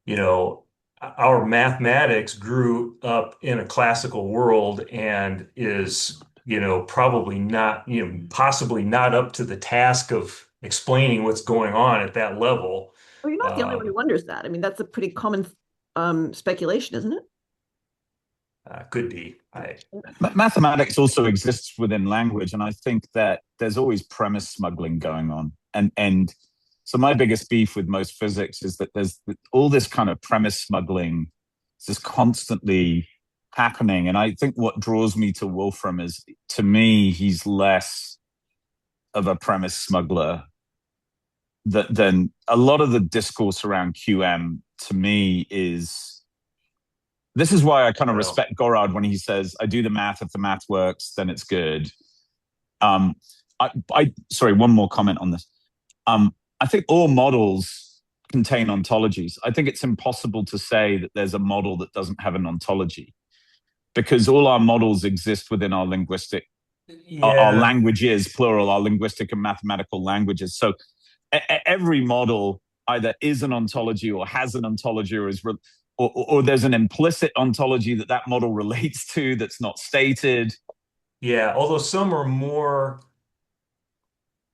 you know, our mathematics grew up in a classical world and is, probably not, possibly not up to the task of explaining what's going on at that level. Well, you're not the only one who wonders that. I mean, that's a pretty common speculation, isn't it? Could be. Mathematics also exists within language, and I think that there's always premise smuggling going on. And so my biggest beef with most physics is that there's all this kind of premise smuggling just constantly happening. And I think what draws me to Wolfram is, to me, he's less of a premise smuggler than a lot of the discourse around QM, to me, is. This is why I kind of respect Gorard when he says, I do the math. If the math works, then it's good. Sorry, one more comment on this. I think all models contain ontologies. I think it's impossible to say that there's a model that doesn't have an ontology, because all our models exist within our linguistic, our languages, plural, our linguistic and mathematical languages. So every model either is an ontology or has an ontology or is... Or there's an implicit ontology that model relates to that's not stated. Yeah, although some are more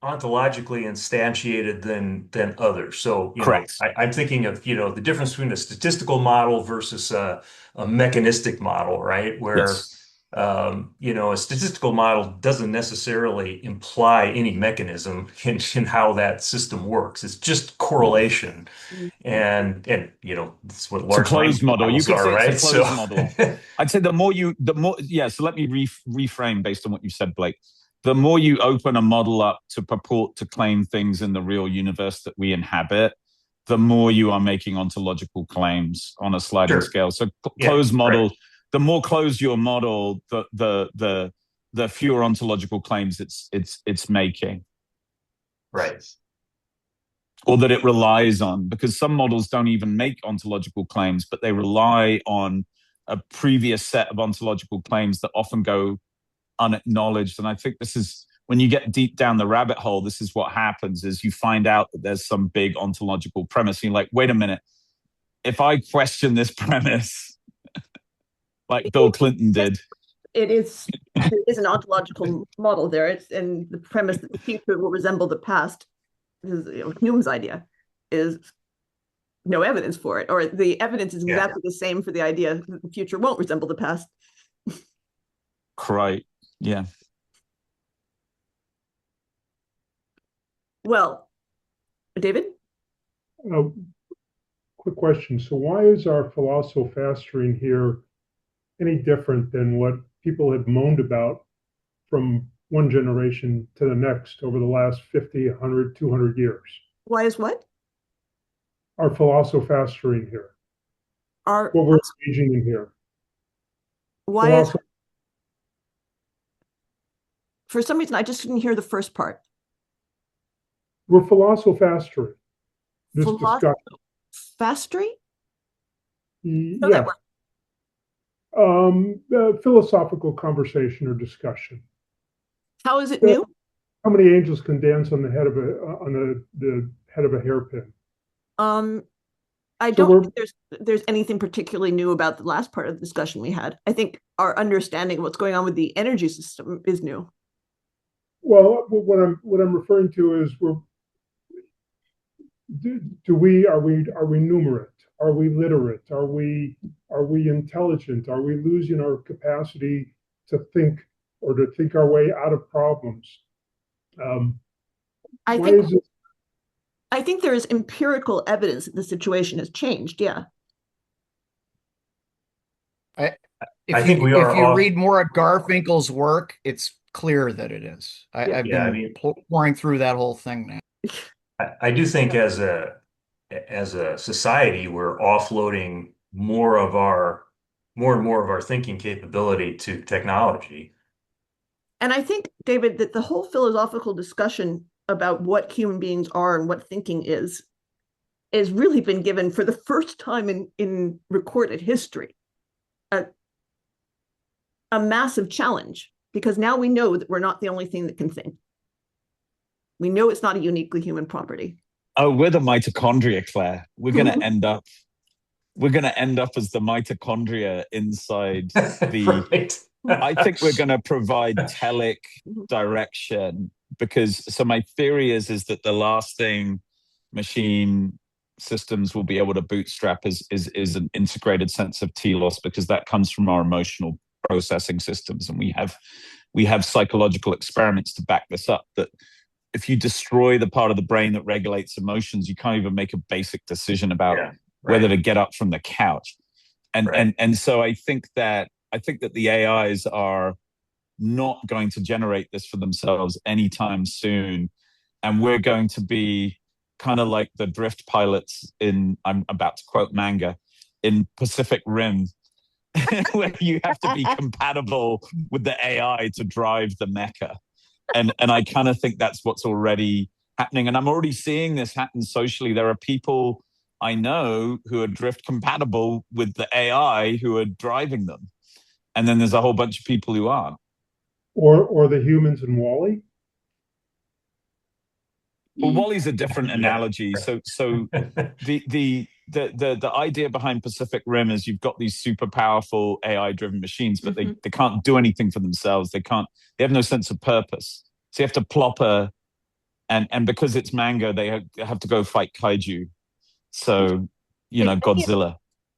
ontologically instantiated than others. So, I'm thinking of, the difference between a statistical model versus a mechanistic model, right? Where, a statistical model doesn't necessarily imply any mechanism in how that system works. It's just correlation. And that's what large closed model. You could say right? It's a closed model. I'd say the more. So let me reframe based on what you said, Blake. The more you open a model up to purport to claim things in the real universe that we inhabit, the more you are making ontological claims on a sliding scale. So closed model, the more closed your model, the fewer ontological claims it's making. Right. Or that it relies on, because some models don't even make ontological claims, but they rely on a previous set of ontological claims that often go unacknowledged. And I think this is, when you get deep down the rabbit hole, this is what happens, is you find out that there's some big ontological premise. And you're like, wait a minute, if I question this premise, like Bill Clinton did. There is an ontological model there. It's in the premise that the future will resemble the past. This is, Hume's idea, is no evidence for it, or the evidence is exactly the same for the idea that the future won't resemble the past. Right. Yeah. Well, David? Quick question. So why is our philosophastering here any different than what people have moaned about from one generation to the next over the last 50, 100, 200 years? Why is what? Our philosophastering here. What we're engaging in here. Why is... For some reason, I just didn't hear the first part. We're philosophastering. Fastery? Yeah. Philosophical conversation or discussion. How is it new? How many angels can dance on the head of the head of a hairpin? I don't think there's anything particularly new about the last part of the discussion we had. I think our understanding of what's going on with the energy system is new. Well, what I'm referring to is are we numerate? Are we literate? Are we intelligent? Are we losing our capacity to think or to think our way out of problems? I think there is empirical evidence that the situation has changed. Yeah. If you read more of Garfinkel's work, it's clear that it is. I've been pouring through that whole thing now. I do think as a society, we're offloading more and more of our thinking capability to technology. And I think, David, that the whole philosophical discussion about what human beings are and what thinking is really been given for the first time in recorded history a massive challenge, because now we know that we're not the only thing that can think. We know it's not a uniquely human property. Oh, we're the mitochondria, Claire. We're going to end up we're going to end up as the mitochondria inside the. Right. I think we're going to provide telic direction, because so my theory is that the last thing machine systems will be able to bootstrap is an integrated sense of telos, because that comes from our emotional processing systems, and we have psychological experiments to back this up, that if you destroy the part of the brain that regulates emotions, you can't even make a basic decision about whether to get up from the couch. And so I think that the AIs are not going to generate this for themselves anytime soon, and we're going to be kind of like the drift pilots in, I'm about to quote manga, in Pacific Rim, where you have to be compatible with the AI to drive the mecha. And I kind of think that's what's already happening. And I'm already seeing this happen socially. There are people I know who are drift compatible with the AI who are driving them. And then there's a whole bunch of people who aren't. Or the humans in Wall-E? Well, Wally's a different analogy. So the idea behind Pacific Rim is you've got these super powerful AI driven machines, but they can't do anything for themselves. They have no sense of purpose. So you have to plop and because it's manga, they have to go fight kaiju. So, Godzilla.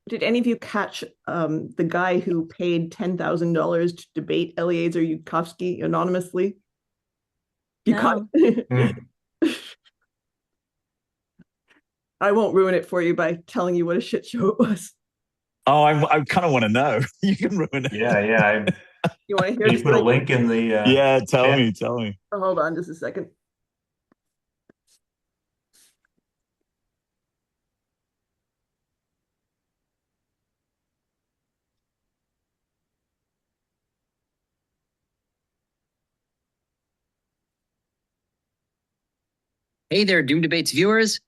Did any of you catch the guy who paid $10,000 to debate Eliezer Yudkowsky anonymously? You caught it? I won't ruin it for you by telling you what a shit show it was. Oh, I kind of want to know. You can ruin it. Yeah. You want to hear? Can you put a link in the? Yeah, tell me. Oh, hold on, just a second. Hey there, Doom Debates viewers.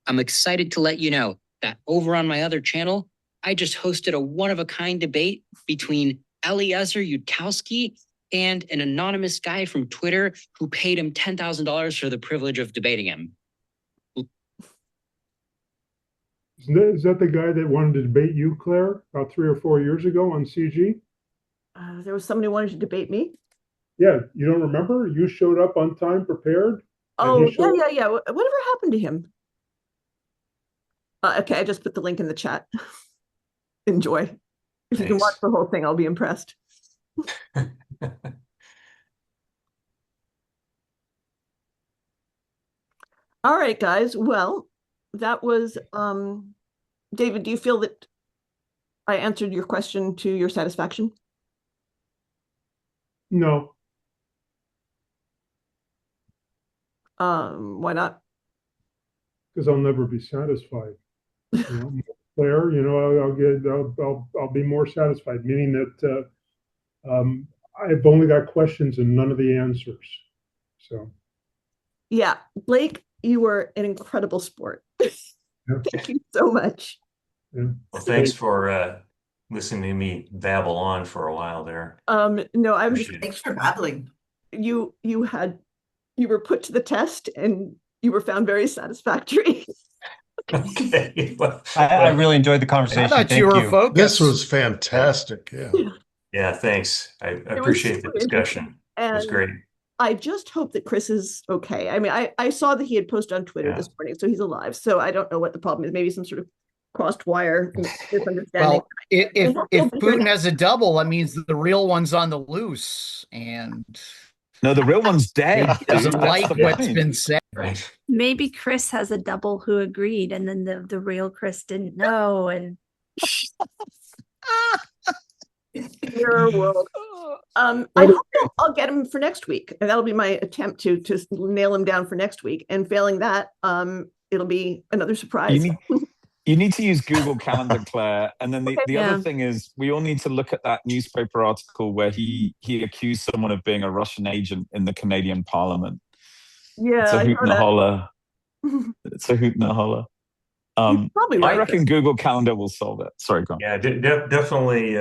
I'm excited to let you know that over on my other channel, I just hosted a one-of-a-kind debate between Eliezer Yudkowsky and an anonymous guy from Twitter who paid him $10,000 for the privilege of debating him. Is that the guy that wanted to debate you, Claire, about 3 or 4 years ago on CG? There was somebody who wanted to debate me? Yeah, you don't remember? You showed up on time prepared? Oh, yeah. Whatever happened to him? Okay, I just put the link in the chat. Enjoy. If you can watch the whole thing, I'll be impressed. All right, guys. Well, that was David, do you feel that I answered your question to your satisfaction? No. Why not? Because I'll never be satisfied. Claire, I'll be more satisfied, meaning that I've only got questions and none of the answers. So yeah, Blake, you were an incredible sport. Thank you so much. Yeah. Well, thanks for listening to me babble on for a while there. No, I'm just thanks for babbling. You were put to the test and you were found very satisfactory. Okay. I really enjoyed the conversation. I thought Thank you were you. focused. This was fantastic. Yeah. Yeah, thanks. I appreciate the discussion. It was great. I just hope that Chris is okay. I mean, I saw that he had posted on Twitter this morning, so he's alive. So I don't know what the problem is. Maybe some sort of crossed wire misunderstanding. Well, if Putin has a double, that means that the real one's on the loose, and no, the real one's dead. He doesn't like what's been said. Right. Maybe Chris has a double who agreed, and then the real Chris didn't know. And your world. I hope I'll get him for next week, and that'll be my attempt to nail him down for next week. And failing that, it'll be another surprise. You need to use Google Calendar, Claire. And then the other thing is, we all need to look at that newspaper article where he accused someone of being a Russian agent in the Canadian Parliament. Yeah, it's a hoot and a holler. It's a hoot and a holler. Probably right, I reckon Google Calendar will solve it. Sorry, go on. Yeah, definitely.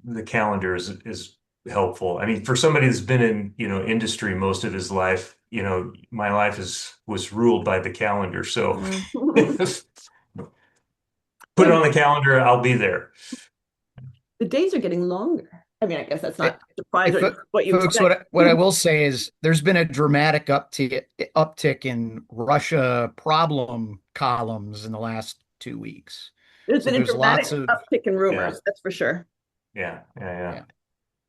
The calendar is helpful. I mean, for somebody that's been in industry most of his life, my life was ruled by the calendar. So Put it on the calendar. I'll be there. The days are getting longer. I mean, I guess that's not surprising. Hey, What you folks, expect. what I will say is there's been a dramatic uptick in Russia problem columns in the last 2 weeks. There's So been a there's dramatic lots of uptick in rumors, that's for sure. Yeah.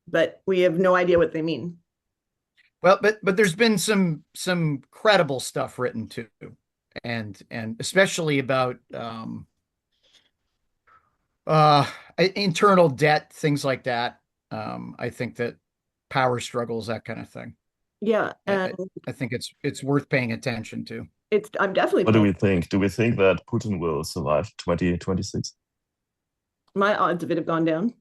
But we have no idea what they mean. well, but there's been some credible stuff written too, and especially about internal debt, things like that. I think that power struggles, that kind of thing. Yeah, I, and I think it's worth paying attention to. I'm definitely What do paying. we think? Do we think that Putin will survive 2026? My odds of it have gone down.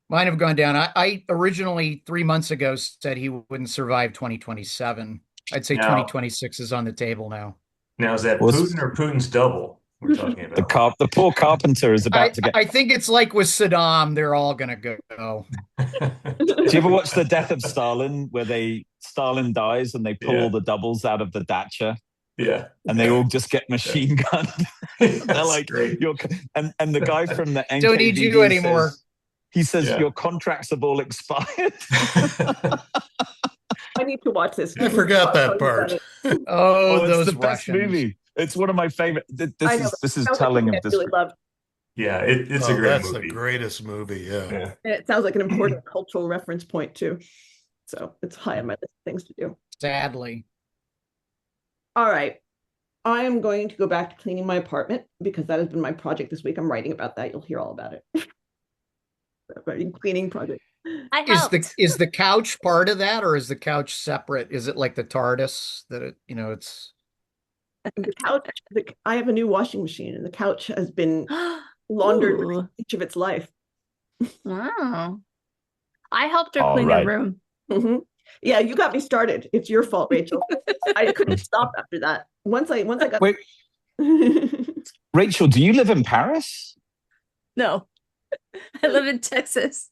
Mine have gone down. I originally 3 months ago said he wouldn't survive 2027. I'd say Now- 2026 is on the table now. Now, is that Was- Putin or Putin's double we're talking The about? the poor carpenter is about to get. I think it's like with Saddam, they're all gonna go. Do you ever watch The Death of Stalin, where Stalin dies and they pull Yeah. all the doubles out of the dacha Yeah. and they all just get machine gunned? They're That's like, great. and the guy from the NKVD Don't need you anymore. He says Yeah. your contracts have all expired. I need to watch this. I forgot that part. Oh, It's those the best Russians. movie. It's one of my favorite. I know, This is Sounds like telling something of I this. really loved. Yeah, it's a Oh, great that's movie. the greatest movie. Yeah. Yeah. And it sounds like an important cultural reference point too. So it's high on my list of things to do. Sadly. All right. I am going to go back to cleaning my apartment because that has been my project this week. I'm writing about that. You'll hear all about it. Writing cleaning project. I Is helped. the couch part of that, or is the couch separate? Is it like the TARDIS that it's The couch. I have a new washing machine, and the couch has been laundered Ooh. each of its life. Wow. I helped her All clean right. the room. Mhm. Yeah, you got me started. It's your fault, Rachel. I couldn't stop after that. Once I got. Wait, Rachel, do you live in Paris? No, I live in Texas.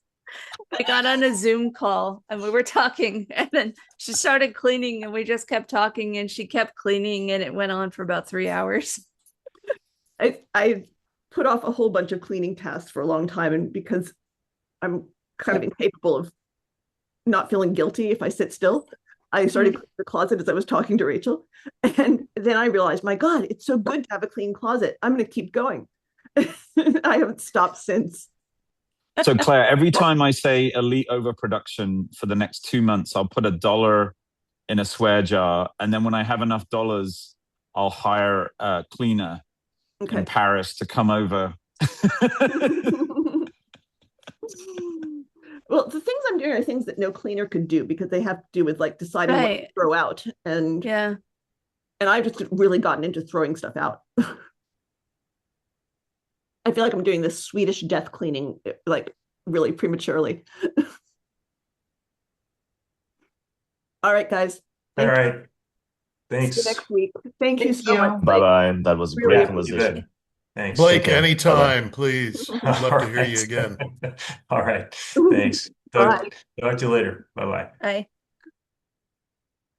I got on a Zoom call and we were talking, and then she started cleaning, and we just kept talking, and she kept cleaning, and it went on for about 3 hours. I put off a whole bunch of cleaning tasks for a long time, and because I'm kind of incapable of not feeling guilty if I sit still, I started cleaning the closet as I was talking to Rachel, and then I realized, my God, it's so good to have a clean closet. I'm going to keep going. I haven't stopped since. So Claire, every time I say elite overproduction for the next 2 months, I'll put $1 in a swear jar, and then when I have enough dollars, I'll hire a cleaner in Paris to come over. Well, the things I'm doing are things that no cleaner could do because they have to do with like deciding what to throw out, and Yeah. and I've just really gotten into throwing stuff out. I feel like I'm doing this Swedish death cleaning like really prematurely. All right, guys. All right. Thanks. See you next week. Thank you so much. Bye bye. That was a Really great appreciate conversation. Thanks. Blake, Take care. anytime, please. I'd love All to hear you right. again. All right. Thanks. Bye. Talk to you later. Bye-bye. I